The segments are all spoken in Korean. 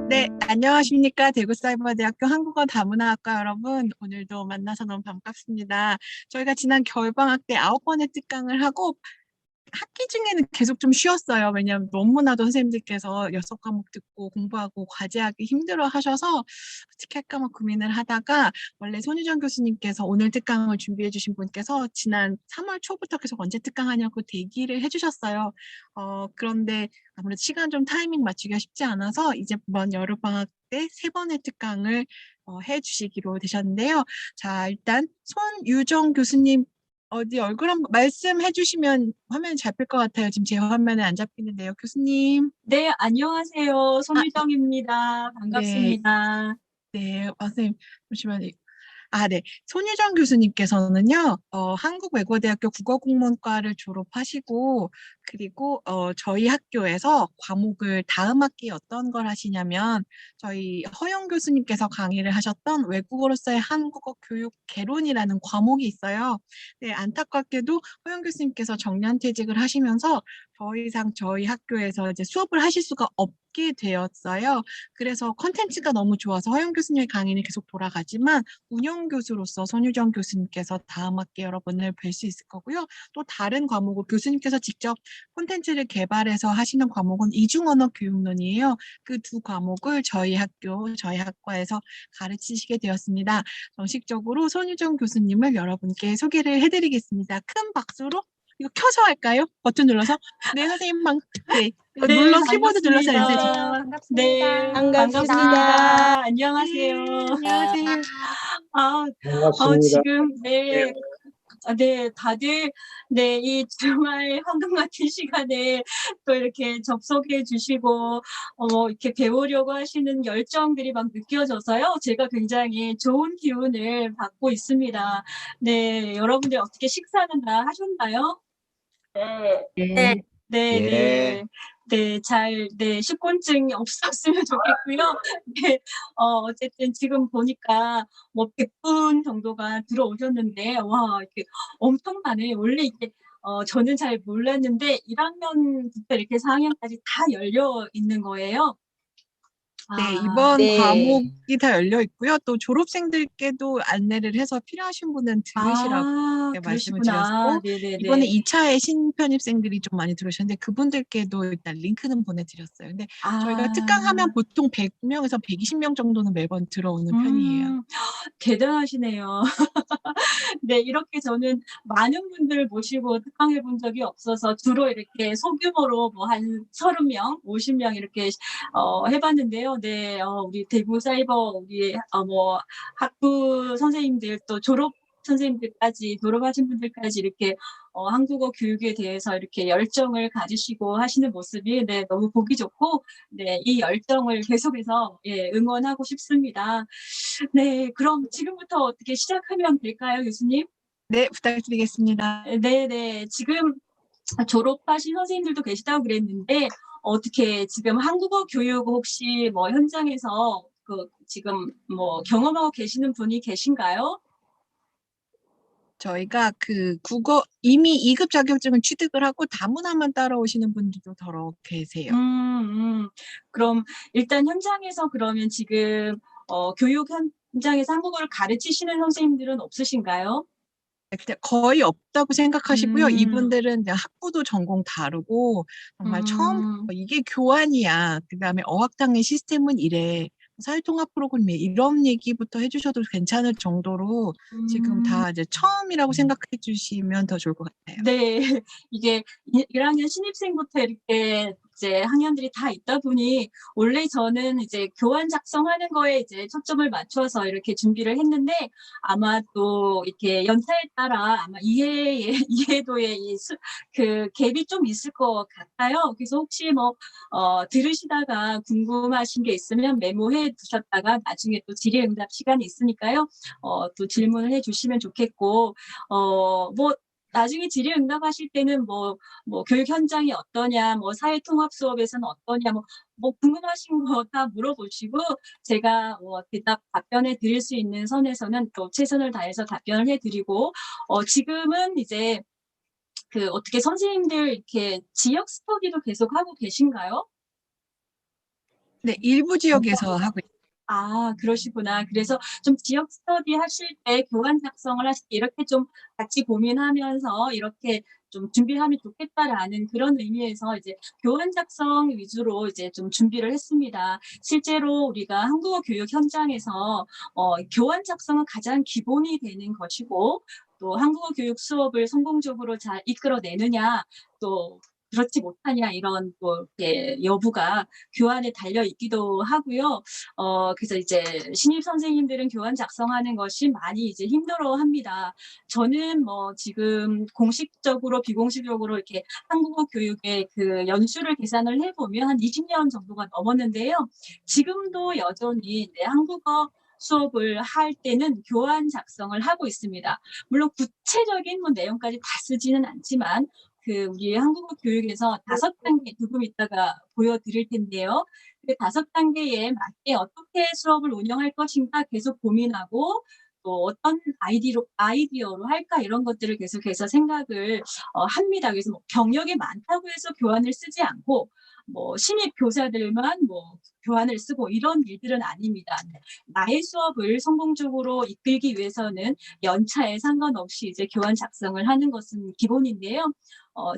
네, 안녕하십니까. 대구사이버대학교 한국어 다문화학과 여러분. 오늘도 만나서 너무 반갑습니다. 저희가 지난 겨울방학 때 9번의 특강을 하고 학기 중에는 계속 좀 쉬었어요. 왜냐하면 너무나도 선생님들께서 6과목 듣고 공부하고 과제하기 힘들어 하셔서 어떻게 할까 막 고민을 하다가 원래 손유정 교수님께서 오늘 특강을 준비해 주신 분께서 지난 3월 초부터 계속 언제 특강하냐고 대기를 해 주셨어요. 그런데 아무래도 시간 좀 타이밍 맞추기가 쉽지 않아서 이제 이번 여름방학 때 3번의 특강을 해 주시기로 되셨는데요. 자, 일단 손유정 교수님 어디 얼굴 한번 말씀해 주시면 화면이 잡힐 것 같아요. 지금 제 화면에 안 잡히는데요. 교수님. 네, 안녕하세요. 아 손유정입니다. 네. 반갑습니다. 네. 선생님 잠시만요. 네. 손유정 교수님께서는요. 한국외국어대학교 국어국문과를 졸업하시고 그리고 저희 학교에서 과목을 다음 학기에 어떤 걸 하시냐면 저희 허영 교수님께서 강의를 하셨던 외국어로서의 한국어 교육 개론이라는 과목이 있어요. 네, 안타깝게도 허영 교수님께서 정년퇴직을 하시면서 더 이상 저희 학교에서 이제 수업을 하실 수가 없게 되었어요. 그래서 콘텐츠가 너무 좋아서 허영 교수님의 강의는 계속 돌아가지만 운영 교수로서 손유정 교수님께서 다음 학기에 여러분을 뵐 수 있을 거고요. 또 다른 과목을 교수님께서 직접 콘텐츠를 개발해서 하시는 과목은 이중언어 교육론이에요. 그 두 과목을 저희 학교, 저희 학과에서 가르치시게 되었습니다. 정식적으로 손유정 교수님을 여러분께 소개를 해 드리겠습니다. 큰 박수로 이거 켜서 할까요? 버튼 눌러서? 네, 선생님 네. 네, 키보드 눌러서 인사해 주세요. 반갑습니다. 네, 반갑습니다. 반갑습니다. 반갑습니다. 안녕하세요. 네. 안녕하세요. 아, 반갑습니다. 지금 네. 네, 다들 이 주말 황금 같은 시간에 또 이렇게 접속해 주시고 이렇게 배우려고 하시는 열정들이 막 느껴져서요. 제가 굉장히 좋은 기운을 받고 있습니다. 네, 여러분들 어떻게 식사는 다 하셨나요? 네. 네. 네네. 식곤증이 없었으면 좋겠고요. 네, 어쨌든 지금 보니까 100분 정도가 들어오셨는데, 와, 이렇게 엄청나네. 원래 이게, 저는 잘 몰랐는데, 1학년부터 이렇게 4학년까지 다 열려 있는 거예요. 네. 아, 이번 네. 과목이 다 열려 있고요. 또 졸업생들께도 안내를 해서 필요하신 분은 들으시라고 말씀을 그러시구나. 드렸고 이번에 네네네. 2차에 신편입생들이 좀 많이 들어오셨는데 그분들께도 일단 링크는 보내 드렸어요. 근데 저희가 특강하면 아, 보통 100 명에서 120명 정도는 매번 들어오는 편이에요. 음, 대단하시네요. 네, 이렇게 저는 많은 분들을 모시고 특강해 본 적이 없어서 주로 이렇게 소규모로 뭐 한 30명, 50명 이렇게 해봤는데요. 네, 우리 대구 사이버 우리 뭐 학부 선생님들 또 졸업 선생님들까지 졸업하신 분들까지 이렇게 한국어 교육에 대해서 이렇게 열정을 가지시고 하시는 모습이 네, 너무 보기 좋고 네, 이 열정을 계속해서 예, 응원하고 싶습니다. 네, 그럼 지금부터 어떻게 시작하면 될까요, 교수님? 네. 부탁드리겠습니다. 네네. 지금 졸업하신 선생님들도 계시다고 그랬는데, 어떻게 지금 한국어 교육 혹시 뭐 현장에서 지금 뭐 경험하고 계시는 분이 계신가요? 저희가 그 국어 이미 2급 자격증을 취득을 하고 다문화만 따라오시는 분들도 더러 계세요. 그럼 일단 현장에서 그러면 지금 교육 현장에서 한국어를 가르치시는 선생님들은 없으신가요? 근데 거의 없다고 생각하시고요. 음, 이분들은 이제 학부도 전공 다르고 정말 음, "이게 교환이야. 그다음에 어학당의 시스템은 이래. 사회통합 프로그램이 이런 얘기부터 해 주셔도 괜찮을 정도로 지금 음. 다 이제 처음이라고 생각해 주시면 더 좋을 것 같아요. 네. 이게 1학년 신입생부터 이렇게 이제 학년들이 다 있다 보니 원래 저는 이제 교환 작성하는 거에 이제 초점을 맞춰서 이렇게 준비를 했는데 아마 또 이렇게 연차에 따라 아마 이해도의 그 갭이 좀 있을 것 같아요. 그래서 혹시 뭐 들으시다가 궁금하신 게 있으면 메모해 두셨다가 나중에 또 질의응답 시간이 있으니까요. 또 질문을 해 주시면 좋겠고 뭐 나중에 질의응답하실 때는 뭐 교육 현장이 어떠냐, 뭐 사회통합 수업에서는 어떠냐, 뭐 궁금하신 거 다 물어보시고 제가 답변해 드릴 수 있는 선에서는 또 최선을 다해서 답변을 해 드리고 지금은 이제 어떻게 선생님들 이렇게 지역 스터디도 계속 하고 계신가요? 네, 일부 지역에서 하고 있어요. 아, 그러시구나. 그래서 좀 지역 스터디 하실 때, 교환 작성을 하실 때 이렇게 좀 같이 고민하면서 이렇게 좀 준비하면 좋겠다라는 그런 의미에서 이제 교환 작성 위주로 이제 좀 준비를 했습니다. 실제로 우리가 한국어 교육 현장에서 교환 작성은 가장 기본이 되는 것이고, 또 한국어 교육 수업을 성공적으로 잘 이끌어내느냐, 또 그렇지 못하냐 이런 또 이렇게 여부가 교환에 달려 있기도 하고요. 그래서 이제 신입 선생님들은 교환 작성하는 것이 많이 이제 힘들어합니다. 저는 뭐 지금 공식적으로 비공식적으로 이렇게 한국어 교육의 그 연수를 계산을 해보면 한 20년 정도가 넘었는데요. 지금도 여전히 네, 한국어 수업을 할 때는 교환 작성을 하고 있습니다. 물론 구체적인 뭐 내용까지 다 쓰지는 않지만 그 우리 한국어 교육에서 5단계 조금 이따가 보여드릴 텐데요. 그 5단계에 맞게 어떻게 수업을 운영할 것인가 계속 고민하고 또 어떤 아이디어로 할까 이런 것들을 계속해서 생각을 합니다. 그래서 뭐 경력이 많다고 해서 교환을 쓰지 않고 뭐 신입 교사들만 뭐 교환을 쓰고 이런 일들은 아닙니다. 네. 나의 수업을 성공적으로 이끌기 위해서는 연차에 상관없이 이제 교환 작성을 하는 것은 기본인데요.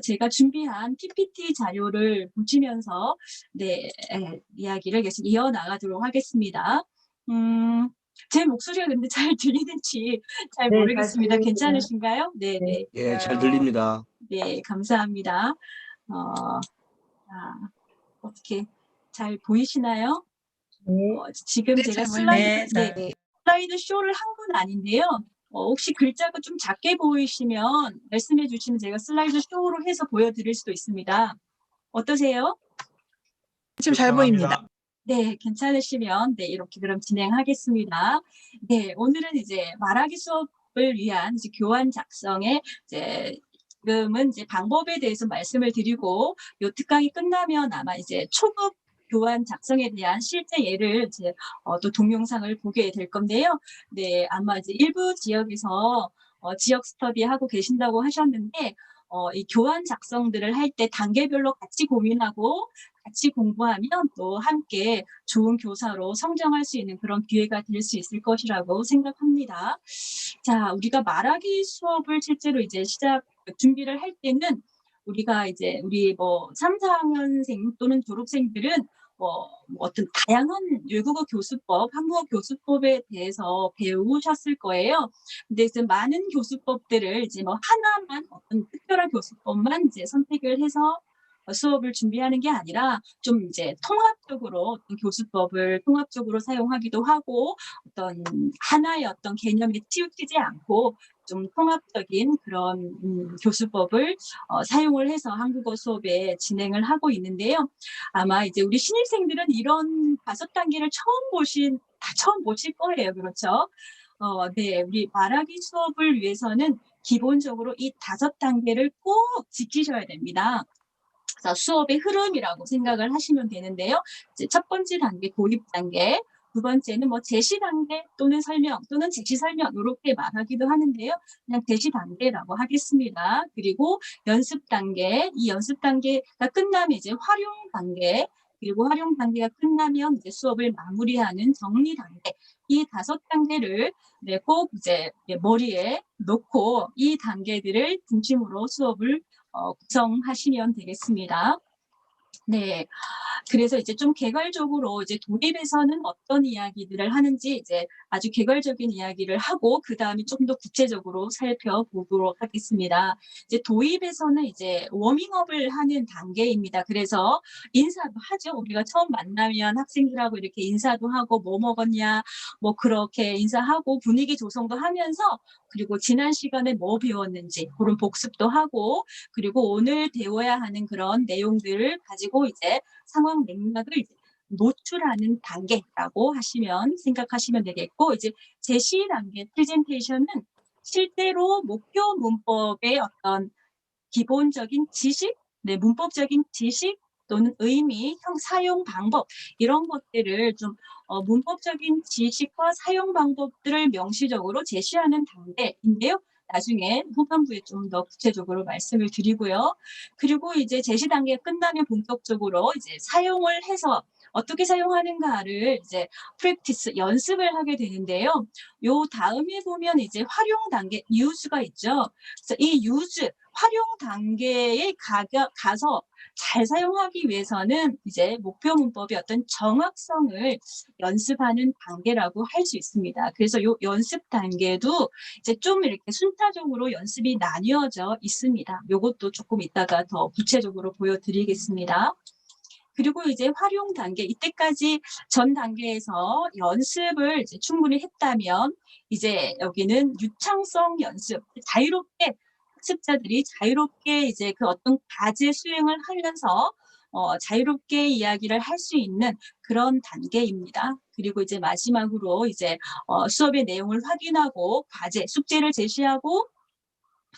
제가 준비한 PPT 자료를 보시면서 네, 이야기를 계속 이어나가도록 하겠습니다. 제 목소리가 근데 잘 들리는지 잘 네, 잘 모르겠습니다. 들립니다. 괜찮으신가요? 네, 네. 네. 예, 잘 들립니다. 네, 감사합니다. 자, 어떻게 잘 보이시나요? 네. 지금 네, 제가 잘 보입니다. 슬라이드 쇼를 한 건 아닌데요. 혹시 글자가 좀 작게 보이시면 말씀해 주시면 제가 슬라이드 쇼로 해서 보여드릴 수도 있습니다. 어떠세요? 지금 잘 보입니다. 네, 괜찮으시면 네, 이렇게 그럼 진행하겠습니다. 네, 오늘은 이제 말하기 수업을 위한 이제 교환 작성의 이제 지금은 이제 방법에 대해서 말씀을 드리고 요 특강이 끝나면 아마 이제 초급 교환 작성에 대한 실제 예를 이제 또 동영상을 보게 될 건데요. 네, 아마 이제 일부 지역에서 지역 스터디 하고 계신다고 하셨는데 이 교환 작성들을 할 때 단계별로 같이 고민하고 같이 공부하면 또 함께 좋은 교사로 성장할 수 있는 그런 기회가 될 수 있을 것이라고 생각합니다. 자, 우리가 말하기 수업을 실제로 이제 준비를 할 때는 우리가 이제 우리 뭐 3, 4학년생 또는 졸업생들은 어떤 다양한 외국어 교수법, 한국어 교수법에 대해서 배우셨을 거예요. 근데 이제 많은 교수법들을 이제 뭐 하나만 어떤 특별한 교수법만 이제 선택을 해서 수업을 준비하는 게 아니라 좀 이제 통합적으로 어떤 교수법을 통합적으로 사용하기도 하고 어떤 하나의 어떤 개념에 치우치지 않고 좀 통합적인 그런 교수법을 사용을 해서 한국어 수업에 진행을 하고 있는데요. 아마 이제 우리 신입생들은 이런 5단계를 처음 보실 거예요. 그렇죠? 네, 우리 말하기 수업을 위해서는 기본적으로 이 5단계를 꼭 지키셔야 됩니다. 그래서 수업의 흐름이라고 생각을 하시면 되는데요. 이제 첫 번째 단계, 도입 단계. 두 번째는 뭐 제시 단계 또는 설명 또는 제시 설명 이렇게 말하기도 하는데요. 그냥 제시 단계라고 하겠습니다. 그리고 연습 단계, 이 연습 단계가 끝나면 이제 활용 단계, 그리고 활용 단계가 끝나면 이제 수업을 마무리하는 정리 단계. 이 5단계를 네, 꼭 이제 머리에 놓고 이 단계들을 중심으로 수업을 구성하시면 되겠습니다. 네. 그래서 이제 좀 개괄적으로 이제 도입에서는 어떤 이야기들을 하는지 이제 아주 개괄적인 이야기를 하고 그다음에 조금 더 구체적으로 살펴보도록 하겠습니다. 이제 도입에서는 이제 워밍업을 하는 단계입니다. 그래서 인사도 하죠. 우리가 처음 만나면 학생들하고 이렇게 인사도 하고 뭐 먹었냐, 뭐 그렇게 인사하고 분위기 조성도 하면서 그리고 지난 시간에 뭐 배웠는지 그런 복습도 하고 그리고 오늘 배워야 하는 그런 내용들을 가지고 이제 상황 맥락을 이제 노출하는 단계라고 생각하시면 되겠고, 이제 제시 단계 프레젠테이션은 실제로 목표 문법의 어떤 기본적인 지식, 네, 문법적인 지식 또는 의미, 사용 방법 이런 것들을 좀 문법적인 지식과 사용 방법들을 명시적으로 제시하는 단계인데요. 나중에 후반부에 좀 더 구체적으로 말씀을 드리고요. 그리고 이제 제시 단계 끝나면 본격적으로 이제 사용을 해서 어떻게 사용하는가를 이제 practice 연습을 하게 되는데요. 요 다음에 보면 이제 활용 단계 use가 있죠. 그래서 이 use 활용 단계에 가서 잘 사용하기 위해서는 이제 목표 문법의 어떤 정확성을 연습하는 단계라고 할 수 있습니다. 그래서 요 연습 단계도 이제 좀 이렇게 순차적으로 연습이 나뉘어져 있습니다. 요것도 조금 이따가 더 구체적으로 보여드리겠습니다. 그리고 이제 활용 단계, 이때까지 전 단계에서 연습을 이제 충분히 했다면 이제 여기는 유창성 연습, 자유롭게 학습자들이 자유롭게 이제 그 어떤 과제 수행을 하면서 자유롭게 이야기를 할 수 있는 그런 단계입니다. 그리고 이제 마지막으로 이제 수업의 내용을 확인하고 과제, 숙제를 제시하고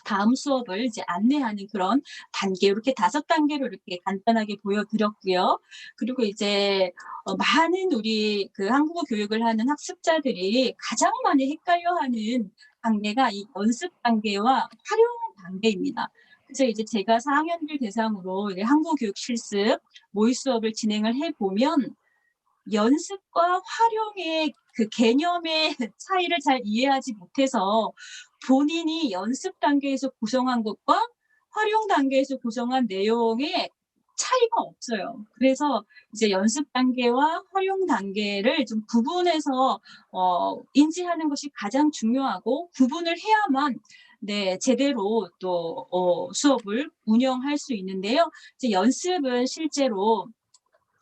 다음 수업을 이제 안내하는 그런 단계, 이렇게 5단계로 이렇게 간단하게 보여드렸고요. 그리고 이제 많은 우리 그 한국어 교육을 하는 학습자들이 가장 많이 헷갈려하는 단계가 이 연습 단계와 활용 단계입니다. 그래서 이제 제가 4학년들 대상으로 이제 한국어 교육 실습 모의 수업을 진행을 해 보면 연습과 활용의 그 개념의 차이를 잘 이해하지 못해서 본인이 연습 단계에서 구성한 것과 활용 단계에서 구성한 내용의 차이가 없어요. 그래서 이제 연습 단계와 활용 단계를 좀 구분해서 인지하는 것이 가장 중요하고, 구분을 해야만 네, 제대로 또 수업을 운영할 수 있는데요. 이제 연습은 실제로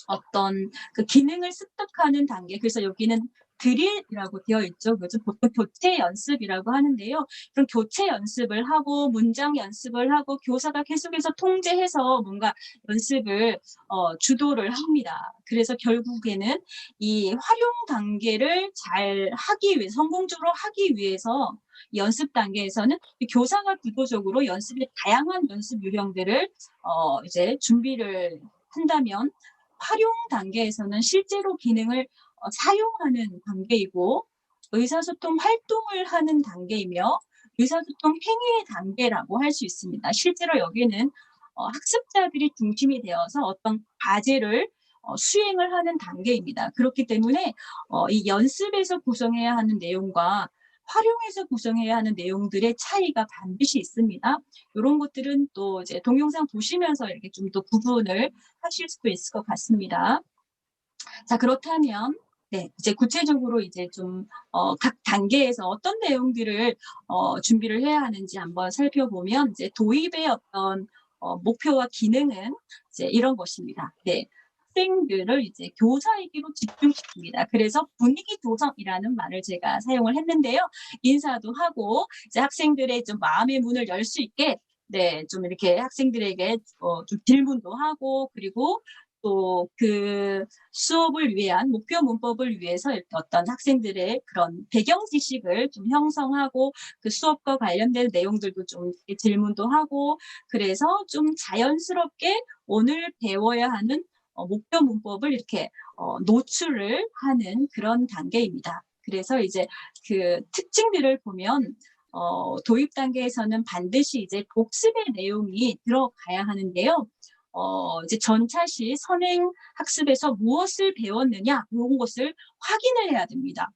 어떤 그 기능을 습득하는 단계, 그래서 여기는 드릴이라고 되어 있죠. 그죠? 보통 교체 연습이라고 하는데요. 그런 교체 연습을 하고 문장 연습을 하고 교사가 계속해서 통제해서 뭔가 연습을 주도를 합니다. 그래서 결국에는 이 활용 단계를 잘 하기 위해, 성공적으로 하기 위해서 연습 단계에서는 이 교사가 구조적으로 연습의 다양한 연습 유형들을 이제 준비를 한다면, 활용 단계에서는 실제로 기능을 사용하는 단계이고, 의사소통 활동을 하는 단계이며 의사소통 행위의 단계라고 할 수 있습니다. 실제로 여기는 학습자들이 중심이 되어서 어떤 과제를 수행을 하는 단계입니다. 그렇기 때문에 이 연습에서 구성해야 하는 내용과 활용해서 구성해야 하는 내용들의 차이가 반드시 있습니다. 요런 것들은 또 이제 동영상 보시면서 이렇게 좀 더 구분을 하실 수도 있을 것 같습니다. 자, 그렇다면 네, 이제 구체적으로 이제 좀 각 단계에서 어떤 내용들을 준비를 해야 하는지 한번 살펴보면, 이제 도입의 어떤 목표와 기능은 이제 이런 것입니다. 네. 학생들을 이제 교사에게로 집중시킵니다. 그래서 분위기 조성이라는 말을 제가 사용을 했는데요. 인사도 하고 이제 학생들의 좀 마음의 문을 열 수 있게 네, 좀 이렇게 학생들에게 좀 질문도 하고, 그리고 또 그 수업을 위한 목표 문법을 위해서 이렇게 어떤 학생들의 그런 배경 지식을 좀 형성하고, 그 수업과 관련된 내용들도 좀 이렇게 질문도 하고, 그래서 좀 자연스럽게 오늘 배워야 하는 목표 문법을 이렇게 노출을 하는 그런 단계입니다. 그래서 이제 그 특징들을 보면 도입 단계에서는 반드시 이제 복습의 내용이 들어가야 하는데요. 이제 전차시 선행 학습에서 무엇을 배웠느냐, 이런 것을 확인을 해야 됩니다.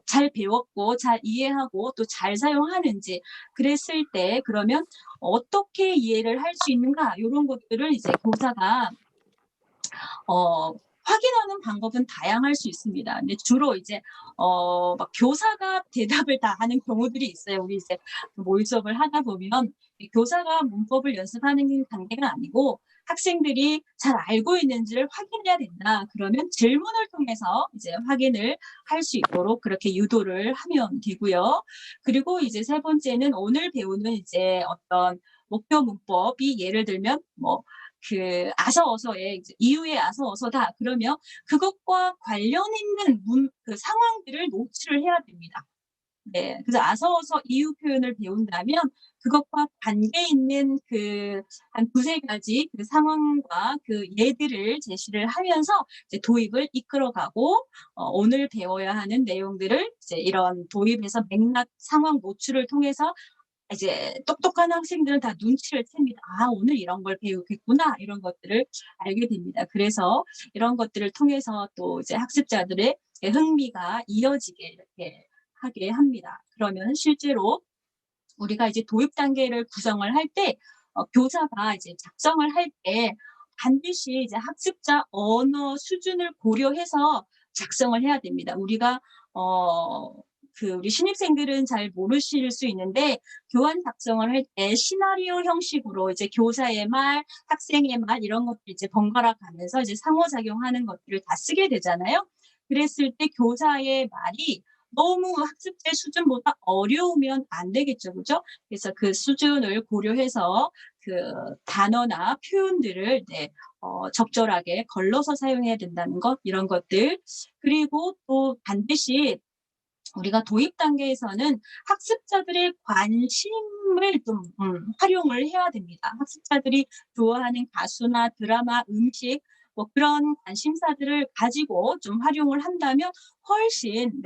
잘 배웠고 잘 이해하고 또 잘 사용하는지, 그랬을 때 그러면 어떻게 이해를 할 수 있는가, 이런 것들을 이제 교사가 확인하는 방법은 다양할 수 있습니다. 근데 주로 이제 막 교사가 대답을 다 하는 경우들이 있어요. 우리 이제 모의 수업을 하다 보면 이 교사가 문법을 연습하는 단계가 아니고 학생들이 잘 알고 있는지를 확인해야 된다. 그러면 질문을 통해서 이제 확인을 할 수 있도록 그렇게 유도를 하면 되고요. 그리고 이제 세 번째는 오늘 배우는 이제 어떤 목표 문법이, 예를 들면 뭐 그 아서 어서의 이제 이유의 아서 어서다, 그러면 그것과 관련 있는 그 상황들을 노출을 해야 됩니다. 네. 그래서 아서 어서 이유 표현을 배운다면 그것과 관계 있는 그 한 2-3 가지 그 상황과 그 예들을 제시를 하면서 이제 도입을 이끌어 가고, 오늘 배워야 하는 내용들을 이제 이런 도입에서 맥락 상황 노출을 통해서 이제 똑똑한 학생들은 다 눈치를 챕니다. '아 오늘 이런 걸 배우겠구나.' 이런 것들을 알게 됩니다. 그래서 이런 것들을 통해서 또 이제 학습자들의 흥미가 이어지게 이렇게 하게 합니다. 그러면 실제로 우리가 이제 도입 단계를 구성을 할 때 교사가 이제 작성을 할 때 반드시 이제 학습자 언어 수준을 고려해서 작성을 해야 됩니다. 우리가 어 우리 신입생들은 잘 모르실 수 있는데 교환 작성을 할 때 시나리오 형식으로 이제 교사의 말, 학생의 말 이런 것들 이제 번갈아 가면서 이제 상호작용하는 것들을 다 쓰게 되잖아요. 그랬을 때 교사의 말이 너무 학습자의 수준보다 어려우면 안 되겠죠. 그죠? 그래서 그 수준을 고려해서 그 단어나 표현들을 적절하게 걸러서 사용해야 된다는 것, 이런 것들. 그리고 또 반드시 우리가 도입 단계에서는 학습자들의 관심을 좀 활용을 해야 됩니다. 학습자들이 좋아하는 가수나 드라마, 음식 뭐 그런 관심사들을 가지고 좀 활용을 한다면 훨씬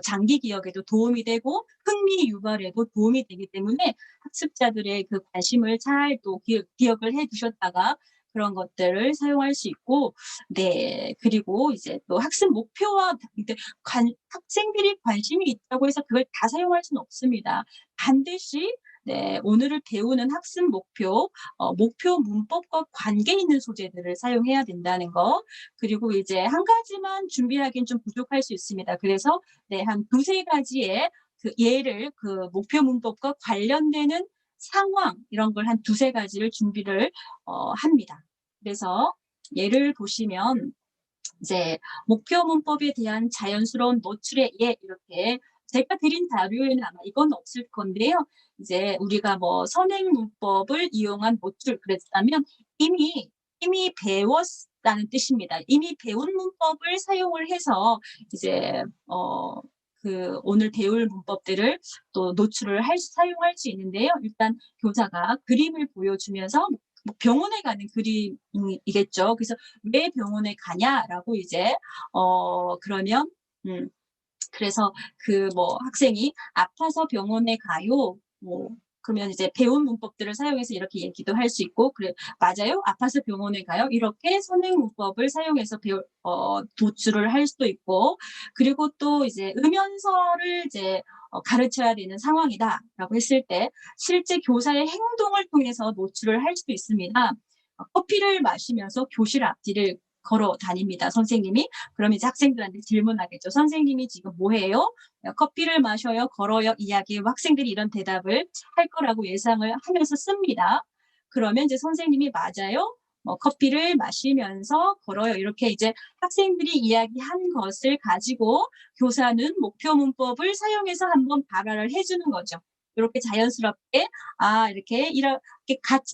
장기 기억에도 도움이 되고 흥미 유발에도 도움이 되기 때문에 학습자들의 그 관심을 잘 또 기억을 해 두셨다가 그런 것들을 사용할 수 있고 그리고 이제 또 학습 목표와 학생들이 관심이 있다고 해서 그걸 다 사용할 수는 없습니다. 반드시 오늘을 배우는 학습 목표, 목표 문법과 관계 있는 소재들을 사용해야 된다는 거. 그리고 이제 한 가지만 준비하기는 좀 부족할 수 있습니다. 그래서 한 두세 가지의 그 예를 그 목표 문법과 관련되는 상황 이런 걸 한 두세 가지를 준비를 합니다. 그래서 예를 보시면 이제 목표 문법에 대한 자연스러운 노출의 예 이렇게 제가 드린 자료에는 아마 이건 없을 건데요. 이제 우리가 뭐 선행 문법을 이용한 노출 그랬다면 이미 배웠다는 뜻입니다. 이미 배운 문법을 사용을 해서 이제 오늘 배울 문법들을 또 노출을 사용할 수 있는데요. 일단 교사가 그림을 보여주면서 뭐 병원에 가는 그림이겠죠. 그래서 "왜 병원에 가냐?"라고 이제 그러면 그래서 학생이 "아파서 병원에 가요." 뭐 그러면 이제 배운 문법들을 사용해서 이렇게 얘기도 할 수 있고 그래 "맞아요. 아파서 병원에 가요." 이렇게 선행 문법을 사용해서 도출을 할 수도 있고 그리고 또 이제 "음연설을 이제 가르쳐야 되는 상황이다."라고 했을 때 실제 교사의 행동을 통해서 노출을 할 수도 있습니다. 커피를 마시면서 교실 앞뒤를 걸어 다닙니다, 선생님이. 그럼 이제 학생들한테 질문하겠죠. "선생님이 지금 뭐 해요?" "커피를 마셔요." "걸어요." 이야기에 학생들이 이런 대답을 할 거라고 예상을 하면서 씁니다. 그러면 이제 선생님이 "맞아요. 커피를 마시면서 걸어요." 이렇게 이제 학생들이 이야기한 것을 가지고 교사는 목표 문법을 사용해서 한번 발화를 해 주는 거죠. 요렇게 자연스럽게 이렇게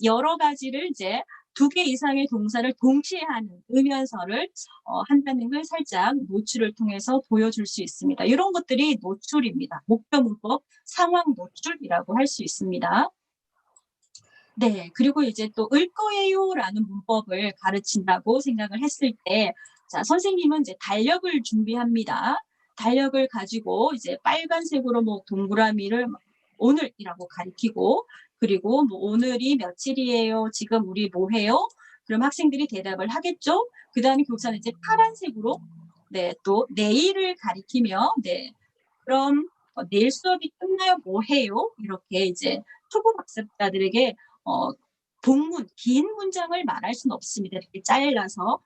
여러 가지를 이제 두 개 이상의 동사를 동시에 하는 음연설을 한다는 걸 살짝 노출을 통해서 보여줄 수 있습니다. 이런 것들이 노출입니다. 목표 문법 상황 노출이라고 할 수 있습니다. 그리고 이제 또 "을 거예요."라는 문법을 가르친다고 생각을 했을 때 선생님은 이제 달력을 준비합니다. 달력을 가지고 이제 빨간색으로 뭐 동그라미를 오늘이라고 가리키고 그리고 뭐 "오늘이 며칠이에요. 지금 우리 뭐 해요?" 그럼 학생들이 대답을 하겠죠. 그다음에 교사는 이제 파란색으로 또 내일을 가리키며 "그럼 내일 수업이 끝나요. 뭐 해요?" 이렇게 이제 초보 학습자들에게 어 본문 긴 문장을 말할 수는 없습니다. 이렇게 잘라서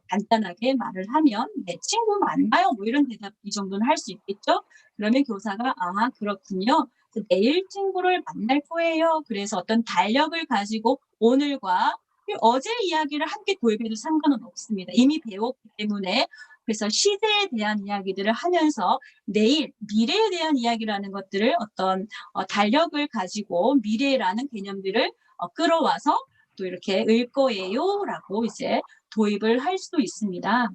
간단하게 말을 하면 "네 친구 만나요." 뭐 이런 대답 이 정도는 할 수 있겠죠. 그러면 교사가 "아 그렇군요. 내일 친구를 만날 거예요." 그래서 어떤 달력을 가지고 오늘과 어제 이야기를 함께 도입해도 상관은 없습니다. 이미 배웠기 때문에. 그래서 시제에 대한 이야기들을 하면서 내일, 미래에 대한 이야기라는 것들을 어떤 달력을 가지고 미래라는 개념들을 끌어와서 또 이렇게 "을 거예요."라고 이제 도입을 할 수도 있습니다.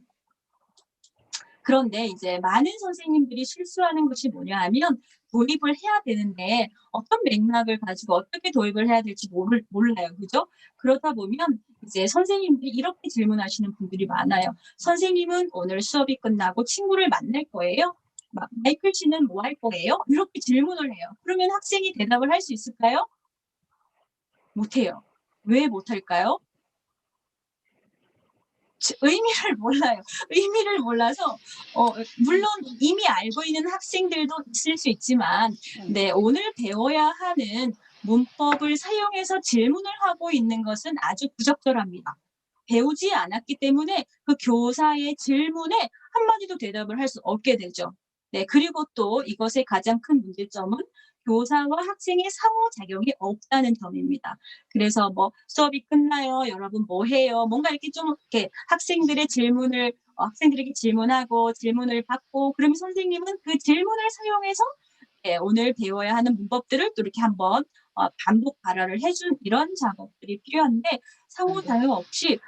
그런데 이제 많은 선생님들이 실수하는 것이 뭐냐 하면 도입을 해야 되는데 어떤 맥락을 가지고 어떻게 도입을 해야 될지 몰라요. 그죠? 그러다 보면 이제 선생님들이 이렇게 질문하시는 분들이 많아요. "선생님은 오늘 수업이 끝나고 친구를 만날 거예요?" 마이클 씨는 뭐 할 거예요? 이렇게 질문을 해요. 그러면 학생이 대답을 할 수 있을까요? 못해요. 왜 못할까요? 의미를 몰라요. 의미를 몰라서 물론 이미 알고 있는 학생들도 있을 수 있지만 네, 오늘 배워야 하는 문법을 사용해서 질문을 하고 있는 것은 아주 부적절합니다. 배우지 않았기 때문에 그 교사의 질문에 한마디도 대답을 할 수 없게 되죠. 네, 그리고 또 이것의 가장 큰 문제점은 교사와 학생의 상호작용이 없다는 점입니다. 그래서 뭐 "수업이 끝나요. 여러분 뭐 해요?" 뭔가 이렇게 좀 이렇게 학생들의 질문을 학생들에게 질문하고 질문을 받고 그러면 선생님은 그 질문을 사용해서 네, 오늘 배워야 하는 문법들을 또 이렇게 한번 반복 발화를 해 준 이런 작업들이 필요한데 상호작용 없이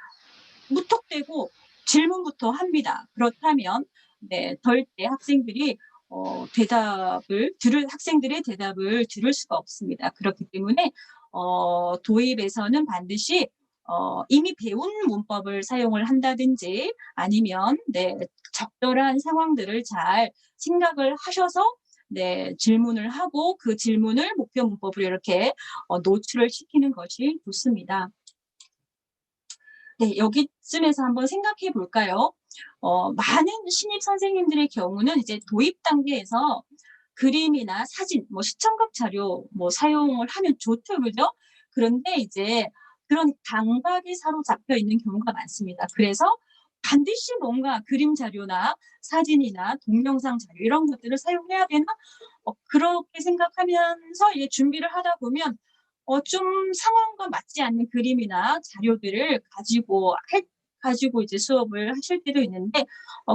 무턱대고 질문부터 합니다. 그렇다면 네, 절대 학생들이 학생들의 대답을 들을 수가 없습니다. 그렇기 때문에 도입에서는 반드시 이미 배운 문법을 사용을 한다든지 아니면 네, 적절한 상황들을 잘 생각을 하셔서 네, 질문을 하고 그 질문을 목표 문법으로 이렇게 노출을 시키는 것이 좋습니다. 네, 여기쯤에서 한번 생각해 볼까요? 많은 신입 선생님들의 경우는 이제 도입 단계에서 그림이나 사진, 뭐 시청각 자료 뭐 사용을 하면 좋죠, 그죠? 그런데 이제 그런 강박에 사로잡혀 있는 경우가 많습니다. 그래서 반드시 뭔가 그림 자료나 사진이나 동영상 자료 이런 것들을 사용해야 되나? 그렇게 생각하면서 이제 준비를 하다 보면 좀 상황과 맞지 않는 그림이나 자료들을 가지고 이제 수업을 하실 때도 있는데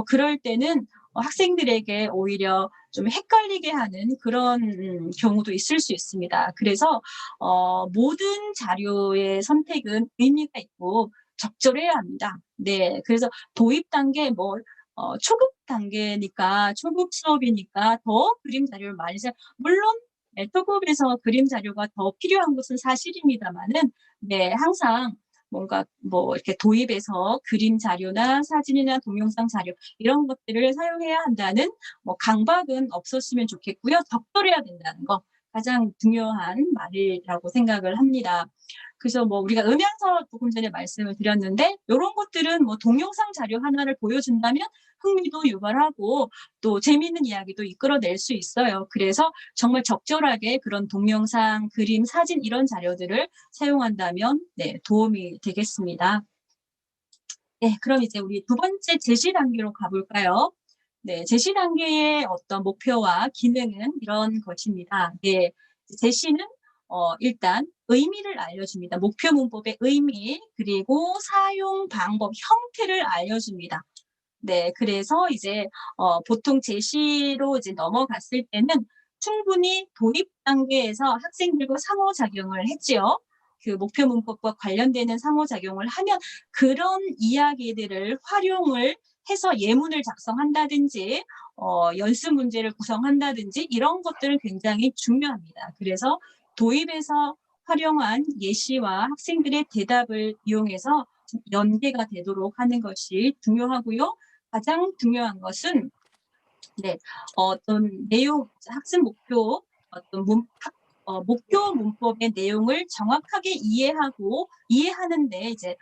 그럴 때는 학생들에게 오히려 좀 헷갈리게 하는 그런 경우도 있을 수 있습니다. 그래서 모든 자료의 선택은 의미가 있고 적절해야 합니다. 네. 그래서 도입 단계 초급 단계니까 초급 수업이니까 더 그림 자료를 많이 물론 네, 초급에서 그림 자료가 더 필요한 것은 사실입니다마는 네, 항상 뭔가 뭐 이렇게 도입해서 그림 자료나 사진이나 동영상 자료 이런 것들을 사용해야 한다는 강박은 없었으면 좋겠고요. 적절해야 된다는 거 가장 중요한 말이라고 생각을 합니다. 그래서 우리가 음향서 조금 전에 말씀을 드렸는데 요런 것들은 동영상 자료 하나를 보여준다면 흥미도 유발하고 또 재미있는 이야기도 이끌어낼 수 있어요. 그래서 정말 적절하게 그런 동영상, 그림, 사진 이런 자료들을 사용한다면 네, 도움이 되겠습니다. 네, 그럼 이제 우리 두 번째 제시 단계로 가볼까요? 네, 제시 단계의 어떤 목표와 기능은 이런 것입니다. 네, 제시는 일단 의미를 알려줍니다. 목표 문법의 의미, 그리고 사용 방법, 형태를 알려줍니다. 네, 그래서 이제 보통 제시로 이제 넘어갔을 때는 충분히 도입 단계에서 학생들과 상호작용을 했지요. 그 목표 문법과 관련되는 상호작용을 하면 그런 이야기들을 활용을 해서 예문을 작성한다든지 연습 문제를 구성한다든지 이런 것들은 굉장히 중요합니다. 그래서 도입에서 활용한 예시와 학생들의 대답을 이용해서 연계가 되도록 하는 것이 중요하고요. 가장 중요한 것은 네, 어떤 내용, 학습 목표, 어떤 목표 문법의 내용을 정확하게 이해하는데 이제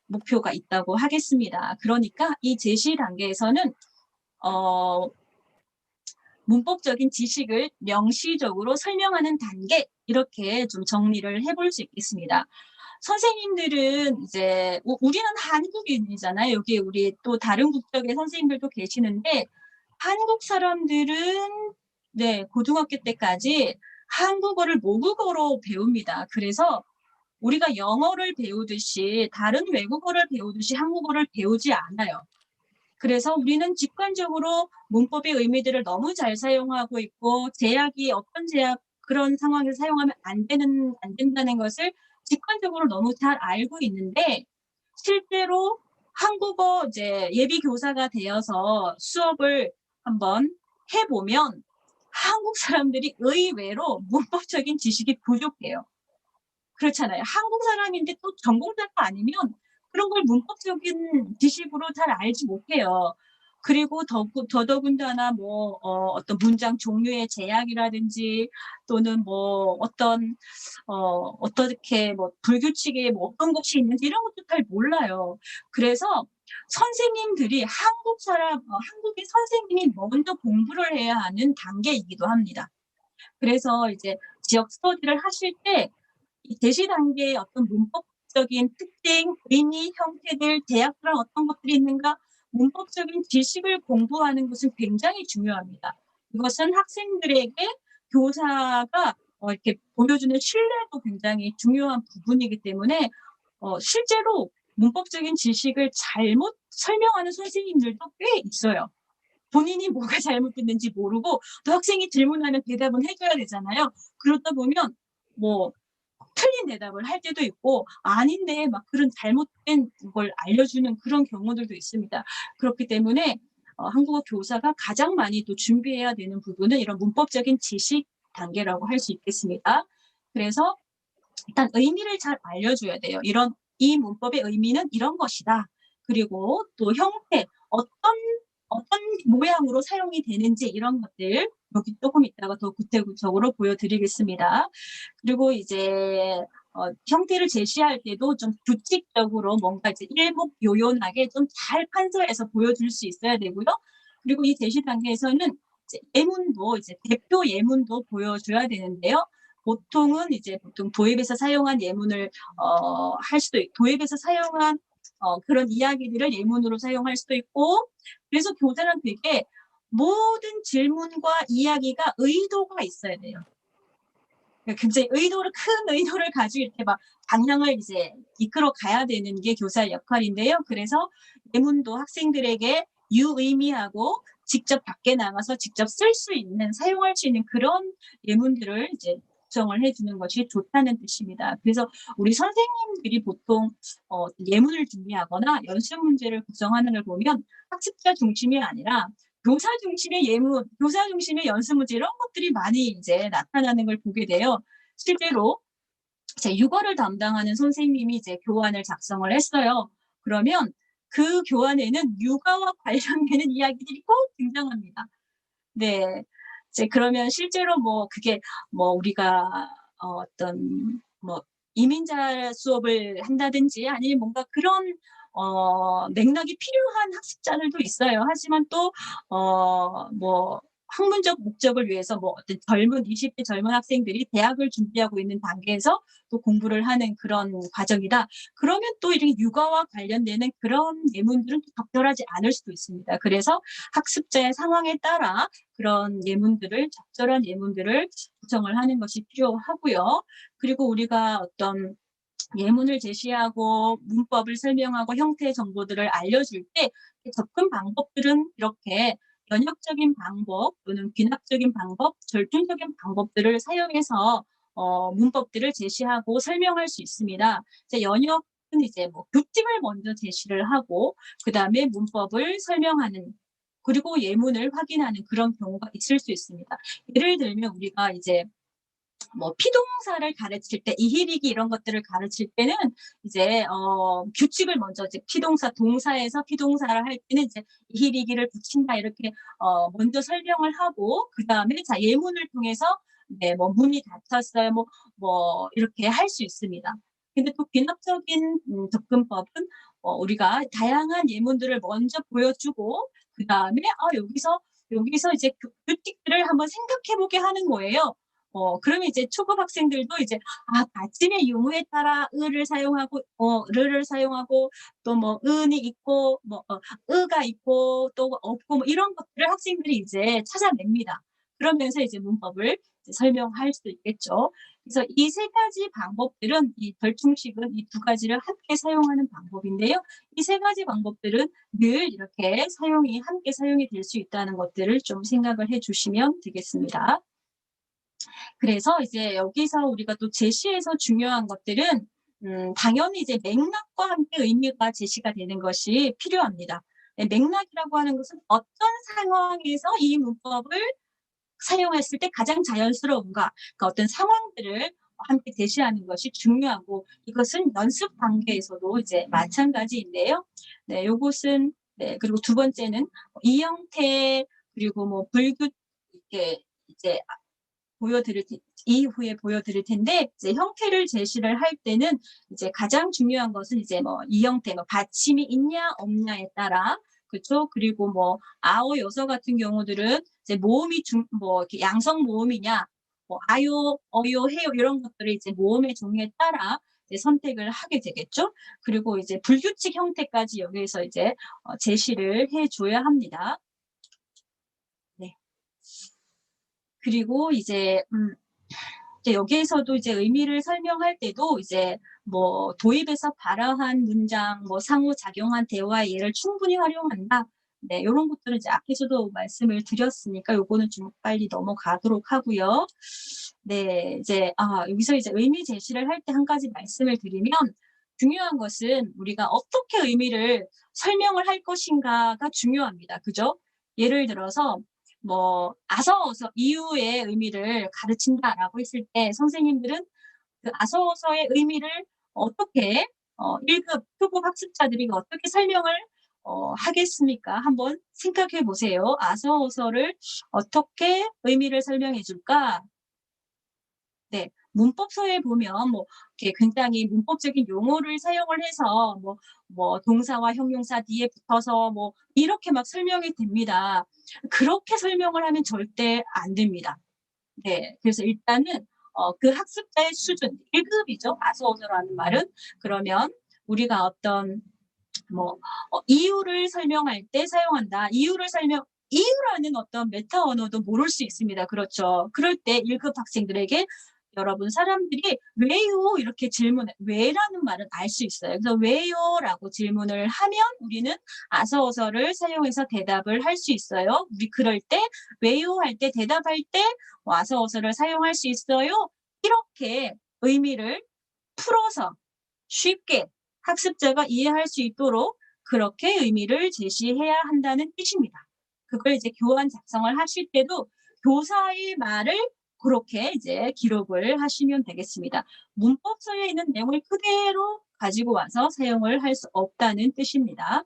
목표가 있다고 하겠습니다. 그러니까 이 제시 단계에서는 어, 문법적인 지식을 명시적으로 설명하는 단계 이렇게 좀 정리를 해볼 수 있겠습니다. 선생님들은 이제 우리는 한국인이잖아요. 여기 우리 또 다른 국적의 선생님들도 계시는데 한국 사람들은 네, 고등학교 때까지 한국어를 모국어로 배웁니다. 그래서 우리가 영어를 배우듯이 다른 외국어를 배우듯이 한국어를 배우지 않아요. 그래서 우리는 직관적으로 문법의 의미들을 너무 잘 사용하고 있고 어떤 제약 그런 상황에서 사용하면 안 된다는 것을 직관적으로 너무 잘 알고 있는데 실제로 한국어 이제 예비 교사가 되어서 수업을 한번 해보면 한국 사람들이 의외로 문법적인 지식이 부족해요. 그렇잖아요. 한국 사람인데 또 전공자가 아니면 그런 걸 문법적인 지식으로 잘 알지 못해요. 그리고 더더군다나 뭐 어떤 문장 종류의 제약이라든지 또는 뭐 어떻게 뭐 불규칙에 뭐 어떤 것이 있는지 이런 것도 잘 몰라요. 그래서 선생님들이 한국의 선생님이 먼저 공부를 해야 하는 단계이기도 합니다. 그래서 이제 지역 스터디를 하실 때 이 제시 단계의 어떤 문법적인 특징, 의미, 형태들, 대학교랑 어떤 것들이 있는가, 문법적인 지식을 공부하는 것은 굉장히 중요합니다. 이것은 학생들에게 교사가 이렇게 보여주는 신뢰도 굉장히 중요한 부분이기 때문에 실제로 문법적인 지식을 잘못 설명하는 선생님들도 꽤 있어요. 본인이 뭐가 잘못됐는지 모르고 또 학생이 질문하면 대답은 해 줘야 되잖아요. 그러다 보면 뭐 틀린 대답을 할 때도 있고 아닌데 막 그런 잘못된 걸 알려주는 그런 경우들도 있습니다. 그렇기 때문에 한국어 교사가 가장 많이 또 준비해야 되는 부분은 이런 문법적인 지식 단계라고 할 수 있겠습니다. 그래서 일단 의미를 잘 알려줘야 돼요. 이 문법의 의미는 이런 것이다. 그리고 또 형태, 어떤 모양으로 사용이 되는지 이런 것들 여기 조금 이따가 더 구체적으로 보여드리겠습니다. 그리고 이제 형태를 제시할 때도 좀 규칙적으로 뭔가 이제 일목요연하게 좀 잘 판서해서 보여줄 수 있어야 되고요. 그리고 이 제시 단계에서는 이제 예문도 이제 대표 예문도 보여줘야 되는데요. 보통 도입에서 사용한 예문을 할 수도 있고 도입에서 사용한 그런 이야기들을 예문으로 사용할 수도 있고 그래서 교사는 되게 모든 질문과 이야기가 의도가 있어야 돼요. 굉장히 큰 의도를 가지고 이렇게 막 방향을 이제 이끌어 가야 되는 게 교사의 역할인데요. 그래서 예문도 학생들에게 유의미하고 직접 밖에 나가서 직접 쓸 수 있는, 사용할 수 있는 그런 예문들을 이제 구성을 해주는 것이 좋다는 뜻입니다. 그래서 우리 선생님들이 보통 예문을 준비하거나 연습 문제를 구성하는 걸 보면 학습자 중심이 아니라 교사 중심의 예문, 교사 중심의 연습 문제 이런 것들이 많이 이제 나타나는 걸 보게 돼요. 실제로 제 육어를 담당하는 선생님이 이제 교환을 작성을 했어요. 그러면 그 교환에는 육아와 관련되는 이야기들이 꼭 등장합니다. 네. 이제 그러면 실제로 뭐 그게 뭐 우리가 어떤 뭐 이민자 수업을 한다든지 아니면 뭔가 그런 맥락이 필요한 학습자들도 있어요. 하지만 또 뭐 학문적 목적을 위해서 뭐 어떤 20대 젊은 학생들이 대학을 준비하고 있는 단계에서 또 공부를 하는 그런 과정이다. 그러면 또 이렇게 육아와 관련되는 그런 예문들은 또 적절하지 않을 수도 있습니다. 그래서 학습자의 상황에 따라 그런 적절한 예문들을 구성을 하는 것이 필요하고요. 그리고 우리가 어떤 예문을 제시하고 문법을 설명하고 형태의 정보들을 알려줄 때 접근 방법들은 이렇게 연역적인 방법 또는 귀납적인 방법, 절충적인 방법들을 사용해서 문법들을 제시하고 설명할 수 있습니다. 이제 연역은 이제 뭐 규칙을 먼저 제시를 하고 그다음에 문법을 설명하는 그리고 예문을 확인하는 그런 경우가 있을 수 있습니다. 예를 들면 우리가 이제 뭐 피동사를 가르칠 때 이히리기 이런 것들을 가르칠 때는 이제 규칙을 먼저 이제 동사에서 피동사를 할 때는 이제 이히리기를 붙인다 이렇게 먼저 설명을 하고 그다음에 자 예문을 통해서 네 뭐 문이 닫혔어요 뭐 이렇게 할 수 있습니다. 근데 또 귀납적인 접근법은 우리가 다양한 예문들을 먼저 보여주고 그다음에 여기서 이제 규칙들을 한번 생각해 보게 하는 거예요. 그러면 이제 초급 학생들도 이제 받침의 유무에 따라 을을 사용하고 르를 사용하고 또 뭐 은이 있고 뭐 의가 있고 또 없고 뭐 이런 것들을 학생들이 이제 찾아냅니다. 그러면서 이제 문법을 이제 설명할 수 있겠죠. 그래서 이 세 가지 방법들은 이 절충식은 이 두 가지를 함께 사용하는 방법인데요. 이 세 가지 방법들은 늘 이렇게 함께 사용이 될 수 있다는 것들을 좀 생각을 해 주시면 되겠습니다. 그래서 이제 여기서 우리가 또 제시에서 중요한 것들은 당연히 이제 맥락과 함께 의미가 제시가 되는 것이 필요합니다. 네, 맥락이라고 하는 것은 어떤 상황에서 이 문법을 사용했을 때 가장 자연스러운가, 그러니까 어떤 상황들을 함께 제시하는 것이 중요하고 이것은 연습 단계에서도 이제 마찬가지인데요. 네, 요것은 네, 그리고 두 번째는 이 형태 그리고 뭐 불규 이렇게 이제 이후에 보여드릴 텐데 이제 형태를 제시를 할 때는 이제 가장 중요한 것은 이제 뭐 이 형태 뭐 받침이 있냐 없냐에 따라 그쵸? 그리고 뭐 아오 여서 같은 경우들은 이제 모음이 뭐 이렇게 양성 모음이냐 뭐 아요, 어요, 해요 이런 것들을 이제 모음의 종류에 따라 이제 선택을 하게 되겠죠. 그리고 이제 불규칙 형태까지 여기에서 이제 제시를 해 줘야 합니다. 네. 그리고 이제 여기에서도 이제 의미를 설명할 때도 이제 뭐 도입에서 발화한 문장, 뭐 상호작용한 대화의 예를 충분히 활용한다. 네, 요런 것들은 이제 앞에서도 말씀을 드렸으니까 요거는 좀 빨리 넘어가도록 하고요. 네, 이제 여기서 이제 의미 제시를 할 때 한 가지 말씀을 드리면 중요한 것은 우리가 어떻게 의미를 설명을 할 것인가가 중요합니다. 그죠? 예를 들어서 뭐 아서어서 이유의 의미를 가르친다라고 했을 때 선생님들은 그 아서어서의 의미를 어떻게 1급 초급 학습자들이 어떻게 설명을 하겠습니까? 한번 생각해 보세요. 아서어서를 어떻게 의미를 설명해 줄까? 네. 문법서에 보면 뭐 이렇게 굉장히 문법적인 용어를 사용을 해서 뭐 동사와 형용사 뒤에 붙어서 뭐 이렇게 막 설명이 됩니다. 그렇게 설명을 하면 절대 안 됩니다. 네. 그래서 일단은 그 학습자의 수준 1급이죠. 아서어서라는 말은. 그러면 우리가 어떤 뭐 이유를 설명할 때 사용한다. 이유라는 어떤 메타 언어도 모를 수 있습니다. 그렇죠. 그럴 때 1급 학생들에게 여러분 사람들이 "왜요?" 이렇게 질문해 왜라는 말은 알 수 있어요. 그래서 "왜요?"라고 질문을 하면 우리는 아서어서를 사용해서 대답을 할 수 있어요. 우리 그럴 때 "왜요?" 할 때 대답할 때 아서어서를 사용할 수 있어요. 이렇게 의미를 풀어서 쉽게 학습자가 이해할 수 있도록 그렇게 의미를 제시해야 한다는 뜻입니다. 그걸 이제 교환 작성을 하실 때도 교사의 말을 그렇게 이제 기록을 하시면 되겠습니다. 문법서에 있는 내용을 그대로 가지고 와서 사용을 할 수 없다는 뜻입니다.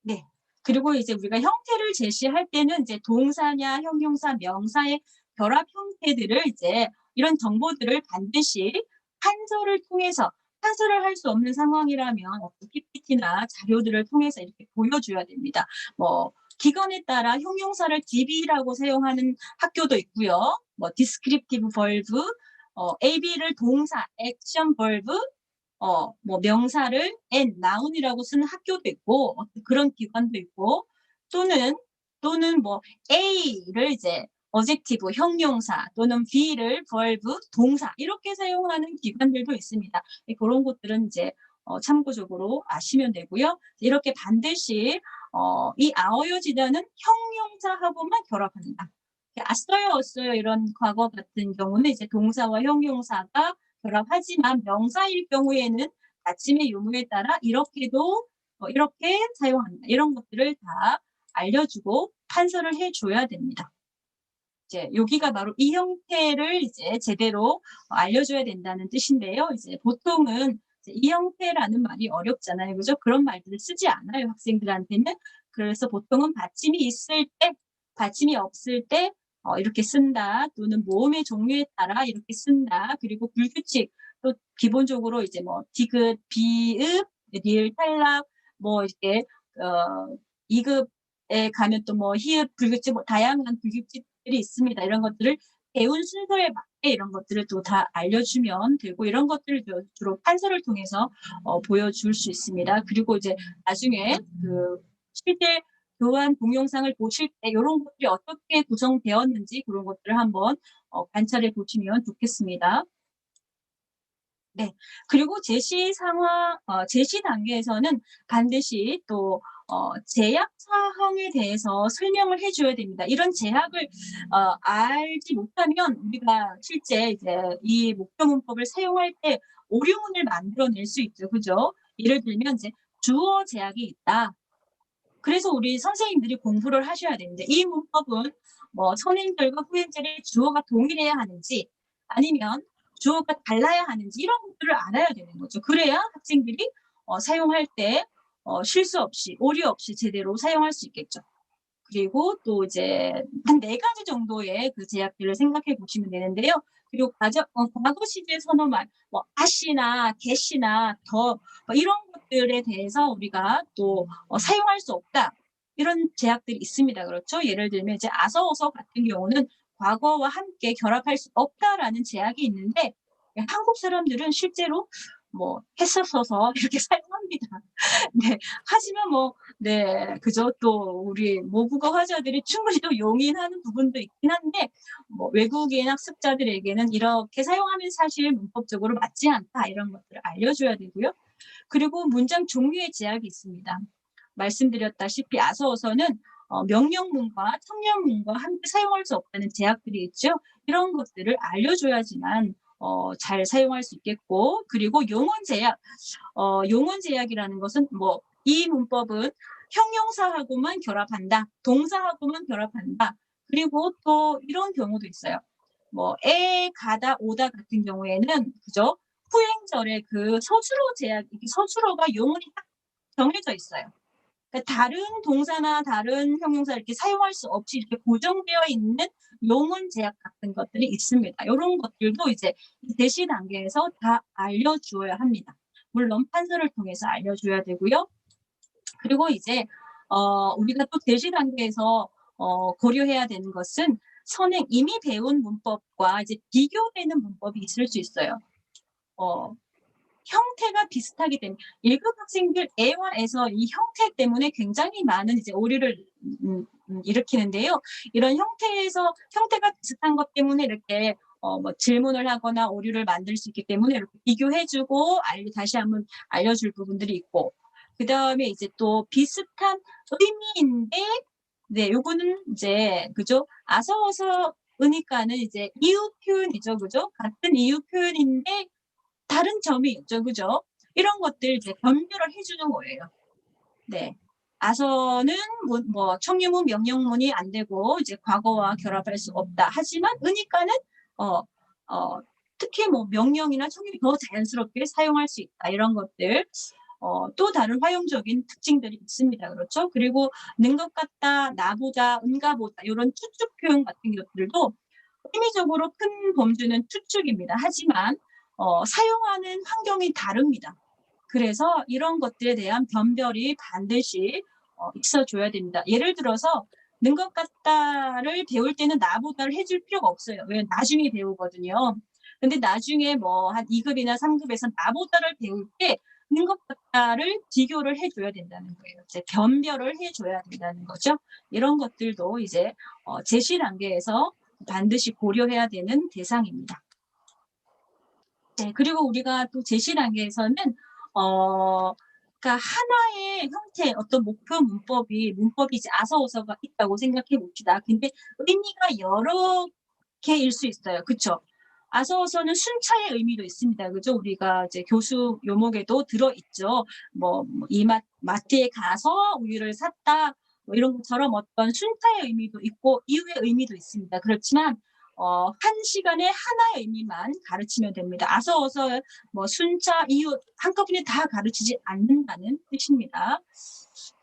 네. 그리고 이제 우리가 형태를 제시할 때는 이제 동사냐 형용사, 명사의 결합 형태들을 이제 이런 정보들을 반드시 판서를 할 수 없는 상황이라면 어떤 PPT나 자료들을 통해서 이렇게 보여줘야 됩니다. 뭐 기관에 따라 형용사를 DB라고 사용하는 학교도 있고요. 뭐 descriptive verb, AB를 동사, action verb, 뭐 명사를 noun이라고 쓰는 학교도 있고 그런 기관도 있고 또는 뭐 A를 이제 adjective 형용사 또는 B를 verb 동사 이렇게 사용하는 기관들도 있습니다. 그런 것들은 이제 참고적으로 아시면 되고요. 이렇게 반드시 이 아어요 지단은 형용사하고만 결합한다. as어요, 어어요 이런 과거 같은 경우는 이제 동사와 형용사가 결합하지만 명사일 경우에는 받침의 유무에 따라 이렇게 사용한다. 이런 것들을 다 알려주고 판서를 해줘야 됩니다. 이제 여기가 바로 이 형태를 이제 제대로 알려줘야 된다는 뜻인데요. 이제 보통은 이제 이 형태라는 말이 어렵잖아요. 그죠? 그런 말들을 쓰지 않아요, 학생들한테는. 그래서 보통은 받침이 있을 때, 받침이 없을 때 이렇게 쓴다. 또는 모음의 종류에 따라 이렇게 쓴다. 그리고 불규칙, 또 기본적으로 이제 뭐 디귿, 비읍, 리을, 탈락, 뭐 이렇게 2급에 가면 또 뭐 히읗, 불규칙, 뭐 다양한 불규칙들이 있습니다. 이런 것들을 배운 순서에 맞게 이런 것들을 또 다 알려주면 되고 이런 것들을 주로 판서를 통해서 보여줄 수 있습니다. 그리고 이제 나중에 그 실제 교환 동영상을 보실 때 이런 것들이 어떻게 구성되었는지 그런 것들을 한번 관찰해 보시면 좋겠습니다. 네. 그리고 제시 단계에서는 반드시 또 제약 사항에 대해서 설명을 해 줘야 됩니다. 이런 제약을 알지 못하면 우리가 실제 이제 이 목표 문법을 사용할 때 오류문을 만들어낼 수 있죠. 그죠? 예를 들면 이제 주어 제약이 있다. 그래서 우리 선생님들이 공부를 하셔야 되는데 이 문법은 뭐 선행절과 후행절의 주어가 동일해야 하는지 아니면 주어가 달라야 하는지 이런 것들을 알아야 되는 거죠. 그래야 학생들이 사용할 때 실수 없이, 오류 없이 제대로 사용할 수 있겠죠. 그리고 또 이제 한 4가지 정도의 그 제약들을 생각해 보시면 되는데요. 그리고 과거 시제 선어말, 뭐 아씨나 get이나 더 뭐 이런 것들에 대해서 우리가 또 사용할 수 없다. 이런 제약들이 있습니다. 그렇죠? 예를 들면 이제 아서어서 같은 경우는 과거와 함께 결합할 수 없다라는 제약이 있는데 한국 사람들은 실제로 뭐 했었어서 이렇게 사용합니다. 네. 하지만 뭐 네. 그죠. 또 우리 모국어 화자들이 충분히 또 용인하는 부분도 있긴 한데 뭐 외국인 학습자들에게는 이렇게 사용하면 사실 문법적으로 맞지 않다 이런 것들을 알려줘야 되고요. 그리고 문장 종류의 제약이 있습니다. 말씀드렸다시피 아서어서는 명령문과 청량문과 함께 사용할 수 없다는 제약들이 있죠. 이런 것들을 알려줘야지만 잘 사용할 수 있겠고 그리고 용언 제약, 용언 제약이라는 것은 뭐 이 문법은 형용사하고만 결합한다. 동사하고만 결합한다. 그리고 또 이런 경우도 있어요. 뭐 가다, 오다 같은 경우에는 그죠? 후행절에 그 서술어 제약, 서술어가 용언이 딱 정해져 있어요. 그러니까 다른 동사나 다른 형용사 이렇게 사용할 수 없이 이렇게 고정되어 있는 용언 제약 같은 것들이 있습니다. 요런 것들도 이제 제시 단계에서 다 알려주어야 합니다. 물론 판서를 통해서 알려줘야 되고요. 그리고 이제 우리가 또 제시 단계에서 고려해야 되는 것은 선행 이미 배운 문법과 이제 비교되는 문법이 있을 수 있어요. 형태가 비슷하기 때문에 1급 학생들 에와 에서 이 형태 때문에 굉장히 많은 이제 오류를 일으키는데요. 이런 형태가 비슷한 것 때문에 이렇게 뭐 질문을 하거나 오류를 만들 수 있기 때문에 이렇게 비교해주고 다시 한번 알려줄 부분들이 있고 그다음에 이제 또 비슷한 의미인데 네, 요거는 이제 그죠? 아서어서으니까는 이제 이유 표현이죠, 그죠? 같은 이유 표현인데 다른 점이 있죠, 그죠? 이런 것들 이제 변별을 해주는 거예요. 네. 아서는 뭐 청유문, 명령문이 안 되고 이제 과거와 결합할 수 없다. 하지만 으니까는 특히 뭐 명령이나 청유를 더 자연스럽게 사용할 수 있다. 이런 것들. 또 다른 활용적인 특징들이 있습니다. 그렇죠? 그리고 는 것 같다, 나보다, 은가보다 이런 추측 표현 같은 것들도 의미적으로 큰 범주는 추측입니다. 하지만 사용하는 환경이 다릅니다. 그래서 이런 것들에 대한 변별이 반드시 있어줘야 됩니다. 예를 들어서 는 것 같다를 배울 때는 나보다를 해줄 필요가 없어요. 왜 나중에 배우거든요. 근데 나중에 뭐 한 2급이나 3급에서 나보다를 배울 때 는 것 같다를 비교를 해줘야 된다는 거예요. 이제 변별을 해줘야 된다는 거죠. 이런 것들도 이제 제시 단계에서 반드시 고려해야 되는 대상입니다. 네, 그리고 우리가 또 제시 단계에서는 그러니까 하나의 형태, 어떤 목표 문법이 이제 아서어서가 있다고 생각해 봅시다. 근데 의미가 여러 개일 수 있어요. 그쵸? 아서어서는 순차의 의미도 있습니다. 그죠? 우리가 이제 교수 요목에도 들어있죠. 이 마트에 가서 우유를 샀다. 뭐 이런 것처럼 어떤 순차의 의미도 있고 이유의 의미도 있습니다. 그렇지만 한 시간에 하나의 의미만 가르치면 됩니다. 아서어서 뭐 순차, 이유 한꺼번에 다 가르치지 않는다는 뜻입니다.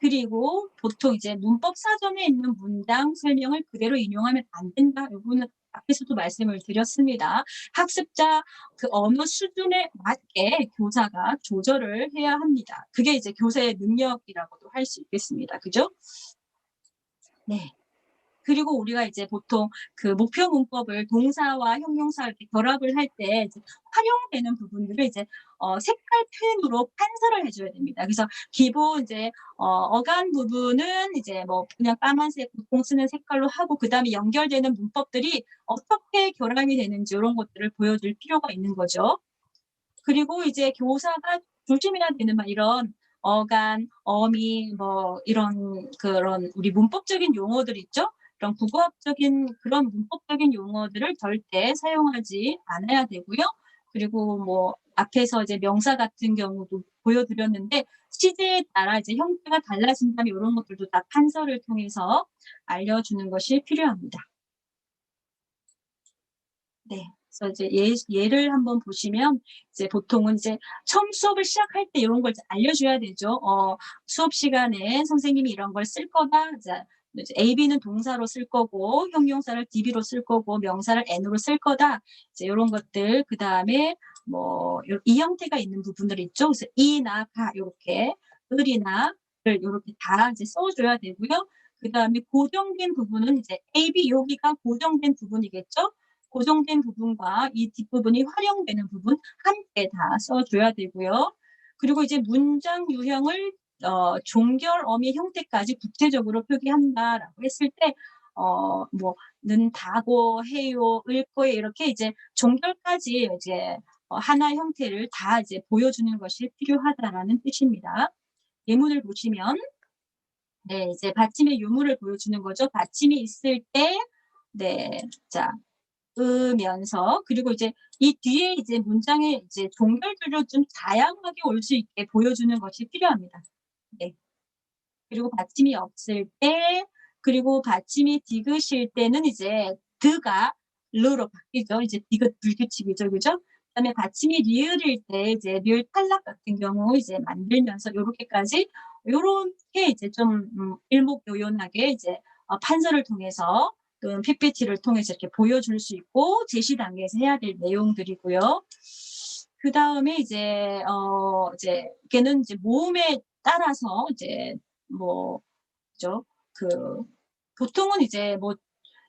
그리고 보통 이제 문법 사전에 있는 문장 설명을 그대로 인용하면 안 된다. 이거는 앞에서도 말씀을 드렸습니다. 학습자 그 언어 수준에 맞게 교사가 조절을 해야 합니다. 그게 이제 교사의 능력이라고도 할 수 있겠습니다. 그죠? 네. 그리고 우리가 이제 보통 그 목표 문법을 동사와 형용사 이렇게 결합을 할 때 활용되는 부분들을 이제 색깔 표현으로 판서를 해줘야 됩니다. 그래서 기본 이제 어간 부분은 이제 뭐 그냥 까만색 보통 쓰는 색깔로 하고 그 다음에 연결되는 문법들이 어떻게 결합이 되는지 이런 것들을 보여줄 필요가 있는 거죠. 그리고 이제 교사가 조심해야 되는 이런 어간, 어미, 뭐 이런 그런 우리 문법적인 용어들 있죠? 이런 국어학적인 그런 문법적인 용어들을 절대 사용하지 않아야 되고요. 그리고 뭐 앞에서 이제 명사 같은 경우도 보여드렸는데 시제에 따라 이제 형태가 달라진다면 이런 것들도 다 판서를 통해서 알려주는 것이 필요합니다. 네. 그래서 이제 예를 한번 보시면 이제 보통은 이제 처음 수업을 시작할 때 이런 걸 이제 알려줘야 되죠. 수업 시간에 선생님이 이런 걸 쓸 거다. 이제 AB는 동사로 쓸 거고, 형용사를 DB로 쓸 거고, 명사를 N으로 쓸 거다. 이제 이런 것들. 그 다음에 뭐 이 형태가 있는 부분들 있죠. 그래서 이나 가 요렇게 을이나 를 요렇게 다 이제 써줘야 되고요. 그 다음에 고정된 부분은 이제 A, B 여기가 고정된 부분이겠죠. 고정된 부분과 이 뒷부분이 활용되는 부분 함께 다 써줘야 되고요. 그리고 이제 문장 유형을 종결 어미 형태까지 구체적으로 표기한다라고 했을 때 는 다고 해요, 을 거에 이렇게 이제 종결까지 이제 하나 형태를 다 이제 보여주는 것이 필요하다라는 뜻입니다. 예문을 보시면 네, 이제 받침의 유무를 보여주는 거죠. 받침이 있을 때 네, 자 으면서 그리고 이제 이 뒤에 이제 문장의 이제 종결들도 좀 다양하게 올 수 있게 보여주는 것이 필요합니다. 네. 그리고 받침이 없을 때 그리고 받침이 디귿일 때는 이제 드가 르로 바뀌죠. 이제 디귿 불규칙이죠. 그죠? 그다음에 받침이 리을일 때 이제 리을 탈락 같은 경우 이제 만들면서 요렇게까지 요렇게 이제 좀 일목요연하게 이제 판서를 통해서 또는 PPT를 통해서 이렇게 보여줄 수 있고 제시 단계에서 해야 될 내용들이고요. 그 다음에 이제 이제 걔는 이제 모음에 따라서 이제 뭐죠? 그 보통은 이제 뭐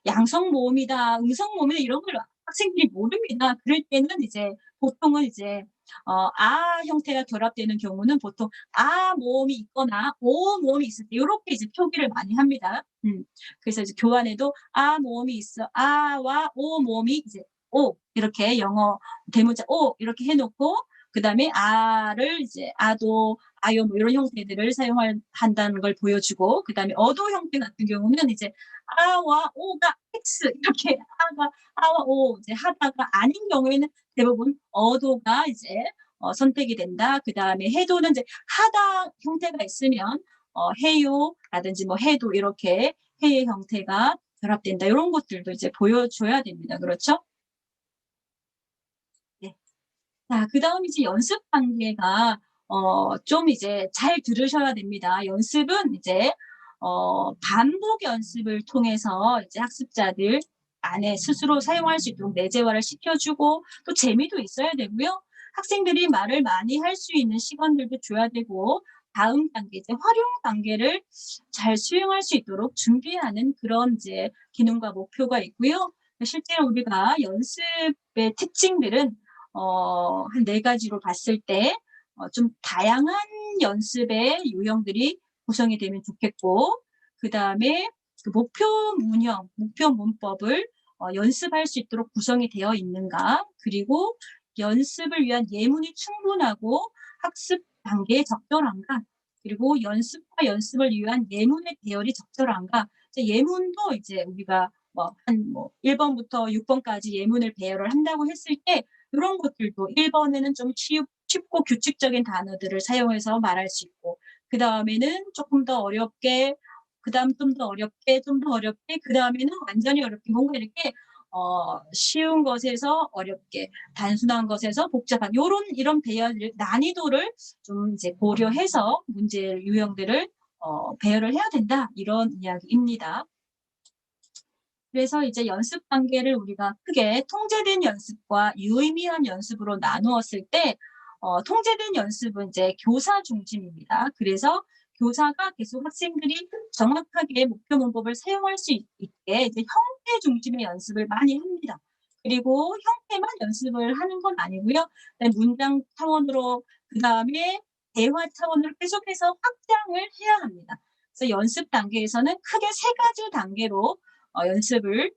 양성 모음이다, 음성 모음이다 이런 걸 학생들이 모릅니다. 그럴 때는 이제 보통은 이제 아 형태가 결합되는 경우는 보통 아 모음이 있거나 오 모음이 있을 때 요렇게 이제 표기를 많이 합니다. 그래서 이제 교환에도 아 모음이 있어. 아와 오 모음이 이제 오 이렇게 영어 대문자 오 이렇게 해 놓고 그다음에 아를 이제 아도 아요 뭐 이런 형태들을 한다는 걸 보여주고 그다음에 어도 형태 같은 경우는 이제 아와 오가 X 이렇게 아와 오 이제 하다가 아닌 경우에는 대부분 어도가 이제 선택이 된다. 그다음에 해도는 이제 하다 형태가 있으면 해요라든지 뭐 해도 이렇게 해의 형태가 결합된다. 이런 것들도 이제 보여줘야 됩니다. 그렇죠? 네. 자, 그다음 이제 연습 단계가 좀 이제 잘 들으셔야 됩니다. 연습은 이제 반복 연습을 통해서 이제 학습자들 안에 스스로 사용할 수 있도록 내재화를 시켜주고 또 재미도 있어야 되고요. 학생들이 말을 많이 할 수 있는 시간들도 줘야 되고 다음 단계 이제 활용 단계를 잘 수행할 수 있도록 준비하는 그런 이제 기능과 목표가 있고요. 실제로 우리가 연습의 특징들은 한 네 가지로 봤을 때 좀 다양한 연습의 유형들이 구성이 되면 좋겠고 그다음에 그 목표 문형, 목표 문법을 연습할 수 있도록 구성이 되어 있는가 그리고 연습을 위한 예문이 충분하고 학습 단계에 적절한가 그리고 연습과 연습을 위한 예문의 배열이 적절한가 예문도 이제 우리가 한 1번부터 6번까지 예문을 배열을 한다고 했을 때 이런 것들도 1번에는 좀 쉽고 규칙적인 단어들을 사용해서 말할 수 있고 그 다음에는 조금 더 어렵게 그 다음 좀 더 어렵게 좀 더 어렵게 그 다음에는 완전히 어렵게 뭔가 이렇게 쉬운 것에서 어렵게 단순한 것에서 복잡한 이런 배열을 난이도를 좀 이제 고려해서 문제 유형들을 배열을 해야 된다 이런 이야기입니다. 그래서 이제 연습 단계를 우리가 크게 통제된 연습과 유의미한 연습으로 나누었을 때 통제된 연습은 이제 교사 중심입니다. 그래서 교사가 계속 학생들이 정확하게 목표 문법을 사용할 수 있게 이제 형태 중심의 연습을 많이 합니다. 그리고 형태만 연습을 하는 건 아니고요. 문장 차원으로 그다음에 대화 차원으로 계속해서 확장을 해야 합니다. 그래서 연습 단계에서는 크게 세 가지 단계로 연습을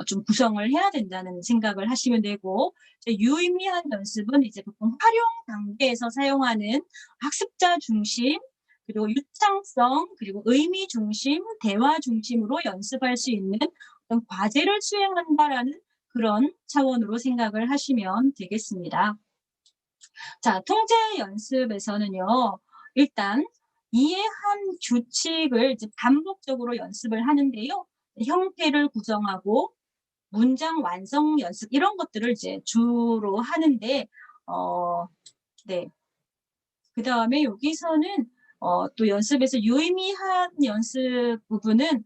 좀 구성을 해야 된다는 생각을 하시면 되고 유의미한 연습은 이제 보통 활용 단계에서 사용하는 학습자 중심 그리고 유창성 그리고 의미 중심 대화 중심으로 연습할 수 있는 어떤 과제를 수행한다라는 그런 차원으로 생각을 하시면 되겠습니다. 자, 통제 연습에서는요. 일단 이해한 규칙을 이제 반복적으로 연습을 하는데요. 형태를 구성하고 문장 완성 연습 이런 것들을 이제 주로 하는데 네. 그다음에 여기서는 또 연습에서 유의미한 연습 부분은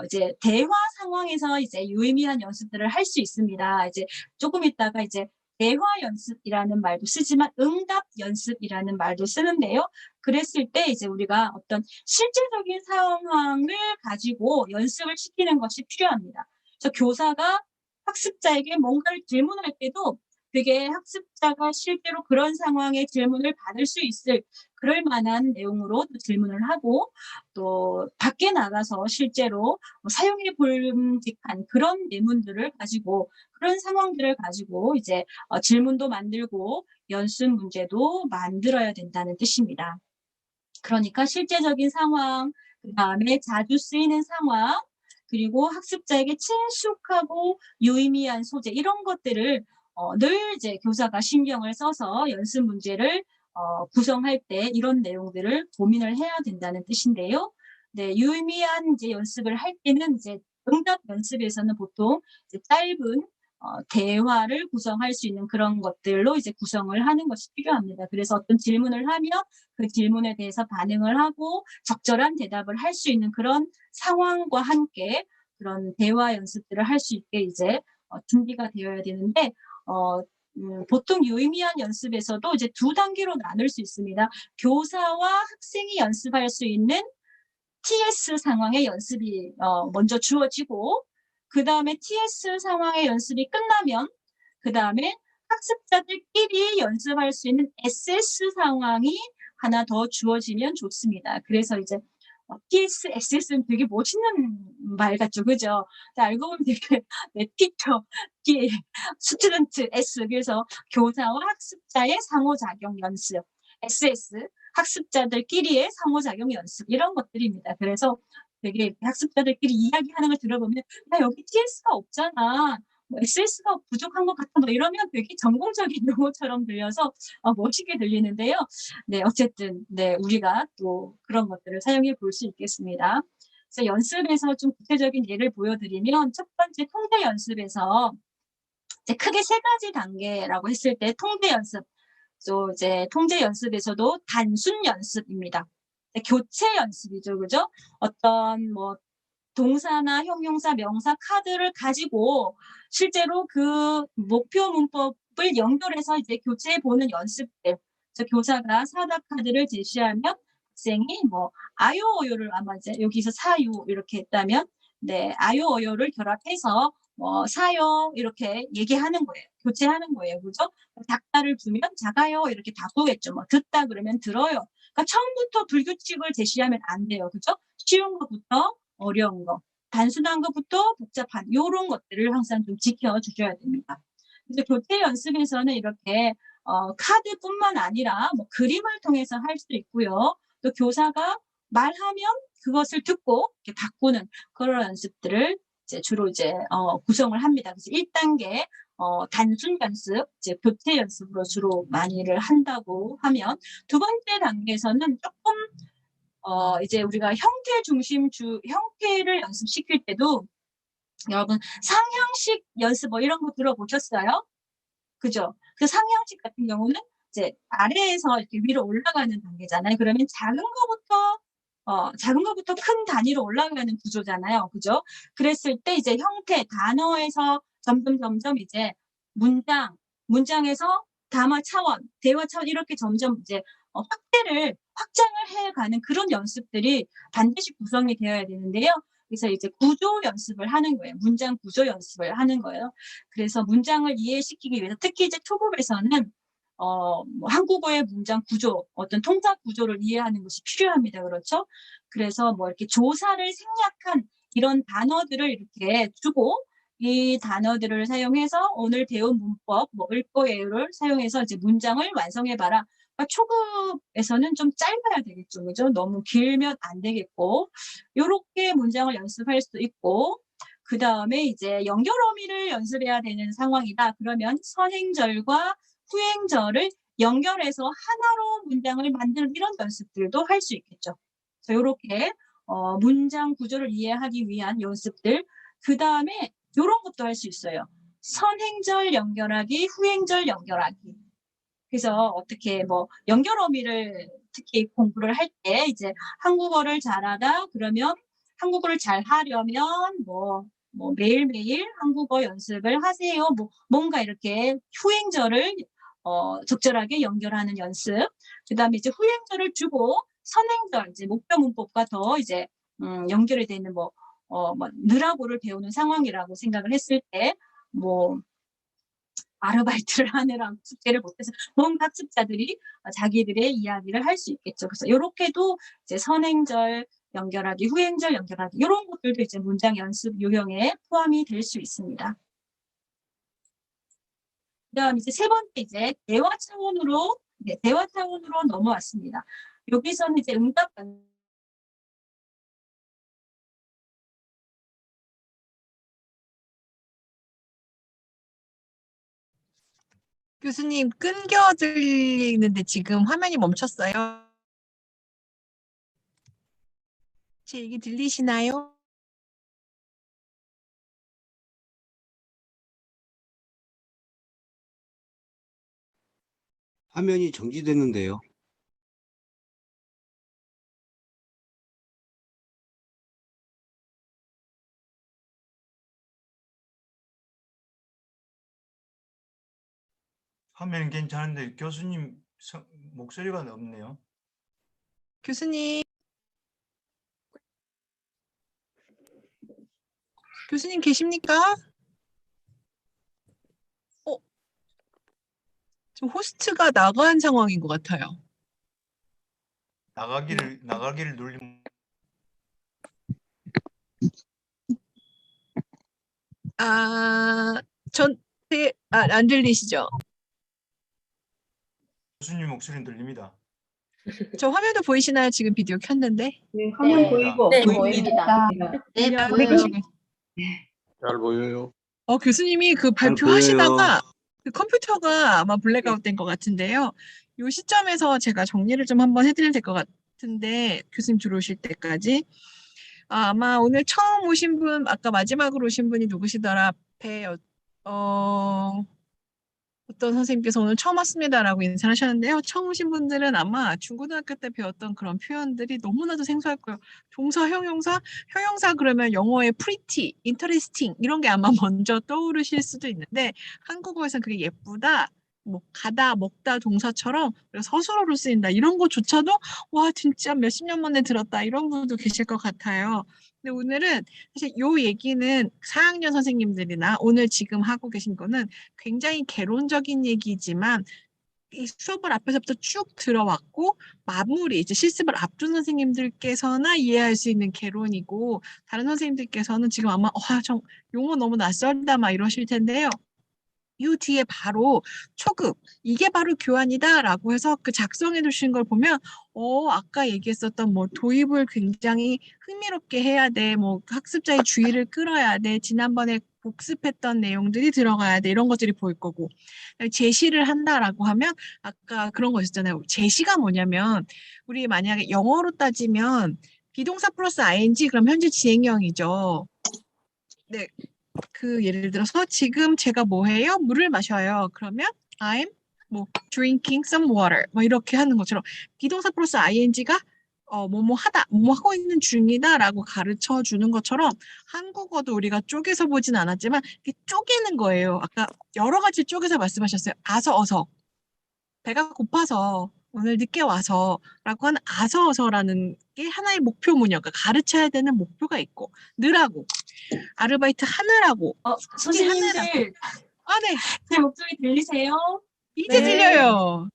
이제 대화 상황에서 이제 유의미한 연습들을 할 수 있습니다. 이제 조금 있다가 이제 대화 연습이라는 말도 쓰지만 응답 연습이라는 말도 쓰는데요. 그랬을 때 이제 우리가 어떤 실제적인 상황을 가지고 연습을 시키는 것이 필요합니다. 그래서 교사가 학습자에게 뭔가를 질문할 때도 되게 학습자가 실제로 그런 상황의 질문을 받을 수 있을 그럴 만한 내용으로 또 질문을 하고 또 밖에 나가서 실제로 사용해 볼만한 그런 예문들을 가지고 그런 상황들을 가지고 이제 질문도 만들고 연습 문제도 만들어야 된다는 뜻입니다. 그러니까 실제적인 상황, 그다음에 자주 쓰이는 상황, 그리고 학습자에게 친숙하고 유의미한 소재 이런 것들을 늘 이제 교사가 신경을 써서 연습 문제를 구성할 때 이런 내용들을 고민을 해야 된다는 뜻인데요. 네, 유의미한 이제 연습을 할 때는 이제 응답 연습에서는 보통 이제 짧은 대화를 구성할 수 있는 그런 것들로 이제 구성을 하는 것이 필요합니다. 그래서 어떤 질문을 하면 그 질문에 대해서 반응을 하고 적절한 대답을 할 수 있는 그런 상황과 함께 그런 대화 연습들을 할 수 있게 이제 준비가 되어야 되는데 보통 유의미한 연습에서도 이제 두 단계로 나눌 수 있습니다. 교사와 학생이 연습할 수 있는 TS 상황의 연습이 먼저 주어지고 그다음에 TS 상황의 연습이 끝나면 그다음에 학습자들끼리 연습할 수 있는 SS 상황이 하나 더 주어지면 좋습니다. 그래서 이제 TS, SS는 되게 멋있는 말 같죠, 그죠? 알고 보면 되게 네, 티처, T, 스튜던트, S 그래서 교사와 학습자의 상호작용 연습, SS 학습자들끼리의 상호작용 연습 이런 것들입니다. 그래서 되게 학습자들끼리 이야기하는 걸 들어보면 야 여기 TS가 없잖아. 뭐 SS가 부족한 것 같아. 뭐 이러면 되게 전공적인 용어처럼 들려서 멋있게 들리는데요. 네, 어쨌든 네 우리가 또 그런 것들을 사용해 볼 수 있겠습니다. 그래서 연습에서 좀 구체적인 예를 보여드리면 첫 번째 통제 연습에서 이제 크게 세 가지 단계라고 했을 때 통제 연습 또 이제 통제 연습에서도 단순 연습입니다. 교체 연습이죠. 그죠? 어떤 뭐 동사나 형용사, 명사 카드를 가지고 실제로 그 목표 문법을 연결해서 이제 교체해 보는 연습들. 그래서 교사가 사다 카드를 제시하면 학생이 뭐 아요, 어요를 아마 이제 여기서 사요 이렇게 했다면 네, 아요, 어요를 결합해서 뭐 사요 이렇게 얘기하는 거예요. 교체하는 거예요. 그죠? 작다를 두면 작아요 이렇게 바꾸겠죠. 뭐 듣다 그러면 들어요. 그러니까 처음부터 불규칙을 제시하면 안 돼요. 그죠? 쉬운 것부터 어려운 거, 단순한 것부터 복잡한 요런 것들을 항상 좀 지켜 주셔야 됩니다. 그래서 교태 연습에서는 이렇게 카드뿐만 아니라 뭐 그림을 통해서 할 수도 있고요. 또 교사가 말하면 그것을 듣고 이렇게 바꾸는 그런 연습들을 이제 주로 이제 구성을 합니다. 그래서 1단계 단순 연습, 이제 교태 연습으로 주로 많이를 한다고 하면 두 번째 단계에서는 조금 이제 우리가 형태를 연습시킬 때도 여러분 상형식 연습 뭐 이런 거 들어보셨어요? 그죠? 그 상형식 같은 경우는 이제 아래에서 이렇게 위로 올라가는 단계잖아요. 그러면 작은 거부터 큰 단위로 올라가는 구조잖아요. 그죠? 그랬을 때 이제 형태, 단어에서 점점 이제 문장에서 담화 차원, 대화 차원 이렇게 점점 이제 확장을 해가는 그런 연습들이 반드시 구성이 되어야 되는데요. 그래서 이제 구조 연습을 하는 거예요. 문장 구조 연습을 하는 거예요. 그래서 문장을 이해시키기 위해서 특히 이제 초급에서는 뭐 한국어의 문장 구조, 어떤 통사 구조를 이해하는 것이 필요합니다. 그렇죠? 그래서 뭐 이렇게 조사를 생략한 이런 단어들을 이렇게 주고 이 단어들을 사용해서 오늘 배운 문법, 뭐 을거예요를 사용해서 이제 문장을 완성해 봐라. 그러니까 초급에서는 좀 짧아야 되겠죠. 그죠? 너무 길면 안 되겠고 요렇게 문장을 연습할 수 있고 그다음에 이제 연결 어미를 연습해야 되는 상황이다. 그러면 선행절과 후행절을 연결해서 하나로 문장을 만드는 이런 연습들도 할 수 있겠죠. 그래서 요렇게 문장 구조를 이해하기 위한 연습들 그다음에 요런 것도 할 수 있어요. 선행절 연결하기, 후행절 연결하기. 그래서 어떻게 뭐 연결 어미를 특히 공부를 할 때 이제 한국어를 잘하다 그러면 한국어를 잘 하려면 뭐 매일매일 한국어 연습을 하세요. 뭐 뭔가 이렇게 후행절을 적절하게 연결하는 연습. 그다음에 이제 후행절을 주고 선행절 이제 목표 문법과 더 이제 연결이 되는 뭐 느라고를 배우는 상황이라고 생각을 했을 때 뭐 아르바이트를 하느라 숙제를 못해서 본 학습자들이 자기들의 이야기를 할 수 있겠죠. 그래서 요렇게도 이제 선행절 연결하기, 후행절 연결하기 요런 것들도 이제 문장 연습 유형에 포함이 될 수 있습니다. 그다음 이제 세 번째 이제 대화 차원으로 대화 차원으로 넘어왔습니다. 여기서는 이제 응답 교수님 끊겨 들리는데 지금 화면이 멈췄어요. 제 얘기 들리시나요? 화면이 정지됐는데요. 화면 괜찮은데 교수님 목소리가 없네요. 교수님. 교수님 계십니까? 지금 호스트가 나간 상황인 것 같아요. 나가기를 눌리면 안 들리시죠? 교수님 목소리는 들립니다. 저 화면도 보이시나요? 지금 비디오 켰는데. 네, 화면 네. 보이고 네, 보입니다. 네, 보이고 지금. 잘 보여요. 교수님이 그 잘 발표하시다가 그 컴퓨터가 아마 블랙아웃 된 것 같은데요. 이 시점에서 제가 정리를 좀 한번 해드려야 될 것 같은데 교수님 들어오실 때까지. 아마 오늘 처음 오신 분, 아까 마지막으로 오신 분이 누구시더라? 어떤 선생님께서 오늘 처음 왔습니다라고 인사를 하셨는데요. 처음 오신 분들은 아마 중고등학교 때 배웠던 그런 표현들이 너무나도 생소할 거예요. 동사, 형용사 그러면 영어의 pretty, interesting 이런 게 아마 먼저 떠오르실 수도 있는데 한국어에서는 그게 예쁘다, 뭐 가다, 먹다 동사처럼 서술어로 쓰인다 이런 것조차도 와 진짜 몇십 년 만에 들었다 이런 분도 계실 것 같아요. 근데 오늘은 사실 요 얘기는 4학년 선생님들이나 오늘 지금 하고 계신 거는 굉장히 개론적인 얘기지만 이 수업을 앞에서부터 쭉 들어왔고 마무리 이제 실습을 앞둔 선생님들께서나 이해할 수 있는 개론이고 다른 선생님들께서는 지금 아마 용어 너무 낯설다 막 이러실 텐데요. 이 뒤에 바로 초급 이게 바로 교환이다라고 해서 그 작성해 두신 걸 보면 아까 얘기했었던 뭐 도입을 굉장히 흥미롭게 해야 돼. 뭐 학습자의 주의를 끌어야 돼. 지난번에 복습했던 내용들이 들어가야 돼. 이런 것들이 보일 거고. 제시를 한다라고 하면 아까 그런 거 있었잖아요. 제시가 뭐냐면 우리 만약에 영어로 따지면 비동사 플러스 ing 그럼 현재 진행형이죠. 네. 그 예를 들어서 지금 제가 뭐 해요? 물을 마셔요. 그러면 I'm 뭐 drinking some water 뭐 이렇게 하는 것처럼 비동사 플러스 ing가 뭐뭐 하다, 뭐뭐 하고 있는 중이다라고 가르쳐 주는 것처럼 한국어도 우리가 쪼개서 보진 않았지만 이렇게 쪼개는 거예요. 아까 여러 가지 쪼개서 말씀하셨어요. 어서 배가 고파서 오늘 늦게 와서라고 하는 어서라는 게 하나의 목표문이요. 그러니까 가르쳐야 되는 목표가 있고 느라고 아르바이트 하느라고 선생님들 네. 제 목소리 들리세요? 이제 네. 들려요.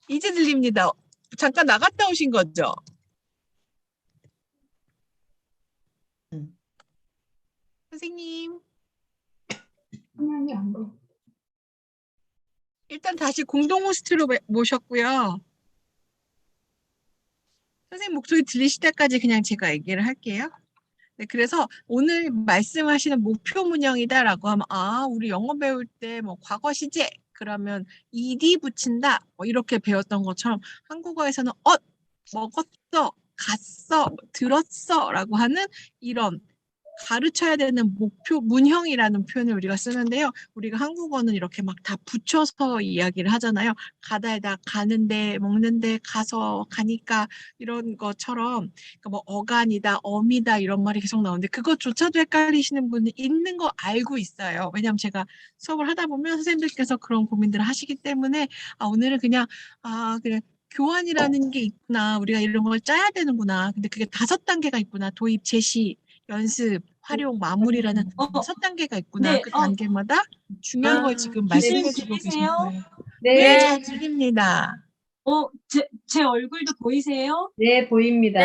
이제 들립니다. 잠깐 나갔다 오신 거죠? 선생님. 화면이 안 보여. 일단 다시 공동 호스트로 모셨고요. 선생님 목소리 들리실 때까지 그냥 제가 얘기를 할게요. 네, 그래서 오늘 말씀하시는 목표 문형이다라고 하면 우리 영어 배울 때 뭐 과거 시제 그러면 ed 붙인다 뭐 이렇게 배웠던 것처럼 한국어에서는 먹었어, 갔어, 들었어라고 하는 이런 가르쳐야 되는 목표, 문형이라는 표현을 우리가 쓰는데요. 우리가 한국어는 이렇게 막 다 붙여서 이야기를 하잖아요. 가다에다 가는데, 먹는데, 가서, 가니까 이런 것처럼 그러니까 뭐 어간이다, 어미다 이런 말이 계속 나오는데 그것조차도 헷갈리시는 분이 있는 거 알고 있어요. 왜냐하면 제가 수업을 하다 보면 선생님들께서 그런 고민들을 하시기 때문에 오늘은 그냥 그냥 교환이라는 게 있구나. 우리가 이런 걸 짜야 되는구나. 근데 그게 5단계가 있구나. 도입, 제시, 연습, 활용, 마무리라는 6단계가 있구나. 네, 그 단계마다 중요한 걸 지금 교수님 말씀해 주고 계신 들리세요? 거예요. 네, 네, 잘 들립니다. 제 얼굴도 보이세요? 네, 보입니다.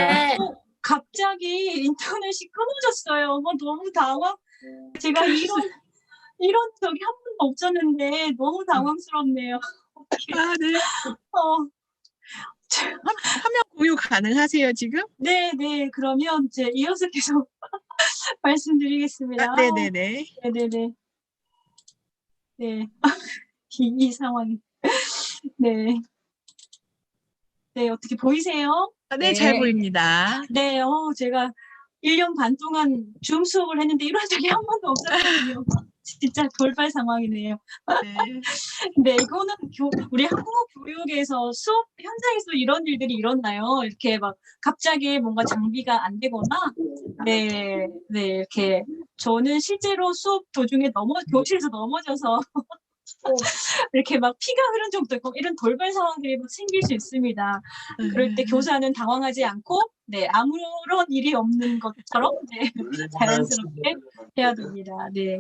갑자기 인터넷이 끊어졌어요. 너무 제가 이런 적이 한 번도 없었는데 너무 당황스럽네요. 네. 어, 화면 공유 가능하세요, 지금? 네, 그러면 이어서 계속 말씀드리겠습니다. 네네네. 네네네. 네. 이 상황이. 네. 네, 어떻게 보이세요? 네, 잘 보입니다. 네, 제가 1년 반 동안 줌 수업을 했는데 이런 적이 한 번도 없었거든요. 진짜 돌발 상황이네요. 네. 네, 이거는 우리 한국어 교육에서 수업 현장에서 이런 일들이 일어나요. 이렇게 막 갑자기 뭔가 장비가 안 되거나, 네, 이렇게 저는 실제로 수업 도중에 교실에서 넘어져서 이렇게 막 피가 흐른 적도 있고 이런 돌발 상황들이 막 생길 수 있습니다. 그럴 때 교사는 당황하지 않고, 네, 아무런 일이 없는 것처럼, 네, 자연스럽게 해야 됩니다. 네.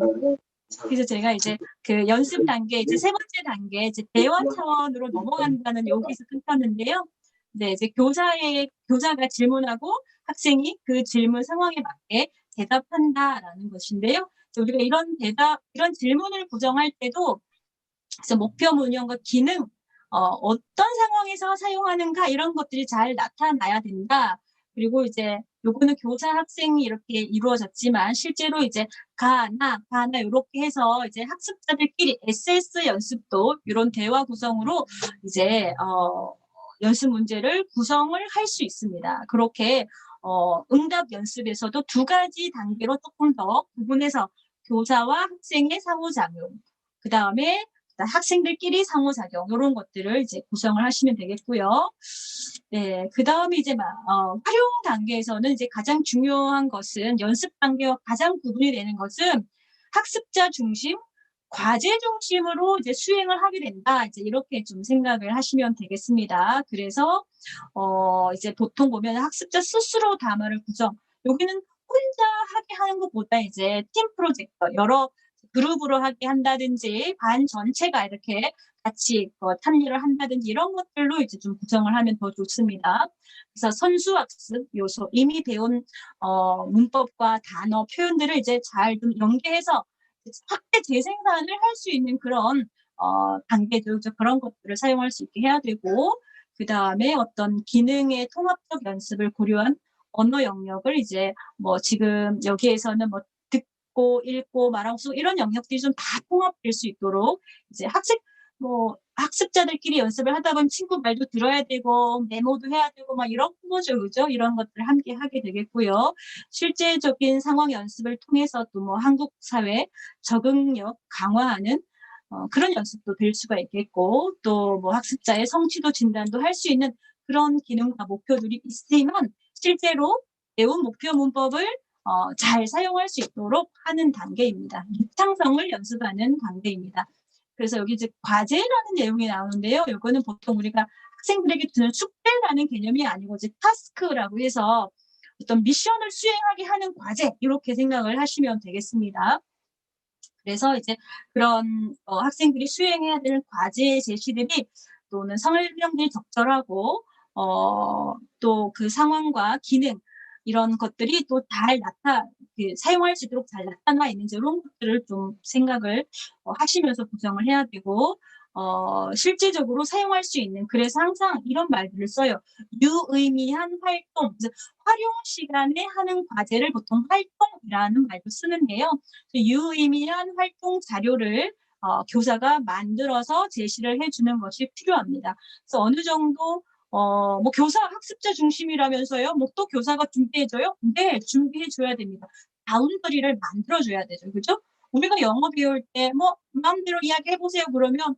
그래서 제가 이제 그 연습 단계, 이제 3번째 단계, 이제 대화 차원으로 넘어간다는 여기서 끊겼는데요. 네, 이제 교사가 질문하고 학생이 그 질문 상황에 맞게 대답한다라는 것인데요. 우리가 이런 질문을 구성할 때도 그래서 목표 문형과 기능, 어떤 상황에서 사용하는가 이런 것들이 잘 나타나야 된다. 그리고 이제 요거는 교사 학생이 이렇게 이루어졌지만 실제로 이제 가나 이렇게 해서 이제 학습자들끼리 SS 연습도 이런 대화 구성으로 이제 연습 문제를 구성을 할 수 있습니다. 그렇게 응답 연습에서도 2가지 단계로 조금 더 구분해서 교사와 학생의 상호작용, 그 다음에 학생들끼리 상호작용 이런 것들을 이제 구성을 하시면 되겠고요. 네, 그 다음에 이제 활용 단계에서는 이제 가장 중요한 것은 연습 단계와 가장 구분이 되는 것은 학습자 중심, 과제 중심으로 이제 수행을 하게 된다. 이제 이렇게 좀 생각을 하시면 되겠습니다. 그래서 이제 보통 보면 학습자 스스로 담화를 구성. 여기는 혼자 하게 하는 것보다 이제 팀 프로젝트 여러 그룹으로 하게 한다든지 반 전체가 이렇게 같이 참여를 한다든지 이런 것들로 이제 좀 구성을 하면 더 좋습니다. 그래서 선수학습 요소, 이미 배운 문법과 단어, 표현들을 이제 잘 좀 연계해서 확대 재생산을 할 수 있는 그런 단계도 그런 것들을 사용할 수 있게 해야 되고, 그 다음에 어떤 기능의 통합적 연습을 고려한 언어 영역을 이제 지금 여기에서는 듣고 읽고 말하고 이런 영역들이 좀 다 통합될 수 있도록 이제 학습자들끼리 연습을 하다 보면 친구 말도 들어야 되고 메모도 해야 되고 막 이런 거죠, 그죠? 이런 것들을 함께 하게 되겠고요. 실제적인 상황 연습을 통해서 또 한국 사회 적응력 강화하는 그런 연습도 될 수가 있겠고, 또 학습자의 성취도 진단도 할 수 있는 그런 기능과 목표들이 있지만 실제로 배운 목표 문법을 잘 사용할 수 있도록 하는 단계입니다. 유창성을 연습하는 단계입니다. 그래서 여기 이제 과제라는 내용이 나오는데요. 이거는 보통 우리가 학생들에게 주는 숙제라는 개념이 아니고 이제 타스크라고 해서 어떤 미션을 수행하게 하는 과제 이렇게 생각을 하시면 되겠습니다. 그래서 이제 그런 학생들이 수행해야 될 과제 제시들이 또는 설명들이 적절하고 또 그 상황과 기능 이런 것들이 또 잘 사용할 수 있도록 잘 나타나 있는지 이런 것들을 좀 생각을 하시면서 구성을 해야 되고, 실제적으로 사용할 수 있는, 그래서 항상 이런 말들을 써요. 유의미한 활동, 활용 시간에 하는 과제를 보통 활동이라는 말도 쓰는데요. 유의미한 활동 자료를 교사가 만들어서 제시를 해주는 것이 필요합니다. 그래서 어느 정도 교사 학습자 중심이라면서요. 또 교사가 준비해줘요? 네, 준비해줘야 됩니다. 바운더리를 만들어줘야 되죠. 그죠? 우리가 영어 배울 때 뭐 마음대로 이야기해보세요 그러면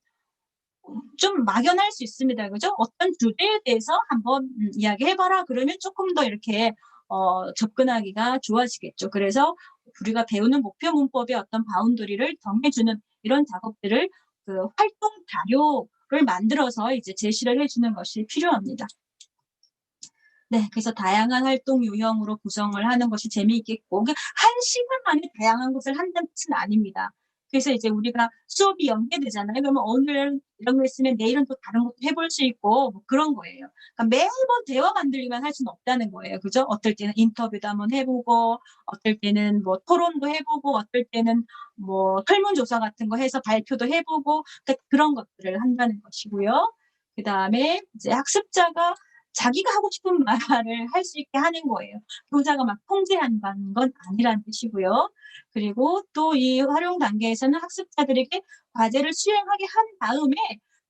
좀 막연할 수 있습니다. 그죠? 어떤 주제에 대해서 한번 이야기해봐라 그러면 조금 더 이렇게 접근하기가 좋아지겠죠. 그래서 우리가 배우는 목표 문법의 어떤 바운더리를 정해주는 이런 작업들을 그 활동 자료를 만들어서 이제 제시를 해주는 것이 필요합니다. 네, 그래서 다양한 활동 유형으로 구성을 하는 것이 재미있겠고, 한 시간 안에 다양한 것을 한다는 뜻은 아닙니다. 그래서 이제 우리가 수업이 연계되잖아요. 그러면 오늘 이런 거 했으면 내일은 또 다른 것도 해볼 수 있고, 뭐 그런 거예요. 그러니까 매번 대화 만들기만 할 수는 없다는 거예요. 그죠? 어떨 때는 인터뷰도 한번 해보고, 어떨 때는 뭐 토론도 해보고, 어떨 때는 뭐 설문조사 같은 거 해서 발표도 해보고, 그러니까 그런 것들을 한다는 것이고요. 그 다음에 이제 학습자가 자기가 하고 싶은 말을 할 수 있게 하는 거예요. 교사가 막 통제한다는 건 아니라는 뜻이고요. 그리고 또 이 활용 단계에서는 학습자들에게 과제를 수행하게 한 다음에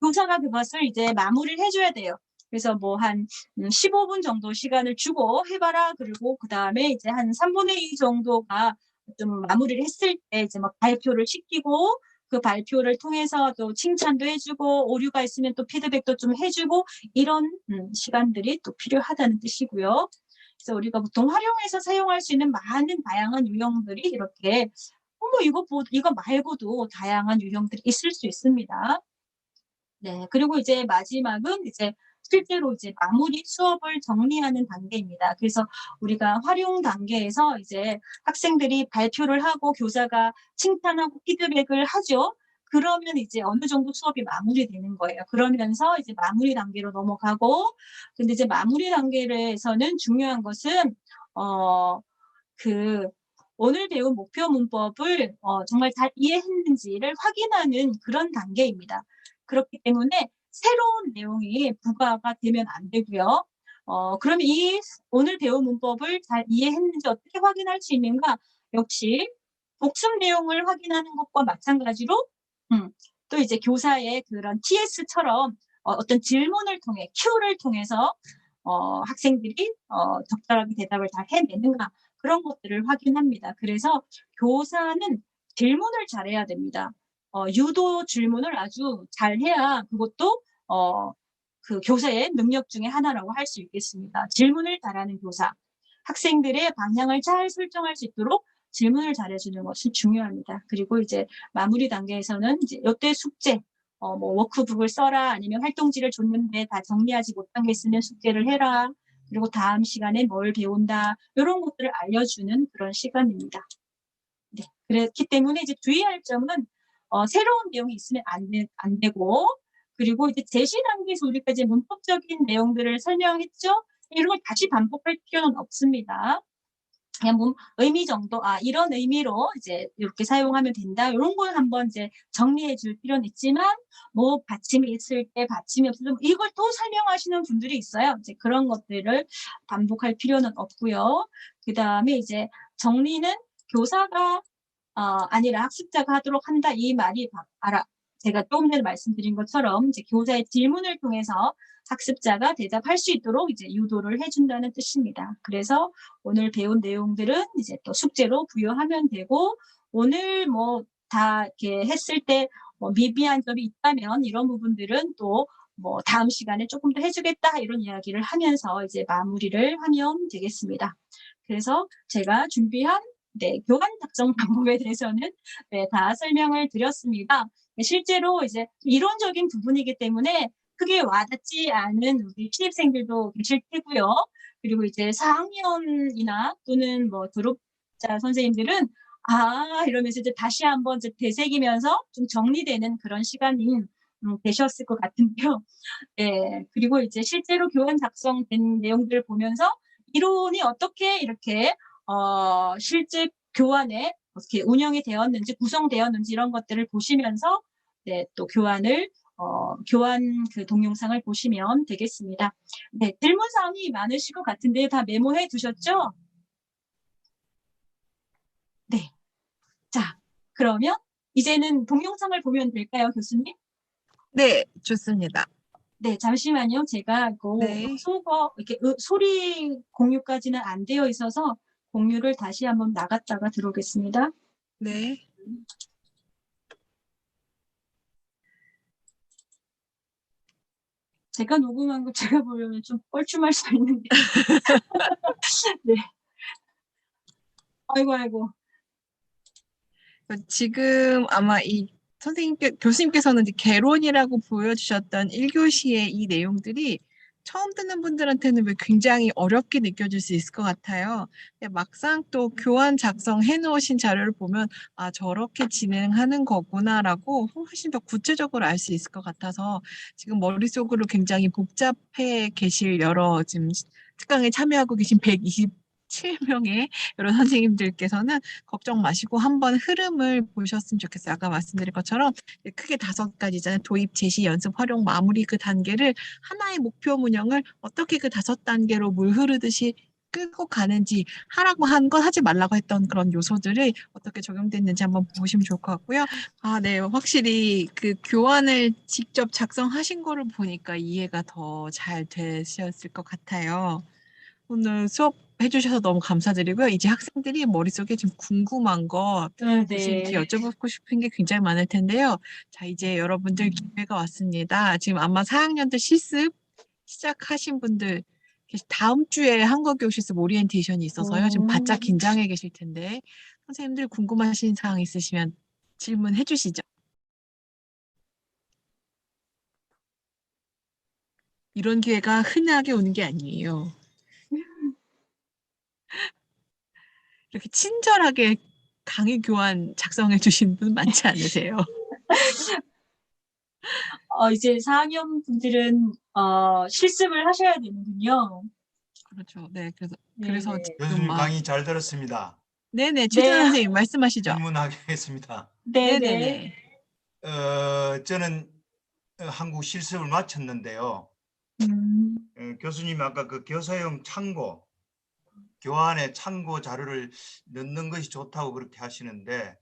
교사가 그것을 이제 마무리를 해줘야 돼요. 그래서 뭐 한 15분 정도 시간을 주고 해봐라. 그리고 그 다음에 이제 한 3분의 2 정도가 좀 마무리를 했을 때 이제 막 발표를 시키고 그 발표를 통해서 또 칭찬도 해주고 오류가 있으면 또 피드백도 좀 해주고 이런 시간들이 또 필요하다는 뜻이고요. 그래서 우리가 보통 활용해서 사용할 수 있는 많은 다양한 유형들이 이렇게 이거 말고도 다양한 유형들이 있을 수 있습니다. 네, 그리고 이제 마지막은 이제 실제로 이제 마무리 수업을 정리하는 단계입니다. 그래서 우리가 활용 단계에서 이제 학생들이 발표를 하고 교사가 칭찬하고 피드백을 하죠. 그러면 이제 어느 정도 수업이 마무리되는 거예요. 그러면서 이제 마무리 단계로 넘어가고, 근데 이제 마무리 단계에서는 중요한 것은 오늘 배운 목표 문법을 정말 잘 이해했는지를 확인하는 그런 단계입니다. 그렇기 때문에 새로운 내용이 부과가 되면 안 되고요. 그러면 이 오늘 배운 문법을 잘 이해했는지 어떻게 확인할 수 있는가? 역시 복습 내용을 확인하는 것과 마찬가지로 또 이제 교사의 그런 TS처럼 어떤 질문을 통해 Q를 통해서 학생들이 적절하게 대답을 잘 해내는가 그런 것들을 확인합니다. 그래서 교사는 질문을 잘해야 됩니다. 유도 질문을 아주 잘해야 그것도 그 교사의 능력 중에 하나라고 할 수 있겠습니다. 질문을 잘하는 교사, 학생들의 방향을 잘 설정할 수 있도록 질문을 잘해주는 것이 중요합니다. 그리고 이제 마무리 단계에서는 이제 이때 숙제, 뭐 워크북을 써라 아니면 활동지를 줬는데 다 정리하지 못한 게 있으면 숙제를 해라. 그리고 다음 시간에 뭘 배운다. 이런 것들을 알려주는 그런 시간입니다. 네, 그렇기 때문에 이제 주의할 점은 새로운 내용이 있으면 안 되고 그리고 이제 제시 단계에서 우리가 이제 문법적인 내용들을 설명했죠. 이런 걸 다시 반복할 필요는 없습니다. 그냥 의미 정도, 이런 의미로 이제 이렇게 사용하면 된다. 이런 걸 한번 이제 정리해 줄 필요는 있지만, 뭐, 받침이 있을 때, 받침이 없을 때, 이걸 또 설명하시는 분들이 있어요. 이제 그런 것들을 반복할 필요는 없고요. 그 다음에 이제 정리는 교사가, 아니라 학습자가 하도록 한다. 이 말이 제가 조금 전에 말씀드린 것처럼 이제 교사의 질문을 통해서 학습자가 대답할 수 있도록 이제 유도를 해준다는 뜻입니다. 그래서 오늘 배운 내용들은 이제 또 숙제로 부여하면 되고 오늘 뭐 다 이렇게 했을 때 뭐 미비한 점이 있다면 이런 부분들은 또 뭐 다음 시간에 조금 더 해주겠다 이런 이야기를 하면서 이제 마무리를 하면 되겠습니다. 그래서 제가 준비한 교환 작성 방법에 대해서는 다 설명을 드렸습니다. 실제로 이제 이론적인 부분이기 때문에 크게 와닿지 않은 우리 신입생들도 계실 테고요. 그리고 이제 4학년이나 또는 뭐 졸업자 선생님들은 이러면서 이제 다시 한번 이제 되새기면서 좀 정리되는 그런 시간이 되셨을 것 같은데요. 네, 그리고 이제 실제로 교환 작성된 내용들을 보면서 이론이 어떻게 이렇게 실제 교환에 어떻게 운영이 되었는지 구성되었는지 이런 것들을 보시면서 또 교환 그 동영상을 보시면 되겠습니다. 네, 질문사항이 많으실 것 같은데 다 메모해 두셨죠? 네. 자, 그러면 이제는 동영상을 보면 될까요, 교수님? 네, 좋습니다. 네, 잠시만요. 제가 이거 네. 이렇게 소리 공유까지는 안 되어 있어서 공유를 다시 한번 나갔다가 들어오겠습니다. 네. 제가 녹음한 거 제가 보려면 좀 뻘쭘할 수 있는데. 네. 아이고. 지금 아마 이 교수님께서는 이제 개론이라고 보여주셨던 1교시의 이 내용들이 처음 듣는 분들한테는 왜 굉장히 어렵게 느껴질 수 있을 것 같아요. 근데 막상 또 교환 작성해 놓으신 자료를 보면 아, 저렇게 진행하는 거구나라고 훨씬 더 구체적으로 알 수 있을 것 같아서 지금 머릿속으로 굉장히 복잡해 계실 여러 지금 특강에 참여하고 계신 127명의 여러 선생님들께서는 걱정 마시고 한번 흐름을 보셨으면 좋겠어요. 아까 말씀드린 것처럼 크게 5가지잖아요. 도입, 제시, 연습, 활용, 마무리 그 단계를 하나의 목표 문형을 어떻게 그 5단계로 물 흐르듯이 끌고 가는지 하라고 한 건 하지 말라고 했던 그런 요소들이 어떻게 적용됐는지 한번 보시면 좋을 것 같고요. 아, 네. 확실히 그 교환을 직접 작성하신 거를 보니까 이해가 더 잘 되셨을 것 같아요. 오늘 수업 해주셔서 너무 감사드리고요. 이제 학생들이 머릿속에 지금 궁금한 거 교수님께 네. 여쭤보고 싶은 게 굉장히 많을 텐데요. 자, 이제 여러분들 기회가 왔습니다. 지금 아마 4학년들 실습 시작하신 분들 다음 주에 한국어 실습 오리엔테이션이 있어서요. 지금 바짝 긴장해 계실 텐데 선생님들 궁금하신 사항 있으시면 질문해 주시죠. 이런 기회가 흔하게 오는 게 아니에요. 이렇게 친절하게 강의 교환 작성해 주신 분 많지 않으세요? 이제 4학년 분들은 실습을 하셔야 되는군요. 그렇죠. 네, 그래서 네네. 지금 교수님 막 강의 잘 들었습니다. 네네 최준호 네. 선생님 말씀하시죠. 질문하겠습니다. 네네. 네네네. 저는 한국 실습을 마쳤는데요. 교수님 아까 그 교사용 참고, 교환에 참고 자료를 넣는 것이 좋다고 그렇게 하시는데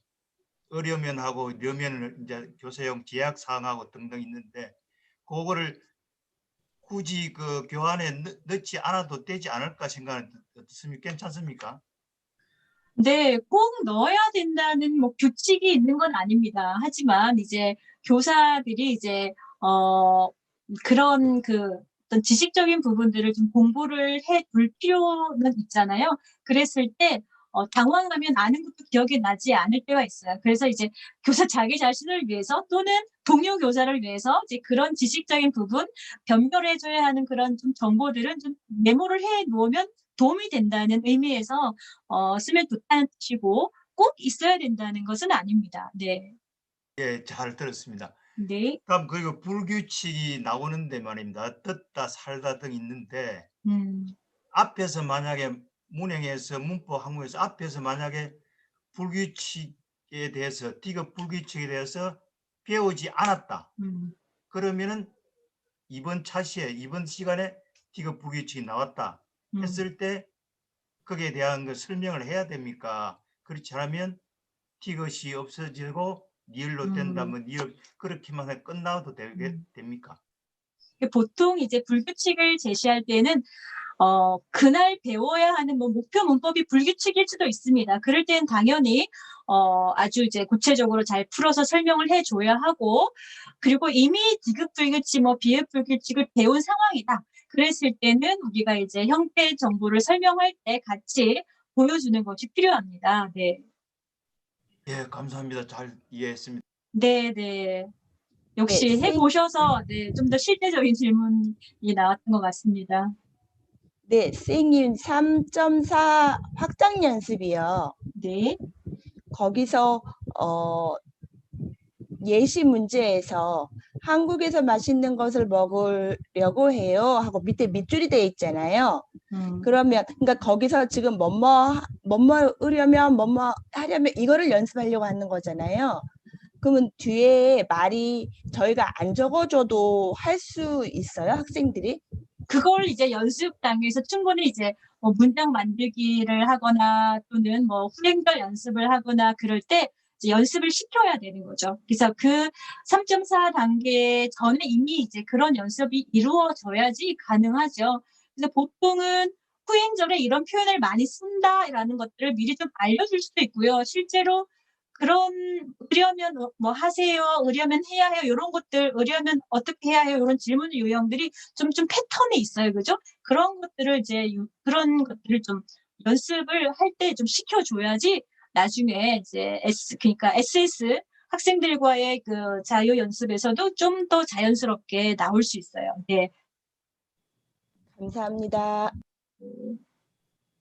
어려면 하고 려면 이제 교사용 제약 사항하고 등등 있는데 그거를 굳이 그 교환에 넣지 않아도 되지 않을까 생각은 어떻습니까? 괜찮습니까? 네, 꼭 넣어야 된다는 뭐 규칙이 있는 건 아닙니다. 하지만 이제 교사들이 이제 그런 그 어떤 지식적인 부분들을 좀 공부를 해 둘 필요는 있잖아요. 그랬을 때 당황하면 아는 것도 기억이 나지 않을 때가 있어요. 그래서 이제 교사 자기 자신을 위해서 또는 동료 교사를 위해서 이제 그런 지식적인 부분 변별해줘야 하는 그런 좀 정보들은 좀 메모를 해 놓으면 도움이 된다는 의미에서 쓰면 좋다는 뜻이고 꼭 있어야 된다는 것은 아닙니다. 네. 예, 잘 들었습니다. 네. 그럼 그리고 불규칙이 나오는데 말입니다. 뜯다, 살다 등 있는데 앞에서 만약에 문형에서 문법 항목에서 앞에서 만약에 불규칙에 대해서 디귿 불규칙에 대해서 배우지 않았다. 그러면은 이번 시간에 디귿 불규칙이 나왔다 했을 때 거기에 대한 그 설명을 해야 됩니까? 그렇지 않으면 디귿이 없어지고 리을로 된다면 리을 그렇게만 해 끝나도 됩니까? 보통 이제 불규칙을 제시할 때는 그날 배워야 하는 뭐 목표 문법이 불규칙일 수도 있습니다. 그럴 때는 당연히 아주 이제 구체적으로 잘 풀어서 설명을 해줘야 하고, 그리고 이미 디귿 불규칙, 뭐 비읍 불규칙을 배운 상황이다. 그랬을 때는 우리가 이제 형태 정보를 설명할 때 같이 보여주는 것이 필요합니다. 네. 예, 감사합니다. 잘 이해했습니다. 네. 역시 네, 해보셔서 네, 좀 더 실제적인 질문이 나왔던 것 같습니다. 네, 선생님 3.4 확장 연습이요. 네. 거기서 예시 문제에서 한국에서 맛있는 것을 먹으려고 해요 하고 밑에 밑줄이 되어 있잖아요. 그러면 그러니까 거기서 지금 뭐뭐 으려면 뭐뭐 하려면 이거를 연습하려고 하는 거잖아요. 그러면 뒤에 말이 저희가 안 적어줘도 할 수 있어요, 학생들이? 그걸 이제 연습 단계에서 충분히 이제 문장 만들기를 하거나 또는 뭐 후행절 연습을 하거나 그럴 때 이제 연습을 시켜야 되는 거죠. 그래서 그 3.4 단계 전에 이미 이제 그런 연습이 이루어져야지 가능하죠. 그래서 보통은 후행절에 이런 표현을 많이 쓴다라는 것들을 미리 좀 알려줄 수도 있고요. 실제로 그런 의뢰면 뭐 하세요, 의뢰면 해야 해요, 이런 것들, 의뢰면 어떻게 해야 해요, 이런 질문 유형들이 좀 패턴이 있어요, 그죠? 그런 것들을 이제 그런 것들을 좀 연습을 할 때 좀 시켜줘야지 나중에 이제 그러니까 SS 학생들과의 그 자유 연습에서도 좀 더 자연스럽게 나올 수 있어요. 네. 감사합니다.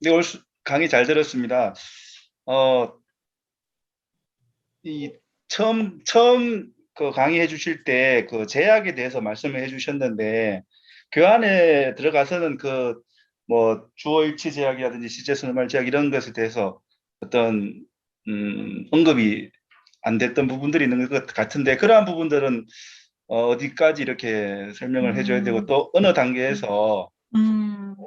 네, 오늘 강의 잘 들었습니다. 이 처음 그 강의해 주실 때 그 제약에 대해서 말씀을 해 주셨는데 교환에 들어가서는 그 뭐 주어 일치 제약이라든지 시제선말 제약 이런 것에 대해서 어떤 언급이 안 됐던 부분들이 있는 것 같은데 그러한 부분들은 어디까지 이렇게 설명을 해줘야 되고 또 어느 단계에서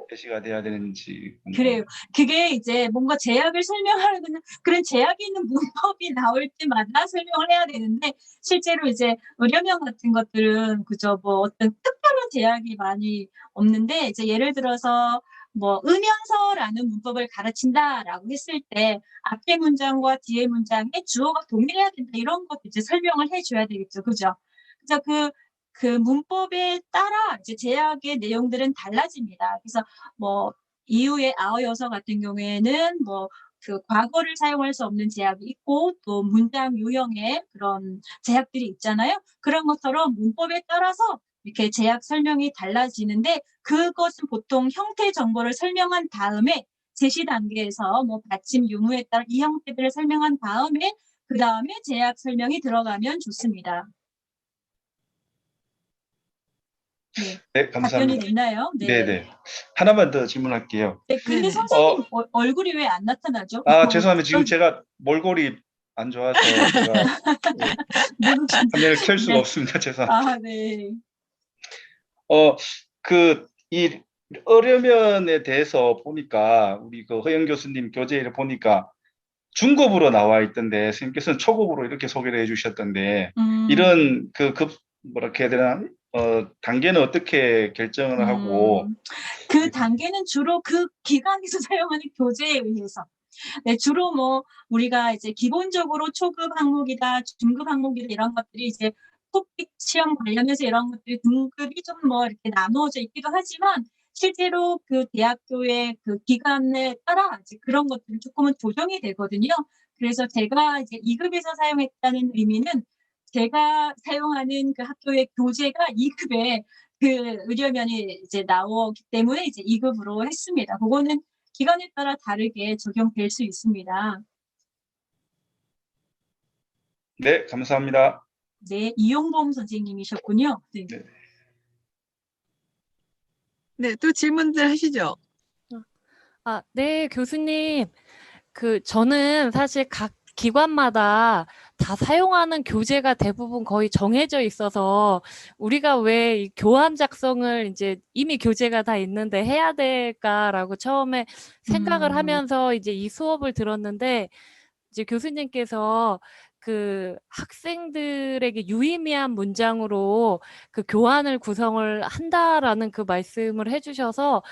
제시가 돼야 되는지. 그래요. 그게 이제 뭔가 제약을 설명하는 그런 제약이 있는 문법이 나올 때마다 설명을 해야 되는데 실제로 이제 의료명 같은 것들은 그저 뭐 어떤 특별한 제약이 많이 없는데 이제 예를 들어서 뭐 으면서라는 문법을 가르친다라고 했을 때 앞에 문장과 뒤에 문장의 주어가 동일해야 된다 이런 것도 이제 설명을 해줘야 되겠죠, 그죠? 그래서 그 문법에 따라 이제 제약의 내용들은 달라집니다. 그래서 뭐 이후에 아어여서 같은 경우에는 뭐 그 과거를 사용할 수 없는 제약이 있고 또 문장 유형의 그런 제약들이 있잖아요. 그런 것처럼 문법에 따라서 이렇게 제약 설명이 달라지는데 그것은 보통 형태 정보를 설명한 다음에 제시 단계에서 뭐 받침 유무에 따라 이 형태들을 설명한 다음에 그 다음에 제약 설명이 들어가면 좋습니다. 네. 네, 답변이 감사합니다. 됐나요? 네, 네. 하나만 더 질문할게요. 네, 근데 네네. 선생님 얼굴이 왜 안 나타나죠? 죄송합니다. 지금 제가 몰골이 안 좋아서 제가 화면을 켤 수가 네. 없습니다. 죄송합니다. 아, 네. 이 어려면에 대해서 보니까 우리 그 허영 교수님 교재를 보니까 중급으로 나와 있던데 선생님께서는 초급으로 이렇게 소개를 해주셨던데 이런 뭐랄까 해야 되나 단계는 어떻게 결정을 하고 그 단계는 주로 그 기관에서 사용하는 교재에 의해서. 네, 주로 뭐 우리가 이제 기본적으로 초급 항목이다, 중급 항목이다 이런 것들이 이제 토픽 시험 관련해서 이런 것들이 등급이 좀 뭐 이렇게 나누어져 있기도 하지만 실제로 그 대학교의 그 기간에 따라 이제 그런 것들이 조금은 조정이 되거든요. 그래서 제가 이제 2급에서 사용했다는 의미는 제가 사용하는 그 학교의 교재가 2급에 그 의료면이 이제 나오기 때문에 이제 2급으로 했습니다. 그거는 기간에 따라 다르게 적용될 수 있습니다. 네, 감사합니다. 네, 이용범 선생님이셨군요. 네. 네. 네, 또 질문들 하시죠. 네, 교수님. 저는 사실 각 기관마다 다 사용하는 교재가 대부분 거의 정해져 있어서 우리가 왜 이 교환 작성을 이제 이미 교재가 다 있는데 해야 될까라고 처음에 생각을 하면서 이제 이 수업을 들었는데 이제 교수님께서 그 학생들에게 유의미한 문장으로 그 교환을 구성을 한다라는 그 말씀을 해주셔서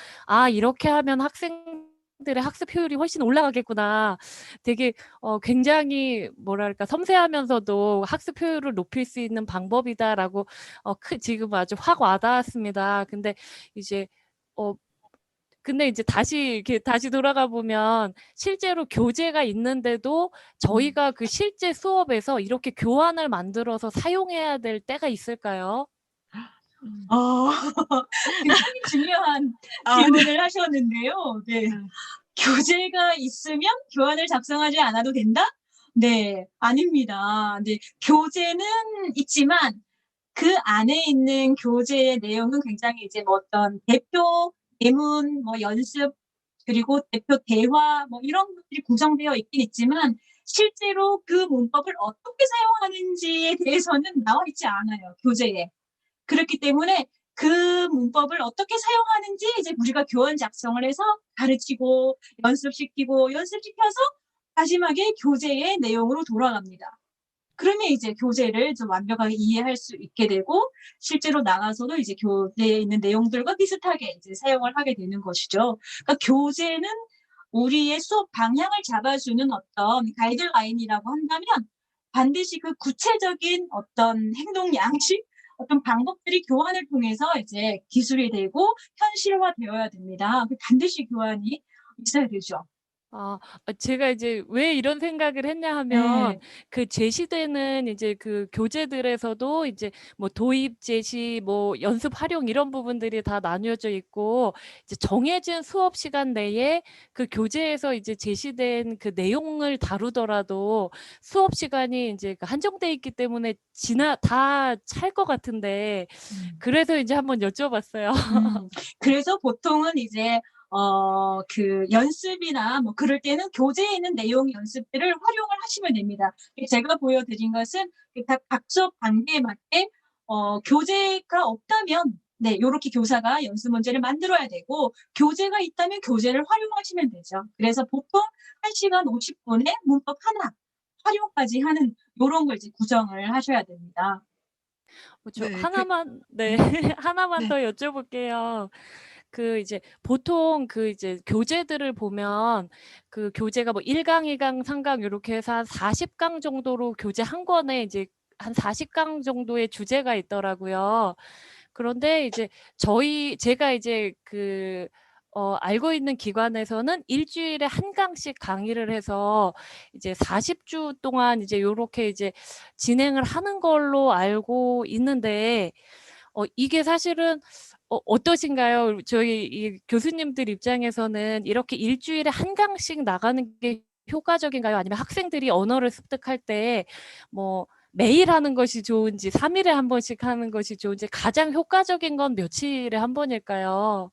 이렇게 하면 학생들의 학습 효율이 훨씬 올라가겠구나. 되게 굉장히 뭐랄까 섬세하면서도 학습 효율을 높일 수 있는 방법이다라고 지금 아주 확 와닿았습니다. 근데 이제 다시 돌아가 보면 실제로 교재가 있는데도 저희가 그 실제 수업에서 이렇게 교환을 만들어서 사용해야 될 때가 있을까요? 굉장히 중요한 질문을 하셨는데요. 네. 교재가 있으면 교환을 작성하지 않아도 된다? 네, 아닙니다. 네, 교재는 있지만 그 안에 있는 교재의 내용은 굉장히 이제 뭐 어떤 대표 예문, 뭐 연습, 그리고 대표 대화, 뭐 이런 것들이 구성되어 있긴 있지만 실제로 그 문법을 어떻게 사용하는지에 대해서는 나와 있지 않아요, 교재에. 그렇기 때문에 그 문법을 어떻게 사용하는지 이제 우리가 교원 작성을 해서 가르치고 연습시켜서 마지막에 교재의 내용으로 돌아갑니다. 그러면 이제 교재를 좀 완벽하게 이해할 수 있게 되고 실제로 나가서도 이제 교재에 있는 내용들과 비슷하게 이제 사용을 하게 되는 것이죠. 그러니까 교재는 우리의 수업 방향을 잡아주는 어떤 가이드라인이라고 한다면 반드시 그 구체적인 어떤 행동 양식, 어떤 방법들이 교환을 통해서 이제 기술이 되고 현실화되어야 됩니다. 반드시 교환이 있어야 되죠. 제가 이제 왜 이런 생각을 했냐 하면 네. 그 제시되는 이제 그 교재들에서도 이제 뭐 도입 제시, 뭐 연습 활용 이런 부분들이 다 나뉘어져 있고 이제 정해진 수업 시간 내에 그 교재에서 이제 제시된 그 내용을 다루더라도 수업 시간이 이제 한정돼 있기 때문에 다 찰 것 같은데 그래서 이제 한번 여쭤봤어요. 그래서 보통은 이제 그 연습이나 뭐 그럴 때는 교재에 있는 내용 연습들을 활용을 하시면 됩니다. 제가 보여드린 것은 각 수업 단계에 맞게 교재가 없다면 네, 요렇게 교사가 연습 문제를 만들어야 되고 교재가 있다면 교재를 활용하시면 되죠. 그래서 보통 1시간 50분에 문법 하나 활용까지 하는 요런 걸 이제 구성을 하셔야 됩니다. 저 네, 하나만 하나만 네. 더 여쭤볼게요. 그 이제 보통 그 이제 교재들을 보면 그 교재가 뭐 1강, 2강, 3강 요렇게 해서 한 40강 정도로 교재 한 권에 이제 한 40강 정도의 주제가 있더라고요. 그런데 이제 제가 이제 알고 있는 기관에서는 일주일에 한 강씩 강의를 해서 이제 40주 동안 이제 요렇게 이제 진행을 하는 걸로 알고 있는데 이게 사실은 어떠신가요? 저희 이 교수님들 입장에서는 이렇게 일주일에 한 강씩 나가는 게 효과적인가요? 아니면 학생들이 언어를 습득할 때 뭐 매일 하는 것이 좋은지 3일에 한 번씩 하는 것이 좋은지 가장 효과적인 건 며칠에 한 번일까요?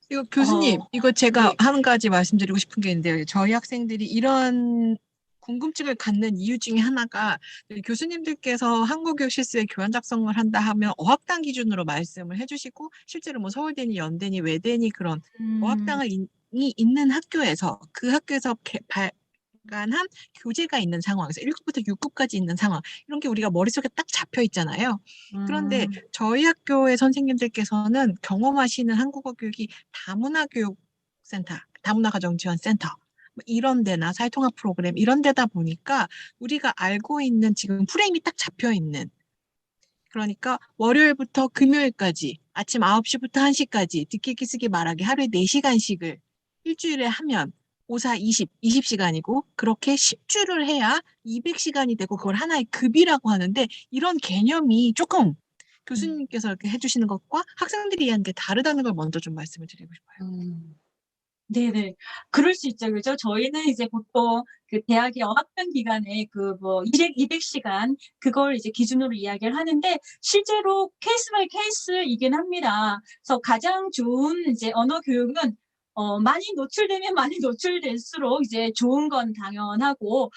이거 교수님, 이거 제가 네. 한 가지 말씀드리고 싶은 게 있는데요. 저희 학생들이 이런 궁금증을 갖는 이유 중에 하나가 교수님들께서 한국교육 실습에 교환 작성을 한다 하면 어학당 기준으로 말씀을 해주시고 실제로 뭐 서울대니 연대니 외대니 그런 어학당이 있는 학교에서 그 학교에서 발간한 교재가 있는 상황에서 1급부터 6급까지 있는 상황 이런 게 우리가 머릿속에 딱 잡혀 있잖아요. 그런데 저희 학교의 선생님들께서는 경험하시는 한국어 교육이 다문화교육센터, 다문화가정지원센터 뭐 이런 데나 사회통합 프로그램 이런 데다 보니까 우리가 알고 있는 지금 프레임이 딱 잡혀 있는 그러니까 월요일부터 금요일까지 아침 9시부터 1시까지 듣기 읽기 쓰기 말하기 하루에 4시간씩을 일주일에 하면 5, 4, 20시간이고 그렇게 10주를 해야 200시간이 되고 그걸 하나의 급이라고 하는데 이런 개념이 조금 교수님께서 이렇게 해주시는 것과 학생들이 이해하는 게 다르다는 걸 먼저 좀 말씀을 드리고 싶어요. 네네. 그럴 수 있죠. 그죠? 저희는 이제 보통 그 대학의 어학당 기간에 그 뭐 200시간 그걸 이제 기준으로 이야기를 하는데 실제로 케이스 바이 케이스이긴 합니다. 그래서 가장 좋은 이제 언어 교육은 많이 노출되면 많이 노출될수록 이제 좋은 건 당연하고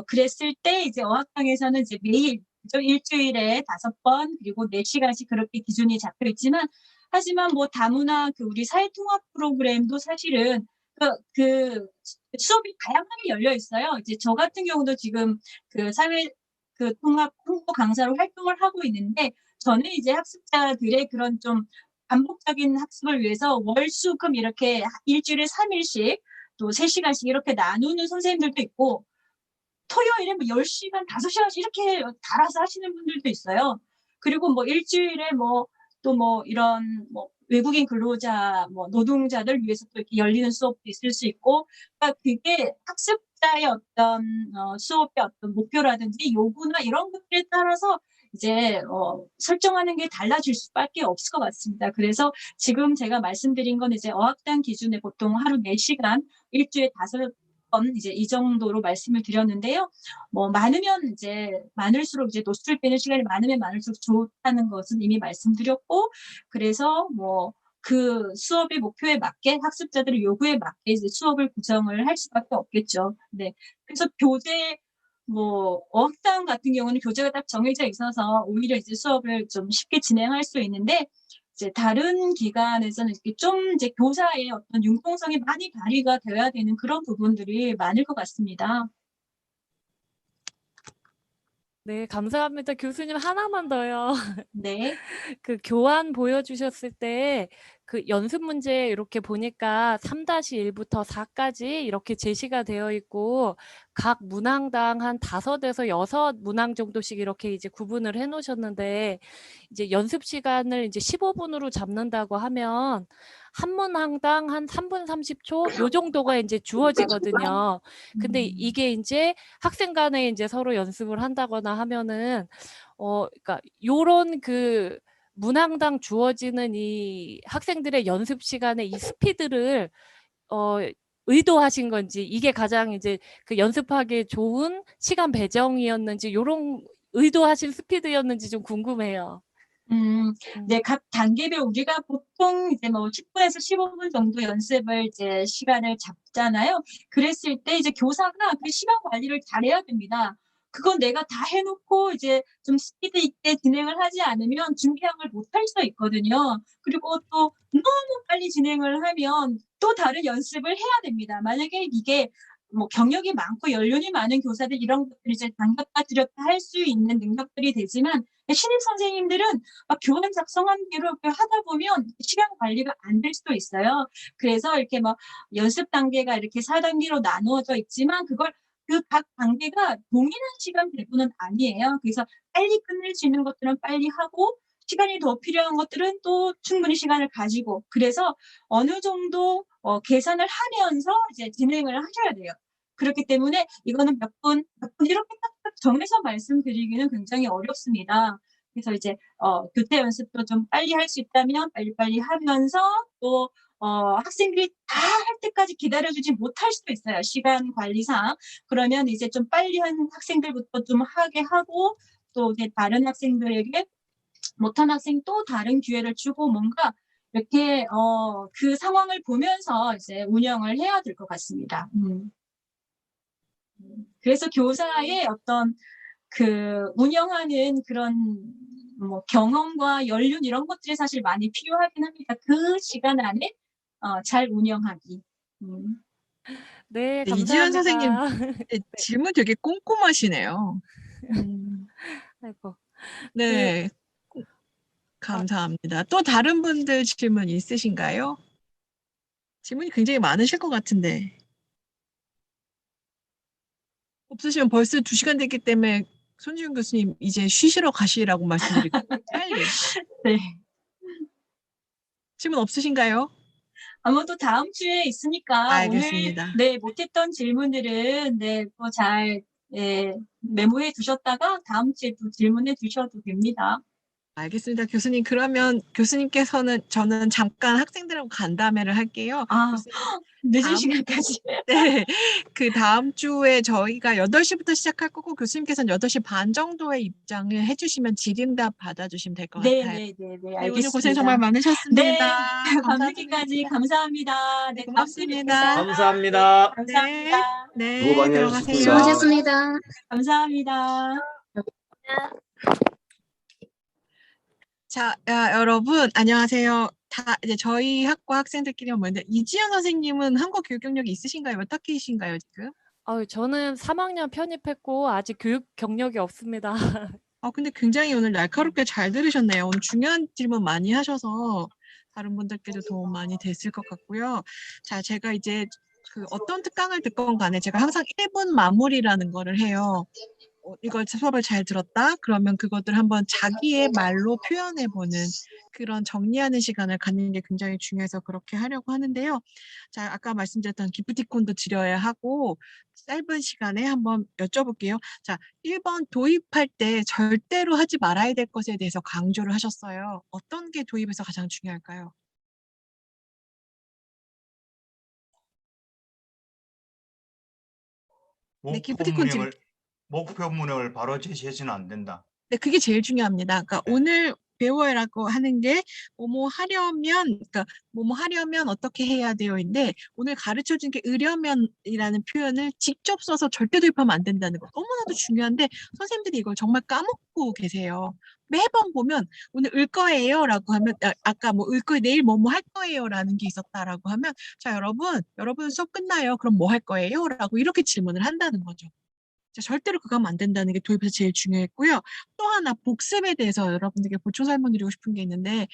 그랬을 때 이제 어학당에서는 이제 매일 일주일에 5번 그리고 4시간씩 그렇게 기준이 잡혀 있지만 하지만 뭐 다문화 우리 사회통합 프로그램도 사실은 그 수업이 다양하게 열려 있어요. 이제 저 같은 경우도 지금 그 사회 통합 홍보 강사로 활동을 하고 있는데 저는 이제 학습자들의 그런 좀 반복적인 학습을 위해서 월, 수, 금 이렇게 일주일에 3일씩 또 3시간씩 이렇게 나누는 선생님들도 있고 토요일에 뭐 10시간, 5시간씩 이렇게 달아서 하시는 분들도 있어요. 그리고 뭐 일주일에 또 이런 외국인 근로자, 노동자들 위해서 또 이렇게 열리는 수업도 있을 수 있고, 그러니까 그게 학습자의 어떤 수업의 어떤 목표라든지 요구나 이런 것들에 따라서 이제 설정하는 게 달라질 수밖에 없을 것 같습니다. 그래서 지금 제가 말씀드린 건 이제 어학당 기준에 보통 하루 4시간, 일주일에 5번 이제 이 정도로 말씀을 드렸는데요. 많으면 이제 많을수록 이제 노출되는 시간이 많으면 많을수록 좋다는 것은 이미 말씀드렸고, 그래서 그 수업의 목표에 맞게 학습자들의 요구에 맞게 이제 수업을 구성을 할 수밖에 없겠죠. 네. 그래서 교재 어학당 같은 경우는 교재가 딱 정해져 있어서 오히려 이제 수업을 좀 쉽게 진행할 수 있는데 이제 다른 기관에서는 이렇게 좀 이제 교사의 어떤 융통성이 많이 발휘가 되어야 되는 그런 부분들이 많을 것 같습니다. 네, 감사합니다. 교수님 하나만 더요. 네. 그 교환 보여주셨을 때 그 연습 문제 이렇게 보니까 3-1부터 4까지 이렇게 제시가 되어 있고 각 문항당 한 5에서 6문항 정도씩 이렇게 이제 구분을 해 놓으셨는데 이제 연습 시간을 이제 15분으로 잡는다고 하면 한 문항당 한 3분 30초 요 정도가 이제 주어지거든요. 근데 이게 이제 학생 간에 이제 서로 연습을 한다거나 하면은 그러니까 요런 그 문항당 주어지는 이 학생들의 연습 시간에 이 스피드를 의도하신 건지 이게 가장 이제 그 연습하기에 좋은 시간 배정이었는지 요런 의도하신 스피드였는지 좀 궁금해요. 네, 각 단계별 우리가 보통 이제 뭐 10분에서 15분 정도 연습을 이제 시간을 잡잖아요. 그랬을 때 이제 교사가 그 시간 관리를 잘해야 됩니다. 그건 내가 다 해놓고 이제 좀 스피드 있게 진행을 하지 않으면 준비함을 못할 수 있거든요. 그리고 또 너무 빨리 진행을 하면 또 다른 연습을 해야 됩니다. 만약에 이게 뭐 경력이 많고 연륜이 많은 교사들 이런 것들이 이제 당겼다 들였다 할 수 있는 능력들이 되지만 신입 선생님들은 막 교원 작성하는 대로 하다 보면 시간 관리가 안 될 수도 있어요. 그래서 이렇게 막 연습 단계가 이렇게 4단계로 나누어져 있지만 그걸 그 각 단계가 동일한 시간 배분은 아니에요. 그래서 빨리 끝낼 수 있는 것들은 빨리 하고 시간이 더 필요한 것들은 또 충분히 시간을 가지고 그래서 어느 정도 계산을 하면서 이제 진행을 하셔야 돼요. 그렇기 때문에 이거는 몇 분 이렇게 딱딱 정해서 말씀드리기는 굉장히 어렵습니다. 그래서 이제 교태 연습도 좀 빨리 할 수 있다면 빨리빨리 하면서 또 학생들이 다 할 때까지 기다려주지 못할 수도 있어요. 시간 관리상. 그러면 이제 좀 빨리 한 학생들부터 좀 하게 하고 또 이제 다른 학생들에게 못한 학생 또 다른 기회를 주고 뭔가 이렇게 그 상황을 보면서 이제 운영을 해야 될 것 같습니다. 그래서 교사의 어떤 그 운영하는 그런 뭐 경험과 연륜 이런 것들이 사실 많이 필요하긴 합니다. 그 시간 안에 잘 운영하기. 네, 네, 이지연 선생님 감사합니다. 네, 질문 되게 꼼꼼하시네요. 아이고. 네, 감사합니다. 또 다른 분들 질문 있으신가요? 질문이 굉장히 많으실 것 같은데. 없으시면 벌써 2시간 됐기 때문에 손지훈 교수님 이제 쉬시러 가시라고 말씀드릴게요. 빨리. 네. 질문 없으신가요? 아무도 다음 주에 있으니까 알겠습니다. 오늘 네, 못했던 질문들은 네, 또 잘 메모해 두셨다가 다음 주에 또 질문해 주셔도 됩니다. 알겠습니다. 교수님, 그러면 교수님께서는 저는 잠깐 학생들하고 간담회를 할게요. 아, 늦은 다음- 시간까지. 네, 그 다음 주에 저희가 8시부터 시작할 거고 교수님께서는 8시 반 정도에 입장을 해주시면 질의응답 받아주시면 될 것 같아요. 네, 네, 알겠습니다. 오늘 고생 정말 많으셨습니다. 네, 감사드립니다. 밤늦게까지 감사합니다. 네, 고맙습니다. 감사합니다. 감사합니다. 네, 수고 많이 들어가세요. 하셨습니다. 수고하셨습니다. 감사합니다. 자, 여러분 안녕하세요. 다 이제 저희 학과 학생들끼리만 모였는데 이지연 선생님은 한국 교육 경력이 있으신가요? 몇 학기이신가요, 지금? 저는 3학년 편입했고 아직 교육 경력이 없습니다. 근데 굉장히 오늘 날카롭게 잘 들으셨네요. 오늘 중요한 질문 많이 하셔서 다른 분들께도 도움 많이 됐을 것 같고요. 자, 제가 이제 그 어떤 특강을 듣건 간에 제가 항상 1분 마무리라는 거를 해요. 이걸 수업을 잘 들었다? 그러면 그것들 한번 자기의 말로 표현해보는 그런 정리하는 시간을 갖는 게 굉장히 중요해서 그렇게 하려고 하는데요. 자, 아까 말씀드렸던 기프티콘도 드려야 하고 짧은 시간에 한번 여쭤볼게요. 자, 1번 도입할 때 절대로 하지 말아야 될 것에 대해서 강조를 하셨어요. 어떤 게 도입에서 가장 중요할까요? 네, 기프티콘 목표 문형을 바로 제시해서는 안 된다. 네, 그게 제일 중요합니다. 그러니까 네. 오늘 배워라고 하는 게 그러니까 뭐뭐 하려면 어떻게 해야 돼요인데 오늘 가르쳐 준 게 으려면이라는 표현을 직접 써서 절대 도입하면 안 된다는 거 너무나도 중요한데 선생님들이 이걸 정말 까먹고 계세요. 매번 보면 오늘 을 거예요라고 하면 아까 뭐 을 거예요 내일 뭐뭐 할 거예요라는 게 있었다라고 하면 자 여러분 수업 끝나요. 그럼 뭐 할 거예요라고 이렇게 질문을 한다는 거죠. 절대로 그거 하면 안 된다는 게 도입에서 제일 중요했고요. 또 하나 복습에 대해서 여러분들께 보충 설명드리고 싶은 게 있는데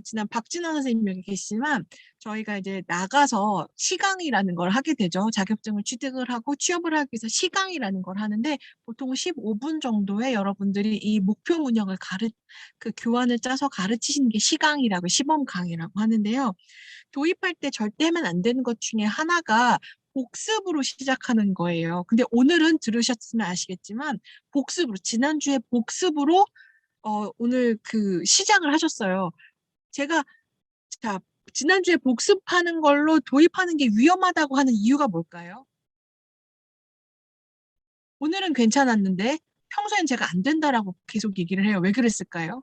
지난 박진원 선생님 여기 계시지만 저희가 이제 나가서 시강이라는 걸 하게 되죠. 자격증을 취득을 하고 취업을 하기 위해서 시강이라는 걸 하는데 보통 15분 정도에 여러분들이 이 목표 문형을 그 교환을 짜서 가르치시는 게 시강이라고 시범 강의라고 하는데요. 도입할 때 절대 하면 안 되는 것 중에 하나가 복습으로 시작하는 거예요. 근데 오늘은 들으셨으면 아시겠지만 복습으로 지난주에 복습으로 오늘 그 시작을 하셨어요. 제가 자 지난주에 복습하는 걸로 도입하는 게 위험하다고 하는 이유가 뭘까요? 오늘은 괜찮았는데 평소엔 제가 안 된다라고 계속 얘기를 해요. 왜 그랬을까요?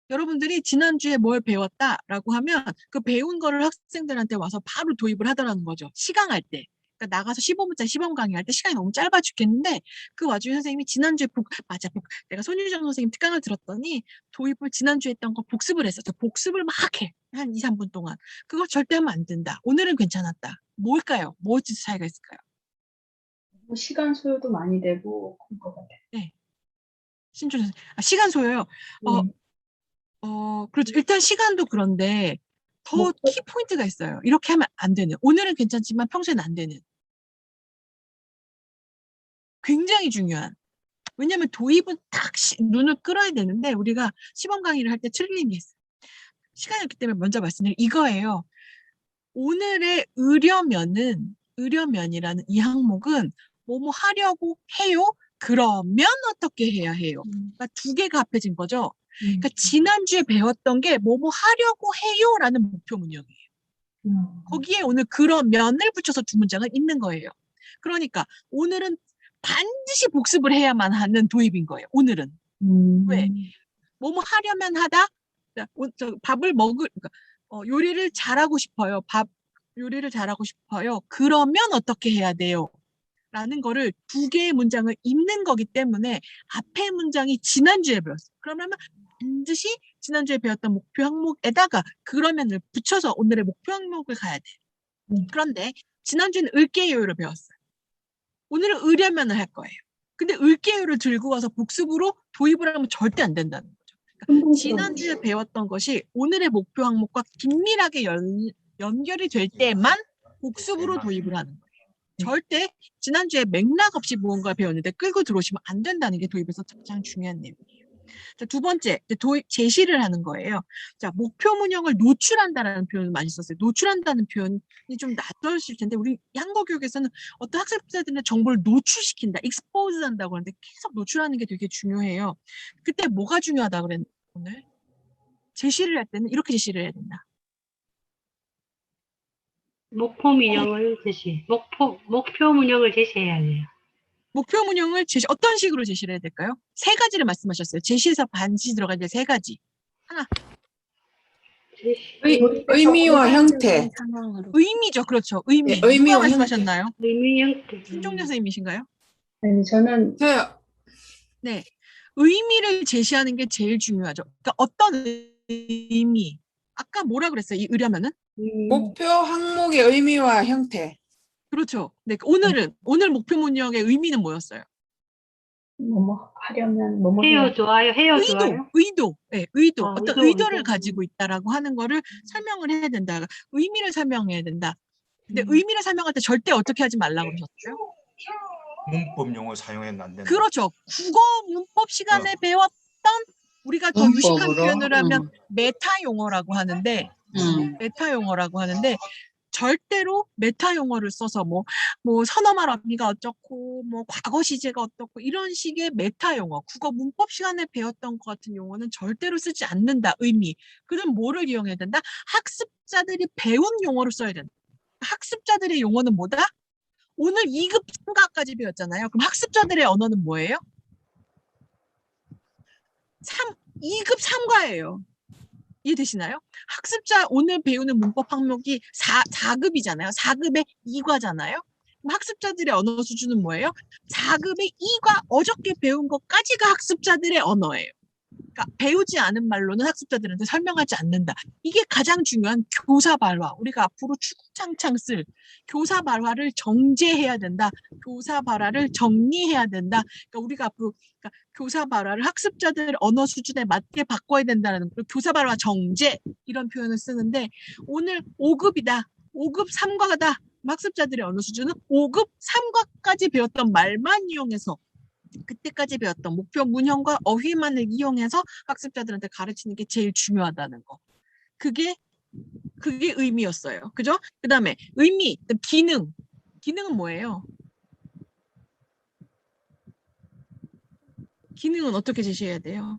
여러분들이 지난주에 뭘 배웠다라고 하면 그 배운 거를 학생들한테 와서 바로 도입을 하더라는 거죠. 시강할 때. 그러니까 나가서 15분짜리 시범 강의할 때 시간이 너무 짧아 죽겠는데 그 와중에 선생님이 지난주에 내가 손유정 선생님 특강을 들었더니 도입을 지난주에 했던 거 복습을 했었죠. 복습을 막 해. 한 2, 3분 동안. 그거 절대 하면 안 된다. 오늘은 괜찮았다. 뭘까요? 뭐지 차이가 있을까요? 시간 소요도 많이 되고 그런 것 같아요. 네. 신준 선생님. 시간 소요요. 그렇죠. 일단 시간도 그런데 더 키포인트가 있어요. 이렇게 하면 안 되는. 오늘은 괜찮지만 평소에는 안 되는. 굉장히 중요한. 왜냐하면 도입은 딱 눈을 끌어야 되는데 우리가 시범 강의를 할 때 틀린 게 있어요. 시간이 없기 때문에 먼저 말씀드린 이거예요. 오늘의 의려면이라는 이 항목은 뭐뭐 하려고 해요? 그러면 어떻게 해야 해요? 그러니까 두 개가 합해진 거죠. 그러니까 지난주에 배웠던 게 뭐뭐 하려고 해요라는 목표 문형이에요. 거기에 오늘 그러면을 붙여서 두 문장을 읽는 거예요. 그러니까 오늘은 반드시 복습을 해야만 하는 도입인 거예요. 오늘은. 왜? 뭐뭐 하려면 하다. 밥을 그러니까 요리를 잘하고 싶어요. 요리를 잘하고 싶어요. 그러면 어떻게 해야 돼요? 라는 거를 두 개의 문장을 읽는 거기 때문에 앞에 문장이 지난주에 배웠어요. 그러면 반드시 지난주에 배웠던 목표 항목에다가 그러면을 붙여서 오늘의 목표 항목을 가야 돼요. 그런데 지난주에는 을게요를 배웠어요. 오늘은 의려면을 할 거예요. 근데 을게요를 들고 와서 복습으로 도입을 하면 절대 안 된다는 거죠. 그러니까 지난주에 배웠던 것이 오늘의 목표 항목과 긴밀하게 연결이 될 때만 복습으로 도입을 하는 거예요. 절대 지난주에 맥락 없이 무언가 배웠는데 끌고 들어오시면 안 된다는 게 도입에서 가장 중요한 내용이에요. 자, 두 번째, 도입 제시를 하는 거예요. 자, 목표 문형을 노출한다라는 표현을 많이 썼어요. 노출한다는 표현이 좀 낯설을 텐데 우리 한국교육에서는 어떤 학습자들의 정보를 노출시킨다, expose 한다고 하는데 계속 노출하는 게 되게 중요해요. 그때 뭐가 중요하다고 그랬는데 오늘? 제시를 할 때는 이렇게 제시를 해야 된다. 목표 문형을 제시해야 돼요. 목표 문형을 어떤 식으로 제시를 해야 될까요? 세 가지를 말씀하셨어요. 제시에서 반드시 들어가야 될 세 가지. 하나. 의미와 형태. 의미죠. 그렇죠. 의미. 네, 의미와 누가 말씀하셨나요? 의미 형태. 신종자 선생님이신가요? 아니, 저는 저요. 네. 의미를 제시하는 게 제일 중요하죠. 그러니까 어떤 의미. 아까 뭐라 그랬어요? 이 의려면은? 목표 항목의 의미와 형태. 그렇죠. 네. 오늘 목표 문형의 의미는 뭐였어요? 뭐뭐 하려면 뭐뭐 해요 좋아요. 해요 좋아요. 의도. 네, 의도. 어떤 의도를 의도. 가지고 있다라고 하는 거를 설명을 해야 된다. 의미를 설명해야 된다. 근데 의미를 설명할 때 절대 어떻게 하지 말라고 그러셨죠? 문법 용어 사용해는 안 된다. 그렇죠. 국어 문법 시간에 배웠던 우리가 더 유식한 표현을 하면 메타 용어라고 하는데 메타 용어라고 하는데 절대로 메타 용어를 써서 뭐 선어말 언니가 어쩌고 뭐 과거 시제가 어떻고 이런 식의 메타 용어 국어 문법 시간에 배웠던 것 같은 용어는 절대로 쓰지 않는다. 의미. 그럼 뭐를 이용해야 된다? 학습자들이 배운 용어를 써야 된다. 학습자들의 용어는 뭐다? 오늘 2급 3가까지 배웠잖아요. 그럼 학습자들의 언어는 뭐예요? 2급 3가예요. 이해되시나요? 학습자 오늘 배우는 문법 항목이 4급이잖아요. 4급의 2과잖아요. 그럼 학습자들의 언어 수준은 뭐예요? 4급의 2과 어저께 배운 것까지가 학습자들의 언어예요. 그러니까 배우지 않은 말로는 학습자들한테 설명하지 않는다. 이게 가장 중요한 교사 발화. 우리가 앞으로 주구장창 쓸 교사 발화를 정제해야 된다. 교사 발화를 정리해야 된다. 그러니까 우리가 앞으로 그러니까 교사 발화를 학습자들 언어 수준에 맞게 바꿔야 된다는 교사 발화 정제 이런 표현을 쓰는데 오늘 5급이다. 5급 3과다. 학습자들의 언어 수준은 5급 3과까지 배웠던 말만 이용해서 그때까지 배웠던 목표 문형과 어휘만을 이용해서 학습자들한테 가르치는 게 제일 중요하다는 거. 그게 의미였어요. 그죠? 그 다음에 의미, 기능. 기능은 뭐예요? 기능은 어떻게 제시해야 돼요?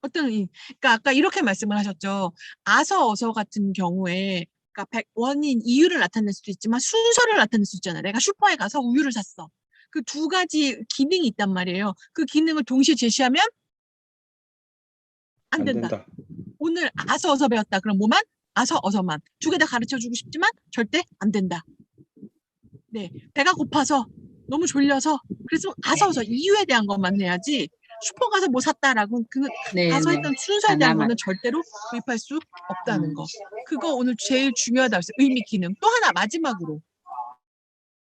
그러니까 아까 이렇게 말씀을 하셨죠. 아서, 어서 같은 경우에 그러니까 원인, 이유를 나타낼 수도 있지만 순서를 나타낼 수 있잖아요. 내가 슈퍼에 가서 우유를 샀어. 그 두 가지 기능이 있단 말이에요. 그 기능을 동시에 제시하면 안 된다. 오늘 아서, 어서 배웠다. 그럼 뭐만? 아서, 어서만. 두 개 다 가르쳐주고 싶지만 절대 안 된다. 네, 배가 고파서 너무 졸려서 그래서 아서, 어서 이유에 대한 것만 해야지 슈퍼 가서 뭐 샀다라고 가서 했던 순서에 대한 거는 절대로 구입할 수 없다는 거. 그거 오늘 제일 중요하다. 의미, 기능. 또 하나 마지막으로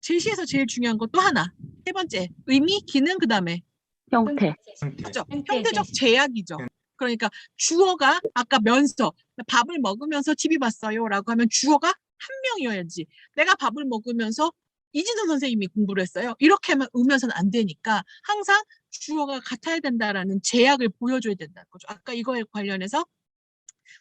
제시에서 제일 중요한 거 또 하나. 세 번째 의미, 기능 그다음에 형태. 그죠? 형태적 제약이죠. 그러니까 주어가 아까 면서 밥을 먹으면서 TV 봤어요라고 하면 주어가 한 명이어야지. 내가 밥을 먹으면서 이진선 선생님이 공부를 했어요. 이렇게 하면 의면서는 안 되니까 항상 주어가 같아야 된다라는 제약을 보여줘야 된다는 거죠. 아까 이거에 관련해서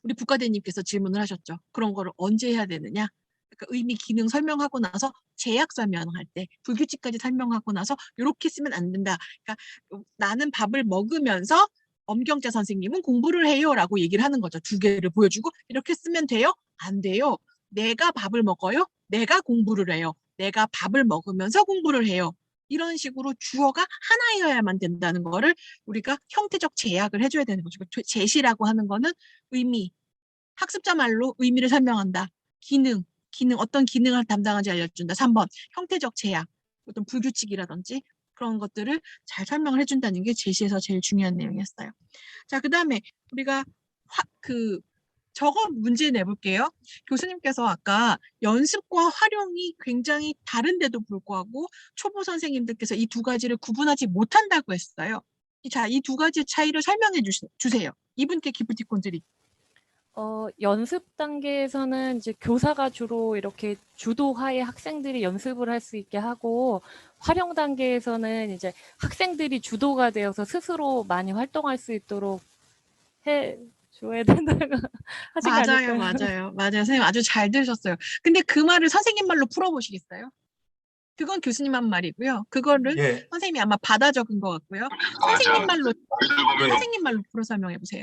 우리 북과대님께서 질문을 하셨죠. 그런 거를 언제 해야 되느냐? 그러니까 의미, 기능 설명하고 나서 제약 설명할 때 불규칙까지 설명하고 나서 이렇게 쓰면 안 된다. 그러니까 나는 밥을 먹으면서 엄경자 선생님은 공부를 해요라고 얘기를 하는 거죠. 두 개를 보여주고 이렇게 쓰면 돼요? 안 돼요. 내가 밥을 먹어요? 내가 공부를 해요. 내가 밥을 먹으면서 공부를 해요. 이런 식으로 주어가 하나여야만 된다는 거를 우리가 형태적 제약을 해줘야 되는 거죠. 제시라고 하는 거는 의미, 학습자 말로 의미를 설명한다. 기능, 어떤 기능을 담당하는지 알려준다. 3번, 형태적 제약, 어떤 불규칙이라든지 그런 것들을 잘 설명을 해준다는 게 제시에서 제일 중요한 내용이었어요. 자, 그 다음에 우리가 저거 문제 내볼게요. 교수님께서 아까 연습과 활용이 굉장히 다른데도 불구하고 초보 선생님들께서 이 두 가지를 구분하지 못한다고 했어요. 자, 이 두 가지 차이를 설명해 주세요. 이분께 기프티콘 드리. 연습 단계에서는 이제 교사가 주로 이렇게 주도하에 학생들이 연습을 할 수 있게 하고, 활용 단계에서는 이제 학생들이 주도가 되어서 스스로 많이 활동할 수 있도록 해줘야 된다고 하신 거 아닐까요? 맞아요. 선생님 아주 잘 들으셨어요. 근데 그 말을 선생님 말로 풀어보시겠어요? 그건 교수님 한 말이고요. 그거를 선생님이 아마 받아 적은 것 같고요. 선생님 말로 풀어 설명해 보세요.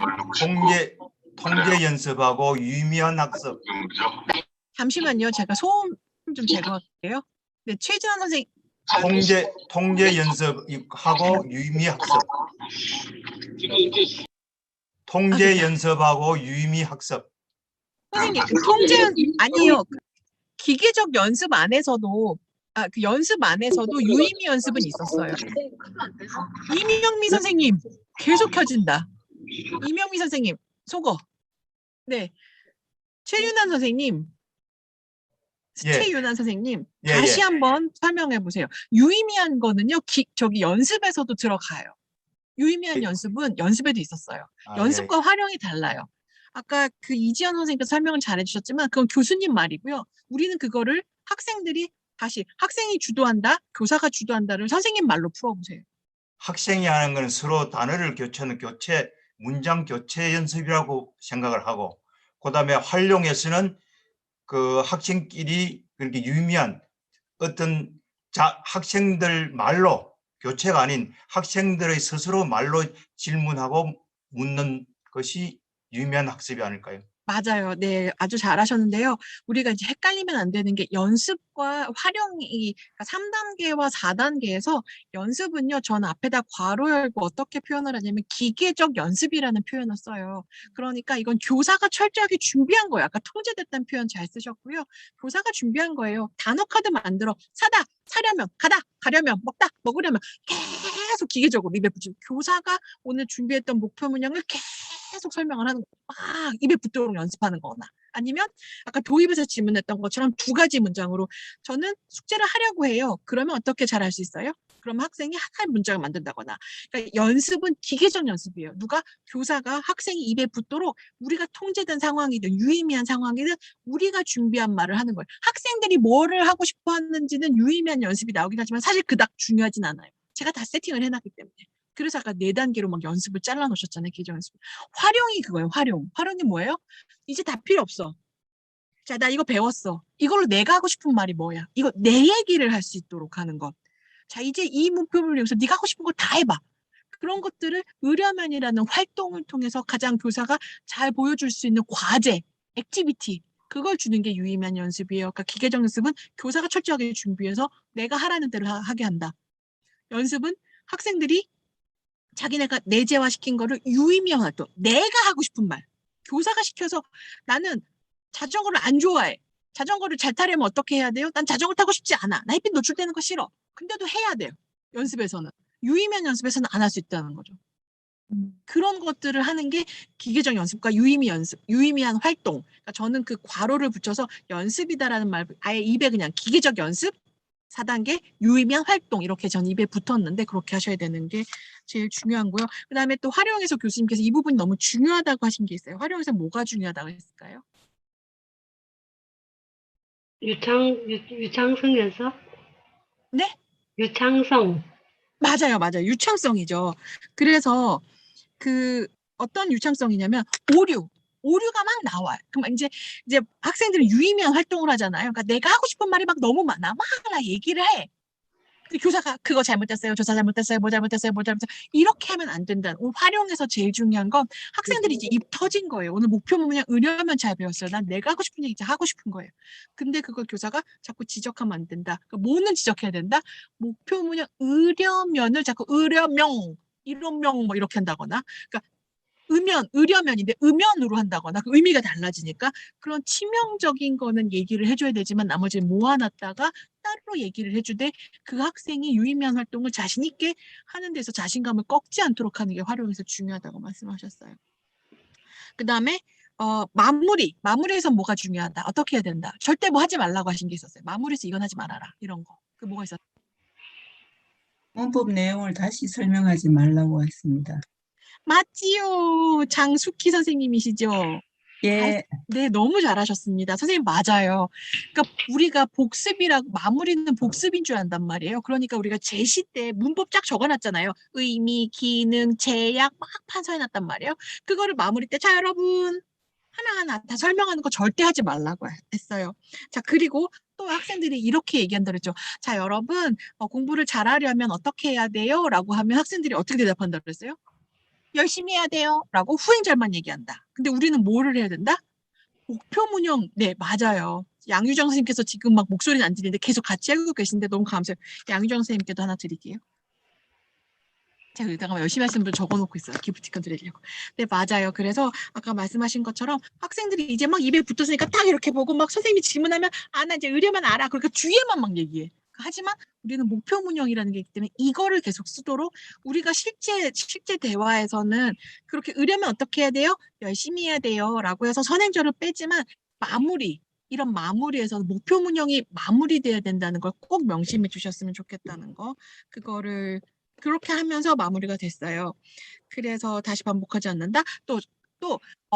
통제 연습하고 유의미한 학습. 잠시만요. 제가 소음 좀 제거할게요. 네, 최지원 선생님. 통제 연습하고 유의미 학습. 통제 연습하고 유의미 학습. 선생님, 아니요. 기계적 연습 안에서도 그 연습 안에서도 유의미 연습은 있었어요. 이명미 선생님 계속 켜진다. 이명미 선생님 속어. 네, 최윤환 선생님. 최윤환 선생님 다시 한번 설명해 보세요. 유의미한 거는요. 저기 연습에서도 들어가요. 유의미한 연습은 연습에도 있었어요. 연습과 활용이 달라요. 아까 그 이지연 선생님께서 설명을 잘 해주셨지만 그건 교수님 말이고요. 우리는 그거를 학생이 주도한다, 교사가 주도한다를 선생님 말로 풀어보세요. 학생이 하는 건 서로 단어를 교체하는 문장 교체 연습이라고 생각을 하고, 그 다음에 활용에서는 그 학생끼리 그렇게 유의미한 어떤 학생들 말로 교체가 아닌 학생들의 스스로 말로 질문하고 묻는 것이 유의미한 학습이 아닐까요? 맞아요. 네, 아주 잘하셨는데요. 우리가 이제 헷갈리면 안 되는 게 연습과 활용이 3단계와 4단계에서 연습은요. 전 앞에다 괄호 열고 어떻게 표현을 하냐면 기계적 연습이라는 표현을 써요. 그러니까 이건 교사가 철저하게 준비한 거예요. 아까 통제됐다는 표현 잘 쓰셨고요. 교사가 준비한 거예요. 단어 카드 만들어 사다, 사려면, 가다, 가려면, 먹다, 먹으려면 계속 기계적으로 입에 붙이고 교사가 오늘 준비했던 목표 문형을 계속 설명을 하는 거, 막 입에 붙도록 연습하는 거나 아니면 아까 도입에서 질문했던 것처럼 두 가지 문장으로 저는 숙제를 하려고 해요. 그러면 어떻게 잘할 수 있어요? 그러면 학생이 하나의 문장을 만든다거나. 그러니까 연습은 기계적 연습이에요. 교사가 학생이 입에 붙도록 우리가 통제된 상황이든 유의미한 상황이든 우리가 준비한 말을 하는 거예요. 학생들이 뭐를 하고 싶어 하는지는 유의미한 연습이 나오긴 하지만 사실 그닥 중요하진 않아요. 제가 다 세팅을 해놨기 때문에. 그래서 아까 4단계로 막 연습을 잘라 놓으셨잖아요. 기적 연습. 활용이 그거예요. 활용. 활용이 뭐예요? 이제 다 필요 없어. 자, 나 이거 배웠어. 이걸로 내가 하고 싶은 말이 뭐야? 이거 내 얘기를 할 수 있도록 하는 것. 자, 이제 이 목표를 위해서 네가 하고 싶은 거 다 해봐. 그런 것들을 의뢰면이라는 활동을 통해서 가장 교사가 잘 보여줄 수 있는 과제, 액티비티, 그걸 주는 게 유의미한 연습이에요. 그러니까 기계적 연습은 교사가 철저하게 준비해서 내가 하라는 대로 하게 한다. 연습은 학생들이 자기네가 내재화시킨 거를 유의미한 활동, 내가 하고 싶은 말, 교사가 시켜서 나는 자전거를 안 좋아해. 자전거를 잘 타려면 어떻게 해야 돼요? 난 자전거 타고 싶지 않아. 나 햇빛 노출되는 거 싫어. 근데도 해야 돼요. 연습에서는. 유의미한 연습에서는 안 할 수 있다는 거죠. 그런 것들을 하는 게 기계적 연습과 유의미한 활동. 그러니까 저는 그 괄호를 붙여서 연습이다라는 말, 아예 입에 그냥 기계적 연습, 4단계 유의미한 활동 이렇게 전 입에 붙었는데 그렇게 하셔야 되는 게 제일 중요하고요. 그 다음에 또 활용에서 교수님께서 이 부분이 너무 중요하다고 하신 게 있어요. 활용에서 뭐가 중요하다고 했을까요? 유창성에서? 네? 유창성. 맞아요. 유창성이죠. 그래서 어떤 유창성이냐면 오류가 막 나와요. 그럼 이제 학생들은 유의미한 활동을 하잖아요. 그러니까 내가 하고 싶은 말이 막 너무 많아. 막 얘기를 해. 근데 교사가 그거 잘못됐어요. 조사 잘못됐어요. 뭐 잘못됐어요. 이렇게 하면 안 된다. 오늘 활용에서 제일 중요한 건 학생들이 이제 입 터진 거예요. 오늘 목표 문장 의뢰면 잘 배웠어요. 난 내가 하고 싶은 얘기 이제 하고 싶은 거예요. 근데 그걸 교사가 자꾸 지적하면 안 된다. 뭐는 지적해야 된다? 목표 문장 의뢰면을 자꾸 의뢰명, 이론명 뭐 이렇게 한다거나. 그러니까 의려면인데 음연으로 한다거나 그 의미가 달라지니까 그런 치명적인 거는 얘기를 해줘야 되지만 나머지는 모아놨다가 따로 얘기를 해주되 그 학생이 유의미한 활동을 자신 있게 하는 데서 자신감을 꺾지 않도록 하는 게 활용에서 중요하다고 말씀하셨어요. 그 다음에 마무리에서 뭐가 중요하다. 어떻게 해야 된다. 절대 뭐 하지 말라고 하신 게 있었어요. 마무리에서 이건 하지 말아라. 이런 거. 그 뭐가 있었어요? 문법 내용을 다시 설명하지 말라고 했습니다. 맞지요. 장숙희 선생님이시죠? 예. 네, 너무 잘하셨습니다. 선생님 맞아요. 그러니까 우리가 마무리는 복습인 줄 안단 말이에요. 그러니까 우리가 제시 때 문법 쫙 적어놨잖아요. 의미, 기능, 제약 막 판서해놨단 말이에요. 그거를 마무리 때 자 여러분 하나하나 다 설명하는 거 절대 하지 말라고 했어요. 자, 그리고 또 학생들이 이렇게 얘기한다 그랬죠. 자, 여러분 공부를 잘하려면 어떻게 해야 돼요? 라고 하면 학생들이 어떻게 대답한다 그랬어요? 열심히 해야 돼요. 라고 후행절만 얘기한다. 근데 우리는 뭐를 해야 된다? 목표 문형. 네, 맞아요. 양유정 선생님께서 지금 막 목소리는 안 들리는데 계속 같이 하고 계신데 너무 감사해요. 양유정 선생님께도 하나 드릴게요. 제가 여기다가 열심히 하시는 분 적어놓고 있어요. 기프티콘 드리려고. 네, 맞아요. 그래서 아까 말씀하신 것처럼 학생들이 이제 막 입에 붙었으니까 딱 이렇게 보고 막 선생님이 질문하면 나 이제 의뢰만 알아. 그러니까 뒤에만 막 얘기해. 하지만 우리는 목표 문형이라는 게 있기 때문에 이거를 계속 쓰도록 우리가 실제 대화에서는 그렇게 의뢰면 어떻게 해야 돼요? 열심히 해야 돼요. 라고 해서 선행절을 빼지만 이런 마무리에서 목표 문형이 마무리돼야 된다는 걸 꼭 명심해 주셨으면 좋겠다는 거. 그거를 그렇게 하면서 마무리가 됐어요. 그래서 다시 반복하지 않는다. 또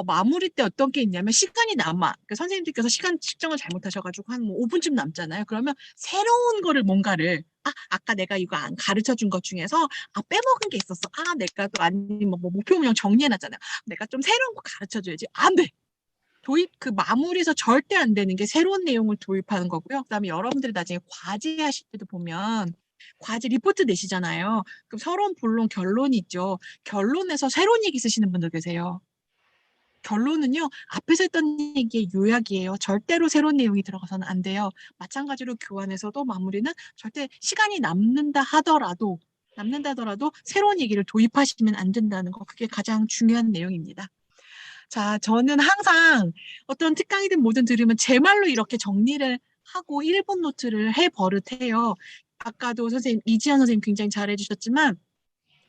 마무리 때 어떤 게 있냐면 시간이 남아. 그러니까 선생님들께서 시간 측정을 잘못하셔가지고 한 5분쯤 남잖아요. 그러면 새로운 거를 뭔가를 아까 내가 이거 안 가르쳐 준 것 중에서 빼먹은 게 있었어. 내가 또 아니면 뭐 목표 문형 정리해놨잖아요. 내가 좀 새로운 거 가르쳐 줘야지. 안 돼. 그 마무리에서 절대 안 되는 게 새로운 내용을 도입하는 거고요. 그다음에 여러분들이 나중에 과제 하실 때도 보면 과제 리포트 내시잖아요. 그럼 서론, 본론, 결론이 있죠. 결론에서 새로운 얘기 쓰시는 분들 계세요. 결론은요. 앞에서 했던 얘기의 요약이에요. 절대로 새로운 내용이 들어가서는 안 돼요. 마찬가지로 교환에서도 마무리는 절대 시간이 남는다 하더라도 새로운 얘기를 도입하시면 안 된다는 거. 그게 가장 중요한 내용입니다. 자, 저는 항상 어떤 특강이든 뭐든 들으면 제 말로 이렇게 정리를 하고 1분 노트를 해 버릇해요. 아까도 이지연 선생님 굉장히 잘해 주셨지만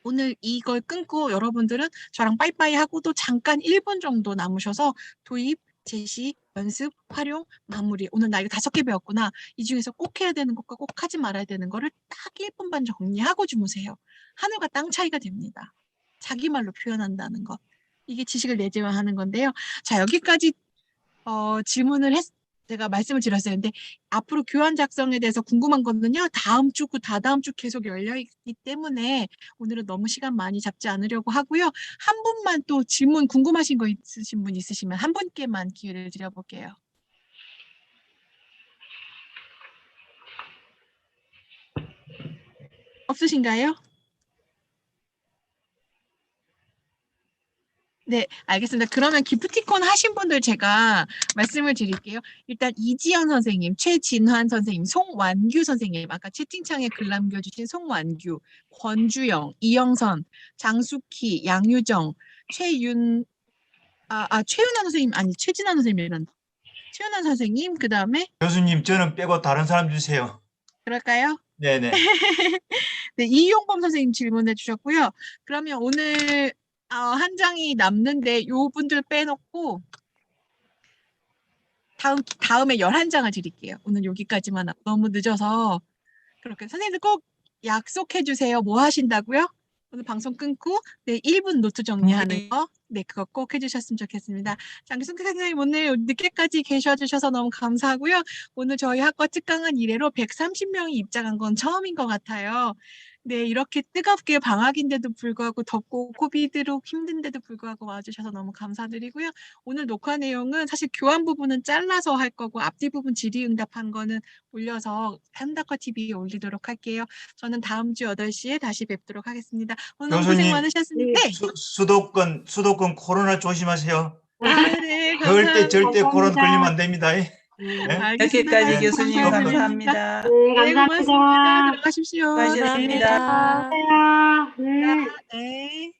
오늘 이걸 끊고 여러분들은 저랑 빠이빠이 하고도 잠깐 1분 정도 남으셔서 도입, 제시, 연습, 활용, 마무리. 오늘 나 이거 5개 배웠구나. 이 중에서 꼭 해야 되는 것과 꼭 하지 말아야 되는 거를 딱 1분 반 정리하고 주무세요. 하늘과 땅 차이가 됩니다. 자기 말로 표현한다는 것. 이게 지식을 내재화하는 건데요. 자, 여기까지 질문을 제가 말씀을 드렸어요. 근데 앞으로 교환 작성에 대해서 궁금한 거는요. 다음 주, 다다음 주 계속 열려 있기 때문에 오늘은 너무 시간 많이 잡지 않으려고 하고요. 한 분만 또 질문 궁금하신 거 있으신 분 있으시면 한 분께만 기회를 드려볼게요. 없으신가요? 네, 알겠습니다. 그러면 기프티콘 하신 분들 제가 말씀을 드릴게요. 일단 이지연 선생님, 최진환 선생님, 송완규 선생님, 아까 채팅창에 글 남겨주신 송완규, 권주영, 이영선, 장수키, 양유정, 최윤아 선생님, 아니 최진환 선생님이란 최윤아 선생님, 그 다음에 교수님, 저는 빼고 다른 사람 주세요. 그럴까요? 네네. 네, 이용범 선생님 질문해 주셨고요. 그러면 오늘 한 장이 남는데 요 분들 빼놓고 다음에 11장을 드릴게요. 오늘 여기까지만 하고 너무 늦어서 그렇게 선생님들 꼭 약속해 주세요. 뭐 하신다고요? 오늘 방송 끊고 1분 노트 정리하는 거 그거 꼭 해주셨으면 좋겠습니다. 장기순 선생님 오늘 늦게까지 계셔주셔서 너무 감사하고요. 오늘 저희 학과 특강은 이래로 130명이 입장한 건 처음인 것 같아요. 네, 이렇게 뜨겁게 방학인데도 불구하고 덥고 코비드로 힘든데도 불구하고 와주셔서 너무 감사드리고요. 오늘 녹화 내용은 사실 교환 부분은 잘라서 할 거고 앞뒤 부분 질의응답한 거는 올려서 한다커 TV에 올리도록 할게요. 저는 다음 주 8시에 다시 뵙도록 하겠습니다. 오늘 너무 고생 많으셨습니다. 네. 수도권 코로나 조심하세요. 네, 절대 감사합니다. 코로나 걸리면 안 됩니다. 네? 알겠습니다. 여기까지 교수님 감사합니다. 네, 네, 감사합니다. 고맙습니다. 들어가십시오. 수고하셨습니다. 감사합니다. 네. 네.